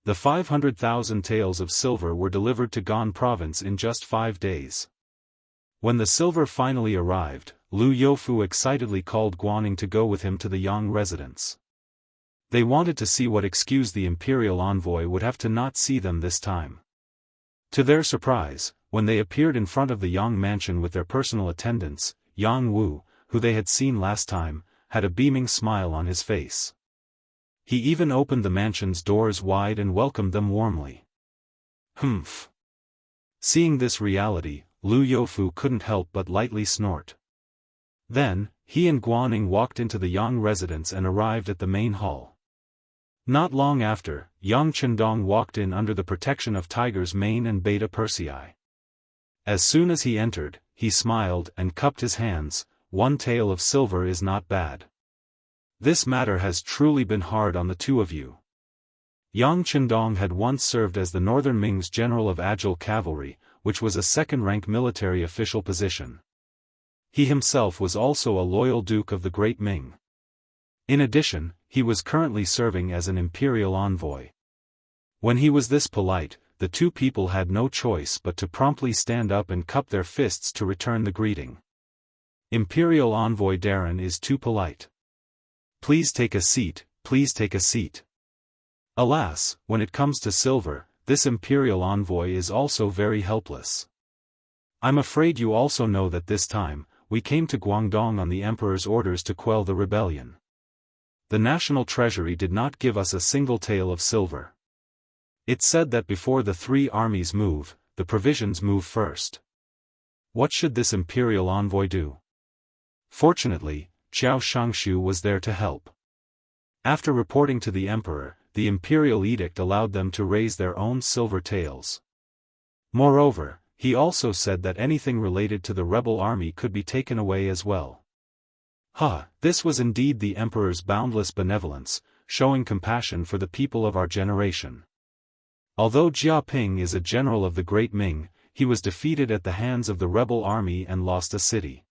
The 500,000 taels of silver were delivered to Gan province in just 5 days. When the silver finally arrived, Lu Youfu excitedly called Guaning to go with him to the Yang residence. They wanted to see what excuse the imperial envoy would have to not see them this time. To their surprise, when they appeared in front of the Yang mansion with their personal attendants, Yang Wu, who they had seen last time, had a beaming smile on his face. He even opened the mansion's doors wide and welcomed them warmly. Humph! Seeing this reality, Lu Youfu couldn't help but lightly snort. Then, he and Guaning walked into the Yang residence and arrived at the main hall. Not long after, Yang Chendong walked in under the protection of Tiger's mane and Beta Persei. As soon as he entered, he smiled and cupped his hands. 1 tael of silver is not bad. This matter has truly been hard on the two of you. Yang Chendong had once served as the Northern Ming's general of Agile Cavalry, which was a second-rank military official position. He himself was also a loyal duke of the Great Ming. In addition, he was currently serving as an imperial envoy. When he was this polite, the two people had no choice but to promptly stand up and cup their fists to return the greeting. Imperial Envoy Darren is too polite. Please take a seat, please take a seat. Alas, when it comes to silver, this Imperial Envoy is also very helpless. I'm afraid you also know that this time, we came to Guangdong on the Emperor's orders to quell the rebellion. The National Treasury did not give us a single tael of silver. It said that before the 3 armies move, the provisions move first. What should this Imperial Envoy do? Fortunately, Xiao Shangshu was there to help. After reporting to the Emperor, the Imperial Edict allowed them to raise their own silver taels. Moreover, he also said that anything related to the rebel army could be taken away as well. This was indeed the Emperor's boundless benevolence, showing compassion for the people of our generation. Although Jia Ping is a general of the Great Ming, he was defeated at the hands of the rebel army and lost a city.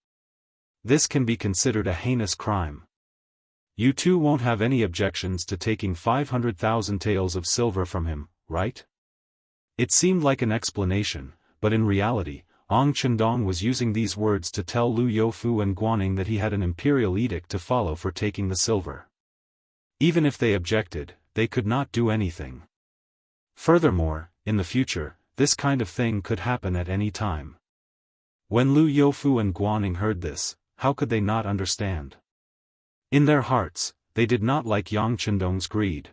This can be considered a heinous crime. You two won't have any objections to taking 500,000 taels of silver from him, right? It seemed like an explanation, but in reality, Yang Chendong was using these words to tell Lu Youfu and Guaning that he had an imperial edict to follow for taking the silver. Even if they objected, they could not do anything. Furthermore, in the future, this kind of thing could happen at any time. When Lu Youfu and Guaning heard this, how could they not understand? In their hearts, they did not like Yang Chendong's greed.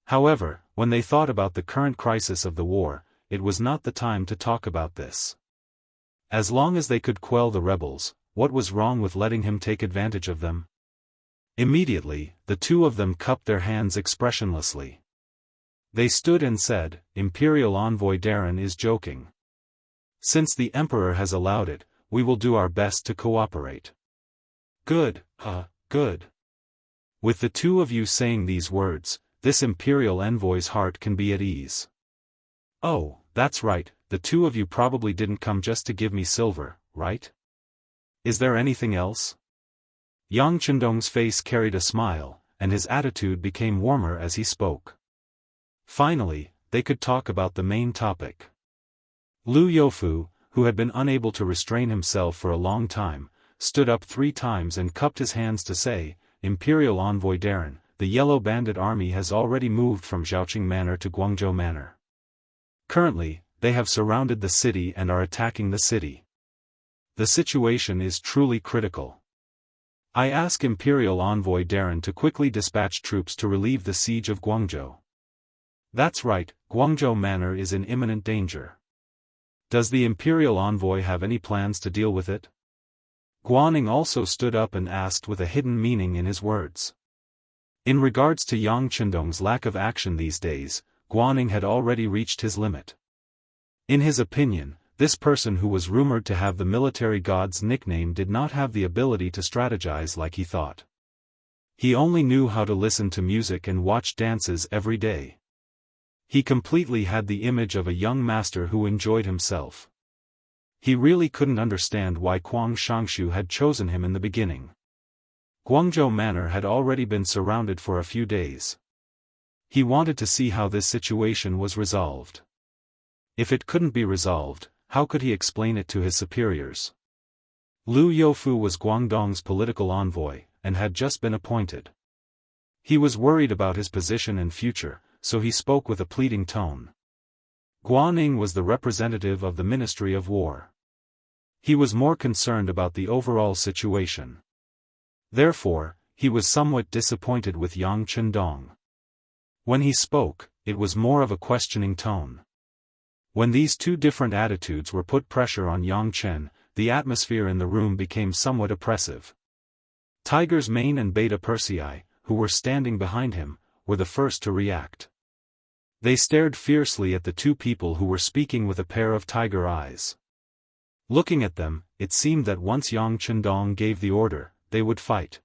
However, when they thought about the current crisis of the war, it was not the time to talk about this. As long as they could quell the rebels, what was wrong with letting him take advantage of them? Immediately, the two of them cupped their hands expressionlessly. They stood and said, "Imperial Envoy Darren is joking. Since the Emperor has allowed it, we will do our best to cooperate." Good, good. With the two of you saying these words, this imperial envoy's heart can be at ease. Oh, that's right, the two of you probably didn't come just to give me silver, right? Is there anything else? Yang Chendong's face carried a smile, and his attitude became warmer as he spoke. Finally, they could talk about the main topic. Lu Youfu, who had been unable to restrain himself for a long time, stood up 3 times and cupped his hands to say, Imperial Envoy Darren, the Yellow Bandit Army has already moved from Zhaoqing Manor to Guangzhou Manor. Currently, they have surrounded the city and are attacking the city. The situation is truly critical. I ask Imperial Envoy Darren to quickly dispatch troops to relieve the siege of Guangzhou. That's right, Guangzhou Manor is in imminent danger. Does the Imperial Envoy have any plans to deal with it? Guaning also stood up and asked with a hidden meaning in his words. In regards to Yang Chendong's lack of action these days, Guaning had already reached his limit. In his opinion, this person who was rumored to have the military god's nickname did not have the ability to strategize like he thought. He only knew how to listen to music and watch dances every day. He completely had the image of a young master who enjoyed himself. He really couldn't understand why Kuang Shangshu had chosen him in the beginning. Guangzhou Manor had already been surrounded for a few days. He wanted to see how this situation was resolved. If it couldn't be resolved, how could he explain it to his superiors? Lu Youfu was Guangdong's political envoy, and had just been appointed. He was worried about his position and future, so he spoke with a pleading tone. Guaning was the representative of the Ministry of War. He was more concerned about the overall situation. Therefore, he was somewhat disappointed with Yang Chendong. When he spoke, it was more of a questioning tone. When these two different attitudes were put pressure on Yang Chen, the atmosphere in the room became somewhat oppressive. Tiger's Mane and Beta Persei, who were standing behind him, were the first to react. They stared fiercely at the two people who were speaking with a pair of tiger eyes. Looking at them, it seemed that once Yang Chendong gave the order, they would fight.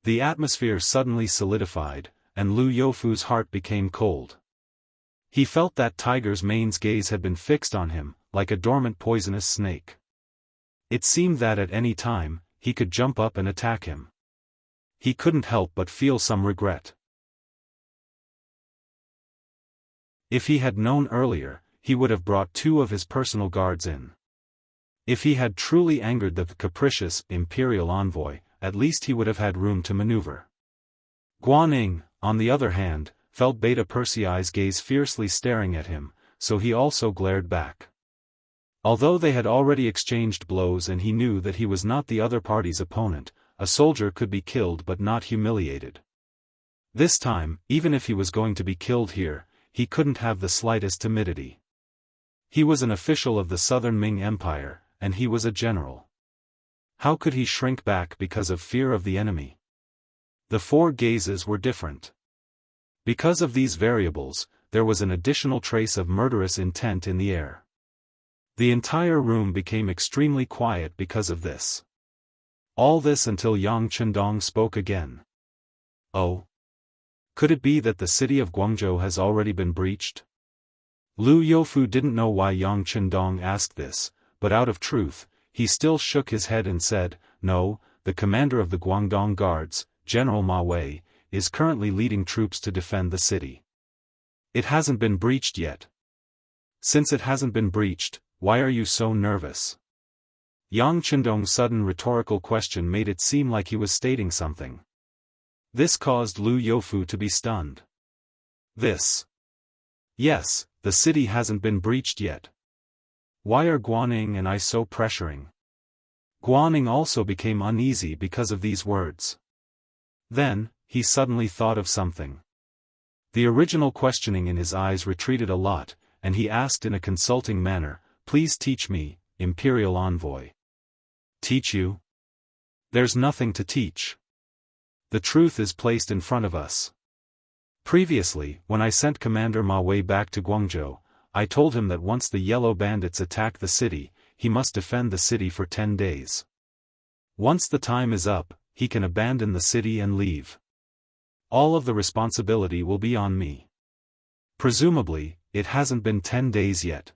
The atmosphere suddenly solidified, and Lu Youfu's heart became cold. He felt that Tiger's Mane's gaze had been fixed on him, like a dormant poisonous snake. It seemed that at any time, he could jump up and attack him. He couldn't help but feel some regret. If he had known earlier, he would have brought 2 of his personal guards in. If he had truly angered the capricious imperial envoy, at least he would have had room to maneuver. Guaning, on the other hand, felt Beta Persei's gaze fiercely staring at him, so he also glared back. Although they had already exchanged blows and he knew that he was not the other party's opponent, a soldier could be killed but not humiliated. This time, even if he was going to be killed here, he couldn't have the slightest timidity. He was an official of the Southern Ming Empire, and he was a general. How could he shrink back because of fear of the enemy? The 4 gazes were different. Because of these variables, there was an additional trace of murderous intent in the air. The entire room became extremely quiet because of this. All this until Yang Chendong spoke again. Oh? Could it be that the city of Guangzhou has already been breached? Lu Youfu didn't know why Yang Chendong asked this, but out of truth, he still shook his head and said, no, the commander of the Guangdong Guards, General Ma Wei, is currently leading troops to defend the city. It hasn't been breached yet. Since it hasn't been breached, why are you so nervous? Yang Chendong's sudden rhetorical question made it seem like he was stating something. This caused Lu Youfu to be stunned. This. Yes, the city hasn't been breached yet. Why are Guaning and I so pressuring? Guaning also became uneasy because of these words. Then, he suddenly thought of something. The original questioning in his eyes retreated a lot, and he asked in a consulting manner, please teach me, Imperial Envoy. Teach you? There's nothing to teach. The truth is placed in front of us. Previously, when I sent Commander Ma Wei back to Guangzhou, I told him that once the yellow bandits attack the city, he must defend the city for 10 days. Once the time is up, he can abandon the city and leave. all of the responsibility will be on me. Presumably, it hasn't been 10 days yet.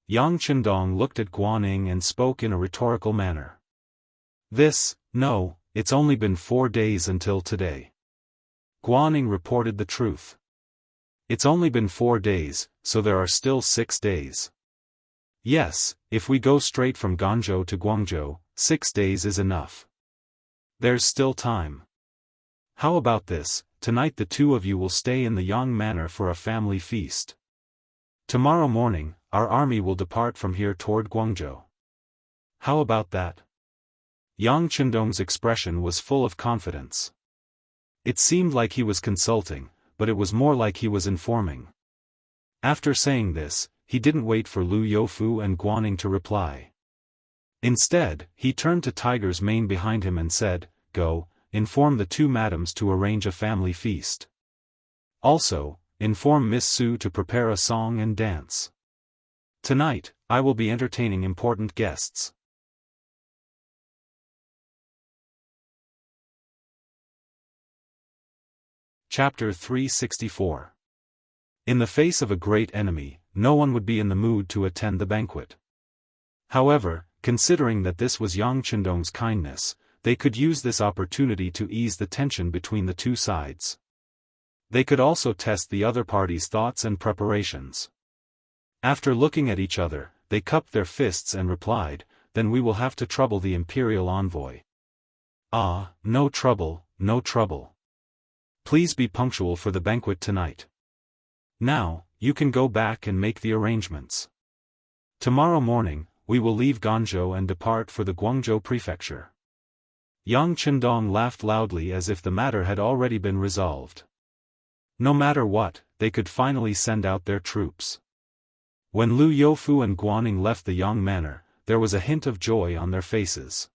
Yang Chendong looked at Guaning and spoke in a rhetorical manner. No, it's only been 4 days until today. Guaning reported the truth. It's only been 4 days, so there are still 6 days. Yes, if we go straight from Ganzhou to Guangzhou, 6 days is enough. There's still time. How about this, tonight the two of you will stay in the Yang Manor for a family feast. Tomorrow morning, our army will depart from here toward Guangzhou. How about that? Yang Chendong's expression was full of confidence. It seemed like he was consulting, but it was more like he was informing. After saying this, he didn't wait for Lu Youfu and Guaning to reply. Instead, he turned to Tiger's Mane behind him and said, "Go, inform the two madams to arrange a family feast. Also, inform Miss Su to prepare a song and dance. Tonight, I will be entertaining important guests." Chapter 364. In the face of a great enemy, no one would be in the mood to attend the banquet. However, considering that this was Yang Chendong's kindness, they could use this opportunity to ease the tension between the two sides. They could also test the other party's thoughts and preparations. After looking at each other, they cupped their fists and replied, "Then we will have to trouble the imperial envoy." "Ah, no trouble, no trouble. Please be punctual for the banquet tonight. Now, you can go back and make the arrangements. Tomorrow morning, we will leave Ganzhou and depart for the Guangzhou prefecture." Yang Chendong laughed loudly as if the matter had already been resolved. No matter what, they could finally send out their troops. When Lu Youfu and Guaning left the Yang Manor, there was a hint of joy on their faces.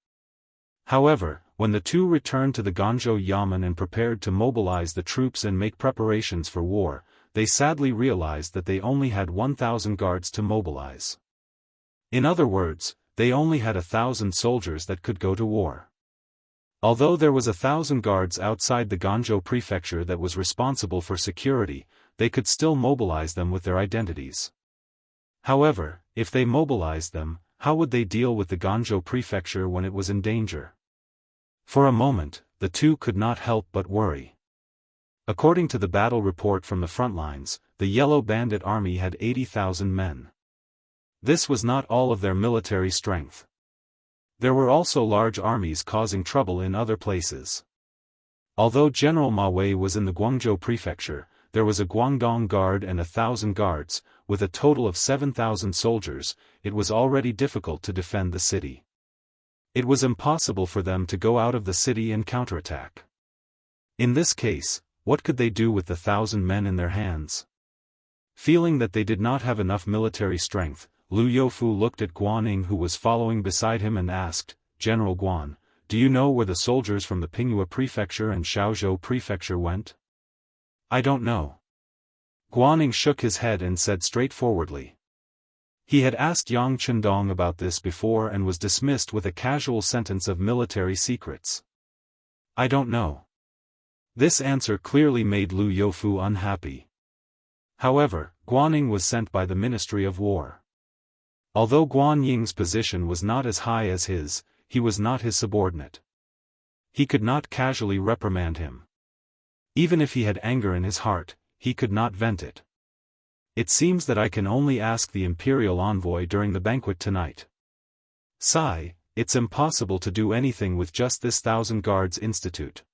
However, when the two returned to the Ganzhou Yamen and prepared to mobilize the troops and make preparations for war, they sadly realized that they only had 1,000 guards to mobilize. In other words, they only had 1,000 soldiers that could go to war. Although there was 1,000 guards outside the Ganzhou prefecture that was responsible for security, they could still mobilize them with their identities. However, if they mobilized them, how would they deal with the Ganzhou prefecture when it was in danger? For a moment, the two could not help but worry. According to the battle report from the front lines, the Yellow Bandit army had 80,000 men. This was not all of their military strength. There were also large armies causing trouble in other places. Although General Ma Wei was in the Guangzhou prefecture, there was a Guangdong guard and 1,000 guards, with a total of 7,000 soldiers. It was already difficult to defend the city. It was impossible for them to go out of the city and counterattack. In this case, what could they do with the 1,000 men in their hands? Feeling that they did not have enough military strength, Lu Youfu looked at Guaning who was following beside him and asked, "General Guan, do you know where the soldiers from the Pingyue prefecture and Shaozhou prefecture went?" "I don't know." Guaning shook his head and said straightforwardly. He had asked Yang Chendong about this before and was dismissed with a casual sentence of military secrets. "I don't know." This answer clearly made Lu Youfu unhappy. However, Guaning was sent by the Ministry of War. Although Guan Ying's position was not as high as his, he was not his subordinate. He could not casually reprimand him. Even if he had anger in his heart, he could not vent it. "It seems that I can only ask the imperial envoy during the banquet tonight. Sigh, it's impossible to do anything with just this 1,000 guards institute.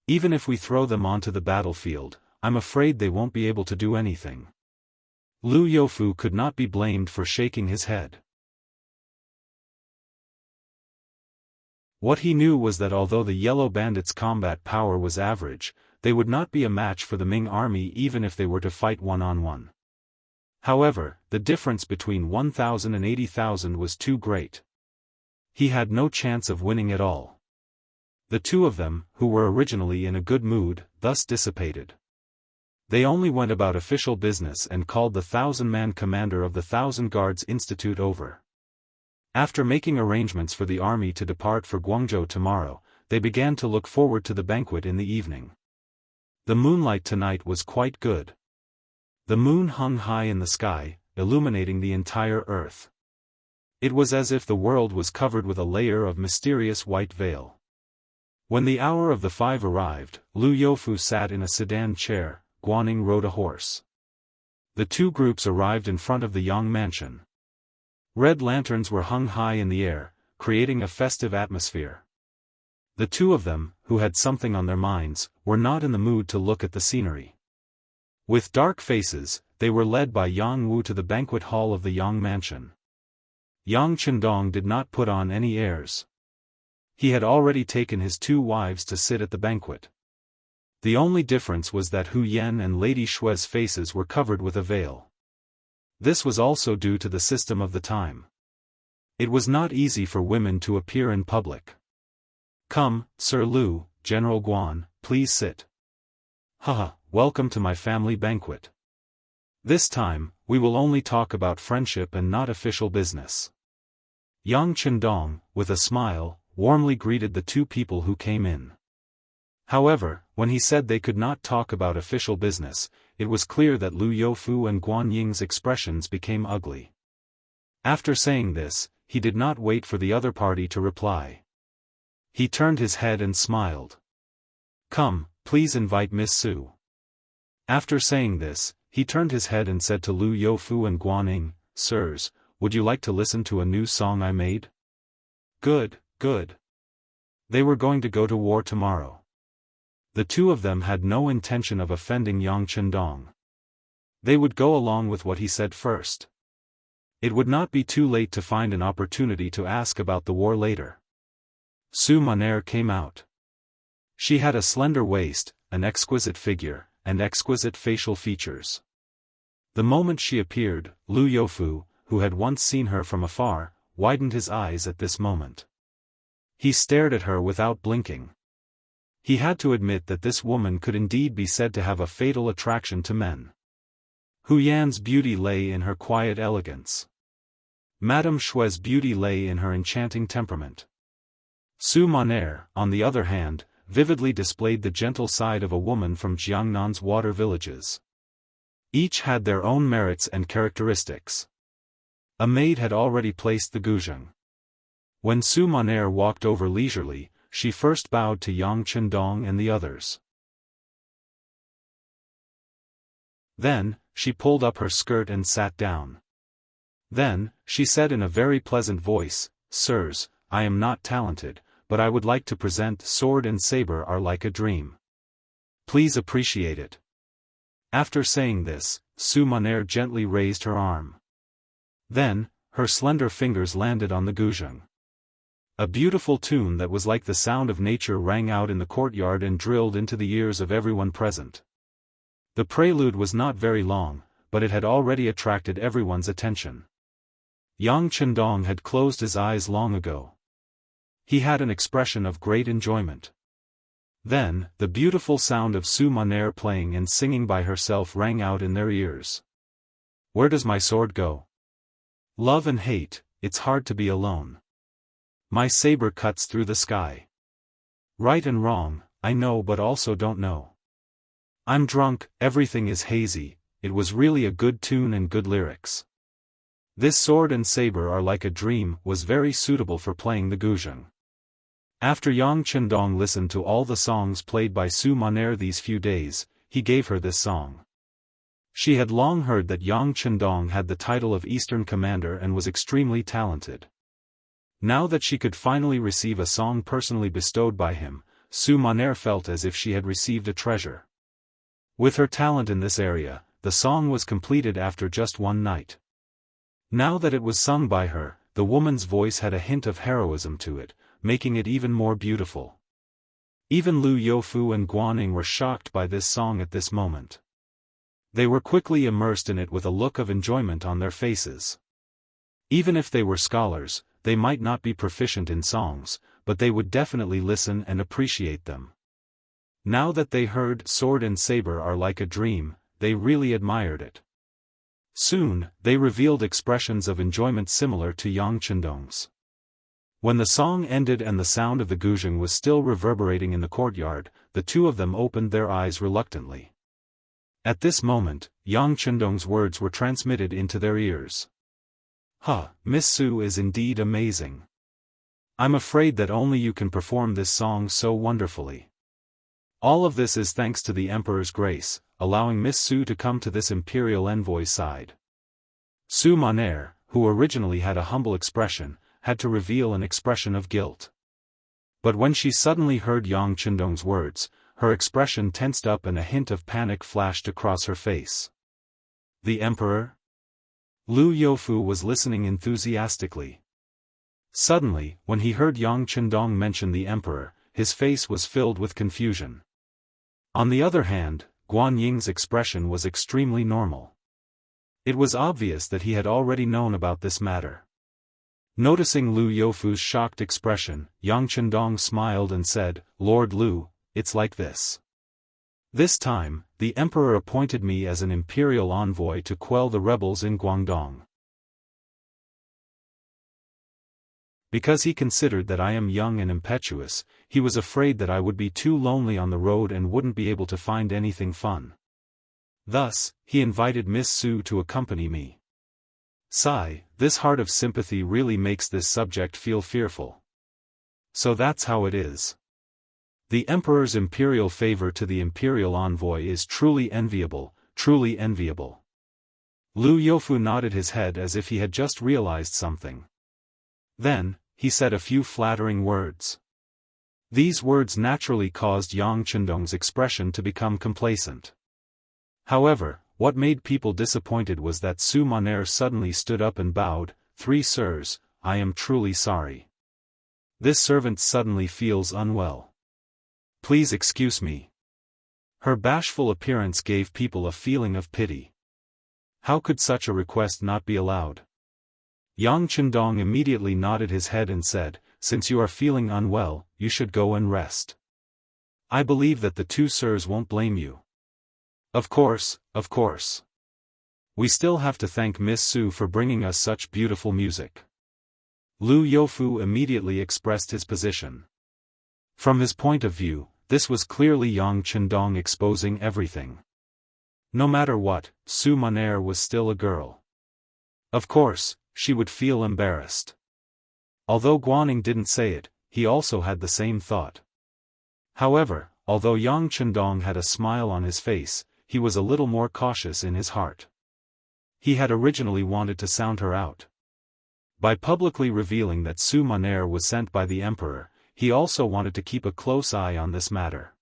Even if we throw them onto the battlefield, I'm afraid they won't be able to do anything." Lu Youfu could not be blamed for shaking his head. What he knew was that although the Yellow Bandits' combat power was average, they would not be a match for the Ming army even if they were to fight one-on-one. However, the difference between 1,000 and 80,000 was too great. He had no chance of winning at all. The two of them, who were originally in a good mood, thus dissipated. They only went about official business and called the 1,000-man commander of the 1,000 Guards Institute over. After making arrangements for the army to depart for Guangzhou tomorrow, they began to look forward to the banquet in the evening. The moonlight tonight was quite good. The moon hung high in the sky, illuminating the entire earth. It was as if the world was covered with a layer of mysterious white veil. When the hour of the 5 arrived, Lu Youfu sat in a sedan chair, Guaning rode a horse. The two groups arrived in front of the Yang mansion. Red lanterns were hung high in the air, creating a festive atmosphere. The two of them, who had something on their minds, were not in the mood to look at the scenery. With dark faces, they were led by Yang Wu to the banquet hall of the Yang mansion. Yang Chendong did not put on any airs. He had already taken his 2 wives to sit at the banquet. The only difference was that Hu Yan and Lady Shui's faces were covered with a veil. This was also due to the system of the time. It was not easy for women to appear in public. "Come, Sir Lu, General Guan, please sit." "Haha, welcome to my family banquet. This time, we will only talk about friendship and not official business." Yang Chendong, with a smile, warmly greeted the 2 people who came in. However, when he said they could not talk about official business, it was clear that Lu Youfu and Guan Ying's expressions became ugly. After saying this, he did not wait for the other party to reply. He turned his head and smiled. "Come, please invite Miss Su." After saying this, he turned his head and said to Lu Youfu and Guan Ying, "Sirs, would you like to listen to a new song I made?" "Good, good." They were going to go to war tomorrow. The two of them had no intention of offending Yang Chendong. They would go along with what he said first. It would not be too late to find an opportunity to ask about the war later. Su Moner came out. She had a slender waist, an exquisite figure, and exquisite facial features. The moment she appeared, Lu Youfu, who had once seen her from afar, widened his eyes at this moment. He stared at her without blinking. He had to admit that this woman could indeed be said to have a fatal attraction to men. Hu Yan's beauty lay in her quiet elegance. Madame Shui's beauty lay in her enchanting temperament. Su Moner, on the other hand, vividly displayed the gentle side of a woman from Jiangnan's water villages. Each had their own merits and characteristics. A maid had already placed the guzheng. When Su Moner walked over leisurely, she first bowed to Yang Chendong and the others. Then, she pulled up her skirt and sat down. Then, she said in a very pleasant voice, "Sirs, I am not talented, but I would like to present Sword and Saber Are Like a Dream. Please appreciate it." After saying this, Su Moner gently raised her arm. Then, her slender fingers landed on the guzheng. A beautiful tune that was like the sound of nature rang out in the courtyard and drilled into the ears of everyone present. The prelude was not very long, but it had already attracted everyone's attention. Yang Chendong had closed his eyes long ago. He had an expression of great enjoyment. Then, the beautiful sound of Su Moner playing and singing by herself rang out in their ears. "Where does my sword go? Love and hate, it's hard to be alone. My saber cuts through the sky. Right and wrong, I know but also don't know. I'm drunk, everything is hazy." It was really a good tune and good lyrics. This Sword and Saber Are Like a Dream was very suitable for playing the guzheng. After Yang Chendong listened to all the songs played by Su Moner these few days, he gave her this song. She had long heard that Yang Chendong had the title of Eastern Commander and was extremely talented. Now that she could finally receive a song personally bestowed by him, Su Moner felt as if she had received a treasure. With her talent in this area, the song was completed after just one night. Now that it was sung by her, the woman's voice had a hint of heroism to it, making it even more beautiful. Even Lu Youfu and Guan Ying were shocked by this song at this moment. They were quickly immersed in it with a look of enjoyment on their faces. Even if they were scholars, they might not be proficient in songs, but they would definitely listen and appreciate them. Now that they heard Sword and Saber Are Like a Dream, they really admired it. Soon, they revealed expressions of enjoyment similar to Yang Chendong's. When the song ended and the sound of the guzheng was still reverberating in the courtyard, the two of them opened their eyes reluctantly. At this moment, Yang Chendong's words were transmitted into their ears. "Huh, Miss Su is indeed amazing. I'm afraid that only you can perform this song so wonderfully. All of this is thanks to the Emperor's grace, allowing Miss Su to come to this imperial envoy's side." Su Maner, who originally had a humble expression, had to reveal an expression of guilt. But when she suddenly heard Yang Chendong's words, her expression tensed up and a hint of panic flashed across her face. The Emperor? Lu Youfu was listening enthusiastically. Suddenly, when he heard Yang Chendong mention the Emperor, his face was filled with confusion. On the other hand, Guan Ying's expression was extremely normal. It was obvious that he had already known about this matter. Noticing Lu Youfu's shocked expression, Yang Chendong smiled and said, "Lord Lu, it's like this. This time, the Emperor appointed me as an imperial envoy to quell the rebels in Guangdong. Because he considered that I am young and impetuous, he was afraid that I would be too lonely on the road and wouldn't be able to find anything fun. Thus, he invited Miss Su to accompany me. Sigh, this heart of sympathy really makes this subject feel fearful. So that's how it is. The Emperor's imperial favor to the imperial envoy is truly enviable, truly enviable." Lu Youfu nodded his head as if he had just realized something. Then, he said a few flattering words. These words naturally caused Yang Chendong's expression to become complacent. However, what made people disappointed was that Su Maner suddenly stood up and bowed, "Three sirs, I am truly sorry. This servant suddenly feels unwell. Please excuse me." Her bashful appearance gave people a feeling of pity. How could such a request not be allowed? Yang Chendong immediately nodded his head and said, "Since you are feeling unwell, you should go and rest. I believe that the two sirs won't blame you." Of course, of course. We still have to thank Miss Su for bringing us such beautiful music. Lu Youfu immediately expressed his position. From his point of view, this was clearly Yang Chendong exposing everything. No matter what, Su Maner was still a girl. Of course, she would feel embarrassed. Although Guaning didn't say it, he also had the same thought. However, although Yang Chendong had a smile on his face, he was a little more cautious in his heart. He had originally wanted to sound her out. By publicly revealing that Su Maner was sent by the Emperor, he also wanted to keep a close eye on this matter.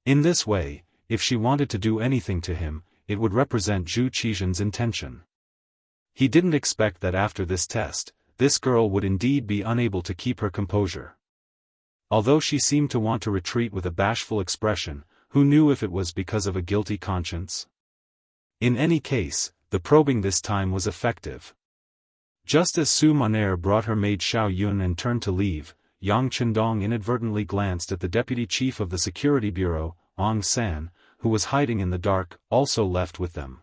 In this way, if she wanted to do anything to him, it would represent Zhu Qizhen's intention. He didn't expect that after this test, this girl would indeed be unable to keep her composure. Although she seemed to want to retreat with a bashful expression, who knew if it was because of a guilty conscience? In any case, the probing this time was effective. Just as Su Maner brought her maid Xiao Yun and turned to leave, Yang Chendong inadvertently glanced at the deputy chief of the security bureau, Ong San, who was hiding in the dark, also left with them.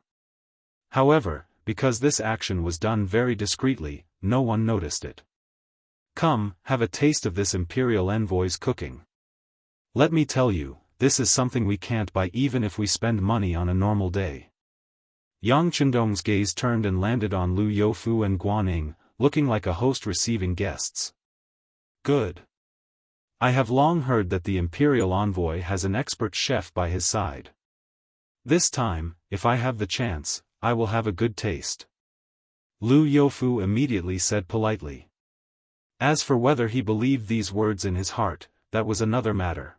However, because this action was done very discreetly, no one noticed it. "Come, have a taste of this imperial envoy's cooking. Let me tell you, this is something we can't buy even if we spend money on a normal day." Yang Chendong's gaze turned and landed on Lu Youfu and Guaning, looking like a host receiving guests. Good. I have long heard that the imperial envoy has an expert chef by his side. This time, if I have the chance, I will have a good taste. Lu Youfu immediately said politely. As for whether he believed these words in his heart, that was another matter.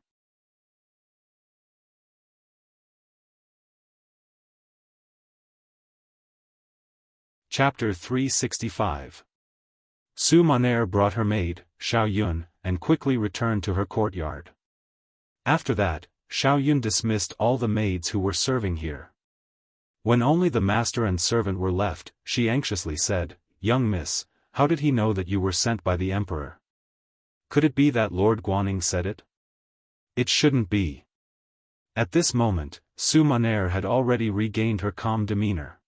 Chapter 365. Su Maner brought her maid, Xiao Yun, and quickly returned to her courtyard. After that, Xiao Yun dismissed all the maids who were serving here. When only the master and servant were left, she anxiously said, "Young miss, how did he know that you were sent by the Emperor? Could it be that Lord Guaning said it? It shouldn't be." At this moment, Su Maner had already regained her calm demeanor.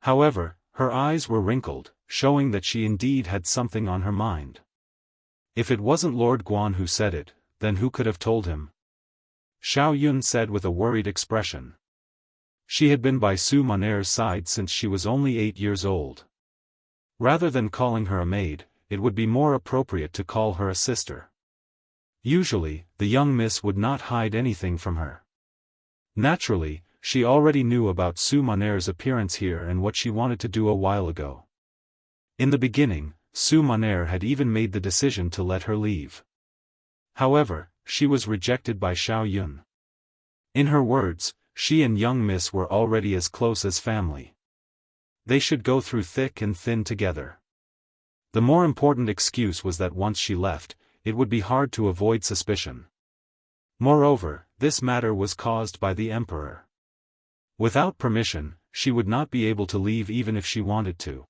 However, her eyes were wrinkled, showing that she indeed had something on her mind. If it wasn't Lord Guan who said it, then who could have told him? Xiao Yun said with a worried expression. She had been by Su Maner's side since she was only 8 years old. Rather than calling her a maid, it would be more appropriate to call her a sister. Usually, the young miss would not hide anything from her. Naturally, she already knew about Su Maner's appearance here and what she wanted to do a while ago. In the beginning, Su Maner had even made the decision to let her leave. However, she was rejected by Xiao Yun. In her words, she and young miss were already as close as family. They should go through thick and thin together. The more important excuse was that once she left, it would be hard to avoid suspicion. Moreover, this matter was caused by the emperor. Without permission, she would not be able to leave even if she wanted to.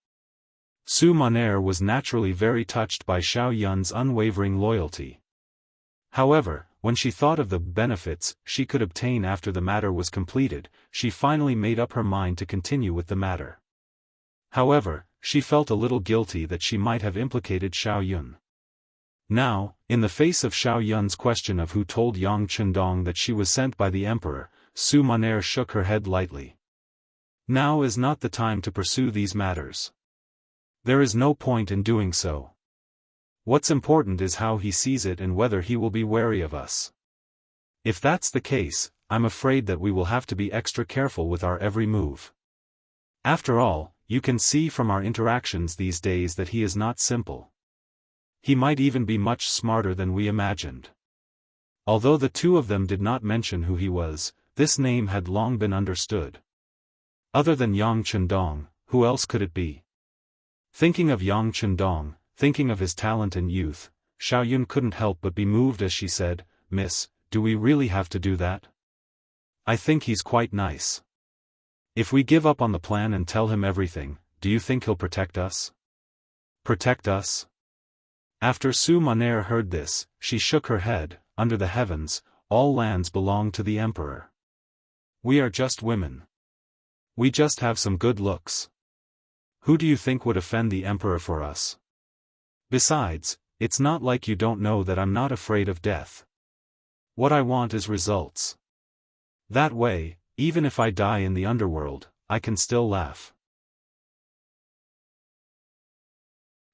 Su Maner was naturally very touched by Xiao Yun's unwavering loyalty. However, when she thought of the benefits she could obtain after the matter was completed, she finally made up her mind to continue with the matter. However, she felt a little guilty that she might have implicated Xiao Yun. Now, in the face of Xiao Yun's question of who told Yang Chendong that she was sent by the emperor, Su Maner shook her head lightly. Now is not the time to pursue these matters. There is no point in doing so. What's important is how he sees it and whether he will be wary of us. If that's the case, I'm afraid that we will have to be extra careful with our every move. After all, you can see from our interactions these days that he is not simple. He might even be much smarter than we imagined. Although the two of them did not mention who he was, this name had long been understood. Other than Yang Chendong, who else could it be? Thinking of Yang Chendong, thinking of his talent and youth, Xiao Yun couldn't help but be moved as she said, "Miss, do we really have to do that? I think he's quite nice. If we give up on the plan and tell him everything, do you think he'll protect us?" Protect us? After Su Maner heard this, she shook her head. Under the heavens, all lands belong to the emperor. We are just women. We just have some good looks. Who do you think would offend the emperor for us? Besides, it's not like you don't know that I'm not afraid of death. What I want is results. That way, even if I die in the underworld, I can still laugh.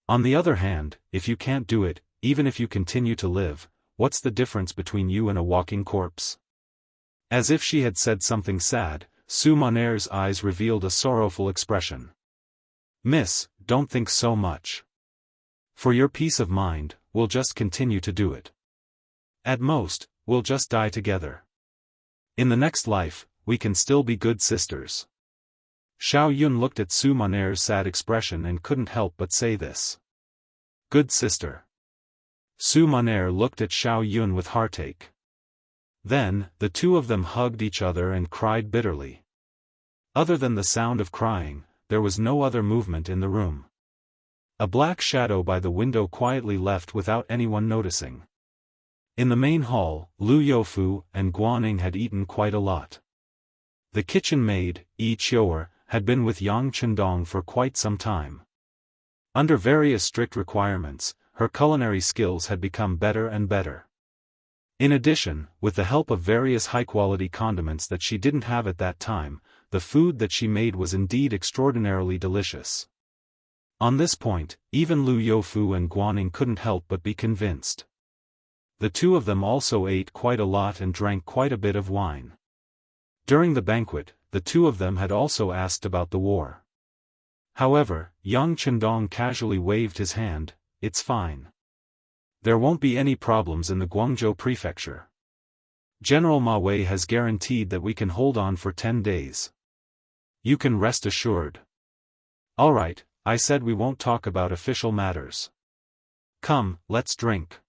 On the other hand, if you can't do it, even if you continue to live, what's the difference between you and a walking corpse? As if she had said something sad, Su Maner's eyes revealed a sorrowful expression. Miss, don't think so much. For your peace of mind, we'll just continue to do it. At most, we'll just die together. In the next life, we can still be good sisters. Xiao Yun looked at Su Maner's sad expression and couldn't help but say this. Good sister. Su Maner looked at Xiao Yun with heartache. Then, the two of them hugged each other and cried bitterly. Other than the sound of crying, there was no other movement in the room. A black shadow by the window quietly left without anyone noticing. In the main hall, Lu Youfu and Guaning had eaten quite a lot. The kitchen maid, Yi Qiuer, had been with Yang Chendong for quite some time. Under various strict requirements, her culinary skills had become better and better. In addition, with the help of various high-quality condiments that she didn't have at that time, the food that she made was indeed extraordinarily delicious. On this point, even Lu Youfu and Guaning couldn't help but be convinced. The two of them also ate quite a lot and drank quite a bit of wine. During the banquet, the two of them had also asked about the war. However, Yang Chendong casually waved his hand. It's fine. There won't be any problems in the Guangzhou prefecture. General Ma Wei has guaranteed that we can hold on for 10 days. You can rest assured. All right, I said we won't talk about official matters. Come, let's drink.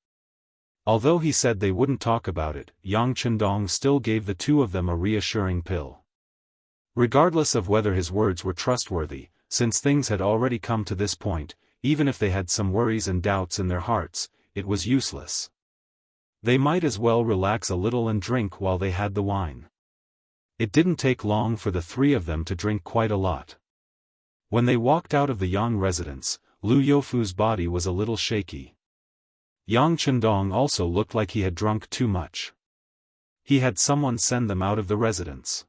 Although he said they wouldn't talk about it, Yang Chendong still gave the two of them a reassuring pill. Regardless of whether his words were trustworthy, since things had already come to this point, even if they had some worries and doubts in their hearts, it was useless. They might as well relax a little and drink while they had the wine. It didn't take long for the three of them to drink quite a lot. When they walked out of the Yang residence, Lu Youfu's body was a little shaky. Yang Chendong also looked like he had drunk too much. He had someone send them out of the residence.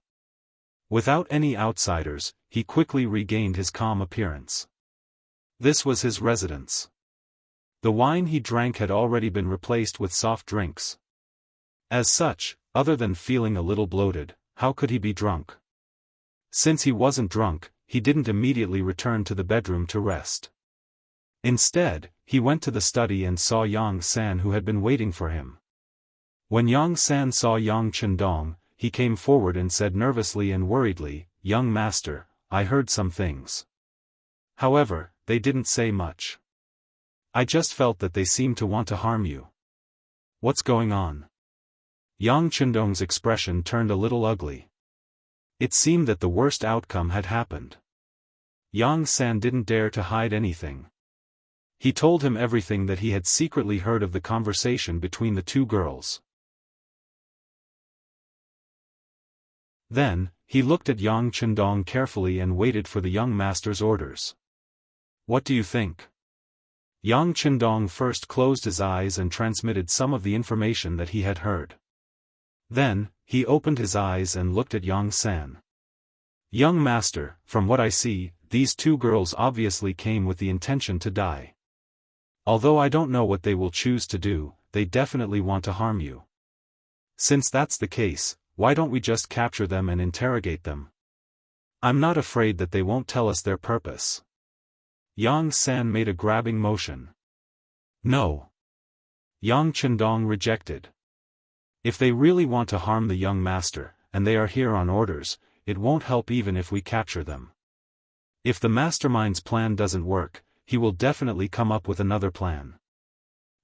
Without any outsiders, he quickly regained his calm appearance. This was his residence. The wine he drank had already been replaced with soft drinks. As such, other than feeling a little bloated, how could he be drunk? Since he wasn't drunk, he didn't immediately return to the bedroom to rest. Instead, he went to the study and saw Yang San, who had been waiting for him. When Yang San saw Yang Chendong, he came forward and said nervously and worriedly, "Young master, I heard some things. However, they didn't say much. I just felt that they seemed to want to harm you. What's going on?" Yang Chendong's expression turned a little ugly. It seemed that the worst outcome had happened. Yang San didn't dare to hide anything. He told him everything that he had secretly heard of the conversation between the two girls. Then, he looked at Yang Chendong carefully and waited for the young master's orders. "What do you think?" Yang Chendong first closed his eyes and transmitted some of the information that he had heard. Then, he opened his eyes and looked at Yang San. "Young master, from what I see, these two girls obviously came with the intention to die. Although I don't know what they will choose to do, they definitely want to harm you. Since that's the case, why don't we just capture them and interrogate them? I'm not afraid that they won't tell us their purpose." Yang San made a grabbing motion. "No." Yang Chendong rejected. "If they really want to harm the young master, and they are here on orders, it won't help even if we capture them. If the mastermind's plan doesn't work, he will definitely come up with another plan.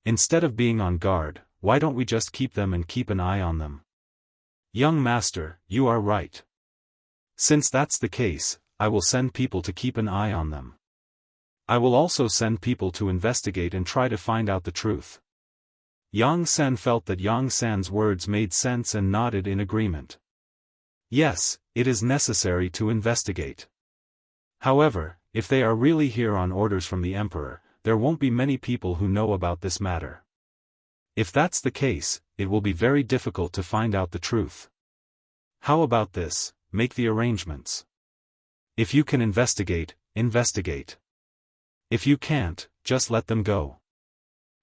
Instead of being on guard, why don't we just keep them and keep an eye on them?" "Young master, you are right. Since that's the case, I will send people to keep an eye on them. I will also send people to investigate and try to find out the truth." Yang San felt that Yang San's words made sense and nodded in agreement. Yes, it is necessary to investigate. However, if they are really here on orders from the emperor, there won't be many people who know about this matter. If that's the case, it will be very difficult to find out the truth. How about this? Make the arrangements. If you can investigate, investigate. If you can't, just let them go.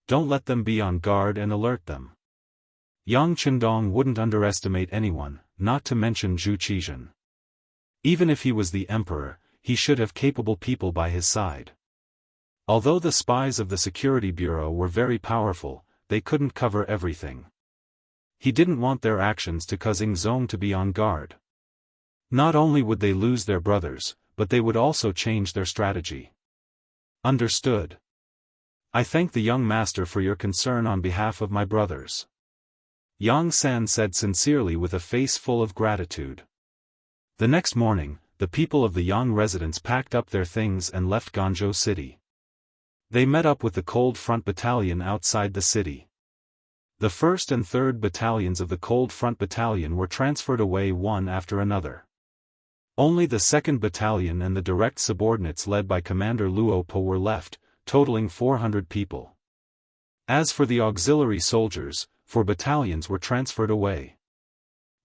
Don't let them be on guard and alert them. Yang Chendong wouldn't underestimate anyone, not to mention Zhu Qizhen. Even if he was the emperor, he should have capable people by his side. Although the spies of the Security Bureau were very powerful, they couldn't cover everything. He didn't want their actions to cause Zong to be on guard. Not only would they lose their brothers, but they would also change their strategy. Understood. I thank the young master for your concern on behalf of my brothers. Yang San said sincerely with a face full of gratitude. The next morning, the people of the Yang residence packed up their things and left Guangzhou City. They met up with the Cold Front Battalion outside the city. The 1st and 3rd battalions of the Cold Front Battalion were transferred away one after another. Only the 2nd Battalion and the direct subordinates led by Commander Luo Po were left, totaling 400 people. As for the auxiliary soldiers, 4 battalions were transferred away.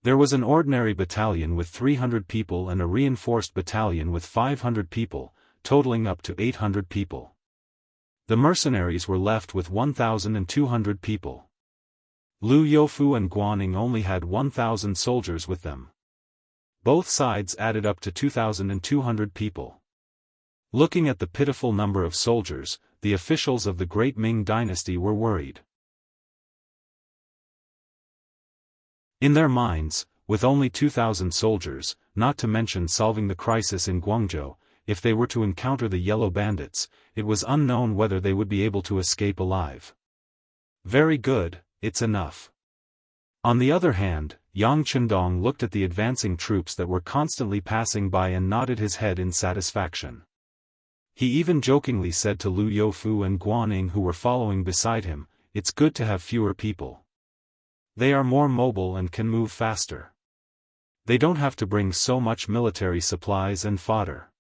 There was an ordinary battalion with 300 people and a reinforced battalion with 500 people, totaling up to 800 people. The mercenaries were left with 1,200 people. Lu Youfu and Guaning only had 1,000 soldiers with them. Both sides added up to 2,200 people. Looking at the pitiful number of soldiers, the officials of the Great Ming Dynasty were worried. In their minds, with only 2,000 soldiers, not to mention solving the crisis in Guangzhou, if they were to encounter the Yellow Bandits, it was unknown whether they would be able to escape alive. Very good, it's enough. On the other hand, Yang Chendong looked at the advancing troops that were constantly passing by and nodded his head in satisfaction. He even jokingly said to Lu Youfu and Guaning who were following beside him, "It's good to have fewer people. They are more mobile and can move faster. They don't have to bring so much military supplies and fodder.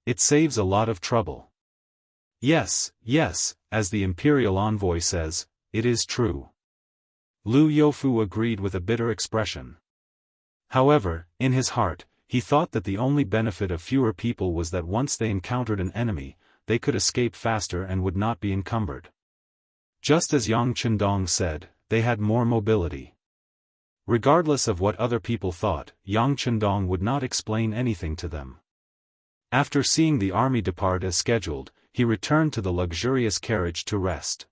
It saves a lot of trouble." Yes, as the imperial envoy says, it is true. Liu Youfu agreed with a bitter expression. However, in his heart, he thought that the only benefit of fewer people was that once they encountered an enemy, they could escape faster and would not be encumbered. Just as Yang Chendong said, they had more mobility. Regardless of what other people thought, Yang Chendong would not explain anything to them. After seeing the army depart as scheduled, he returned to the luxurious carriage to rest.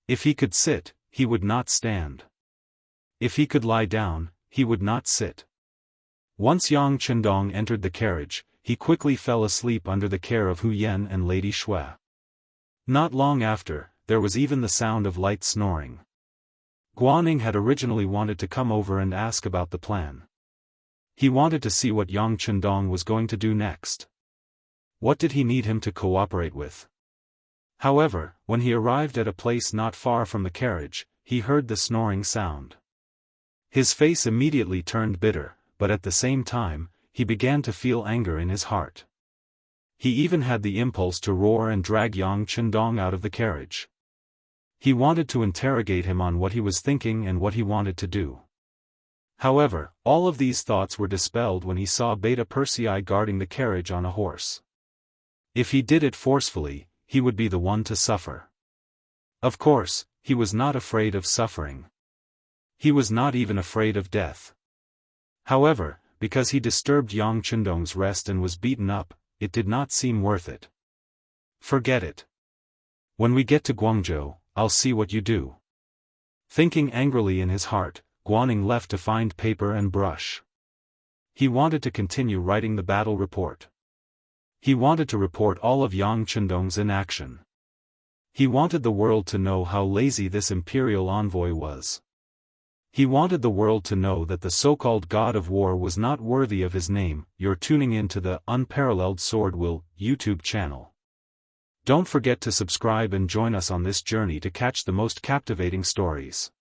If he could sit, he would not stand. If he could lie down, he would not sit. Once Yang Chendong entered the carriage, he quickly fell asleep under the care of Hu Yen and Lady Shui. Not long after, there was even the sound of light snoring. Guaning had originally wanted to come over and ask about the plan. He wanted to see what Yang Chendong was going to do next. What did he need him to cooperate with? However, when he arrived at a place not far from the carriage, he heard the snoring sound. His face immediately turned bitter, but at the same time, he began to feel anger in his heart. He even had the impulse to roar and drag Yang Chendong out of the carriage. He wanted to interrogate him on what he was thinking and what he wanted to do. However, all of these thoughts were dispelled when he saw Beta Persei guarding the carriage on a horse. If he did it forcefully, he would be the one to suffer. Of course, he was not afraid of suffering. He was not even afraid of death. However, because he disturbed Yang Chendong's rest and was beaten up, it did not seem worth it. Forget it. When we get to Guangzhou, I'll see what you do. Thinking angrily in his heart, Guaning left to find paper and brush. He wanted to continue writing the battle report. He wanted to report all of Yang Chendong's inaction. He wanted the world to know how lazy this imperial envoy was. He wanted the world to know that the so-called god of war was not worthy of his name. You're tuning in to the Unparalleled SwordWill YouTube channel. Don't forget to subscribe and join us on this journey to catch the most captivating stories.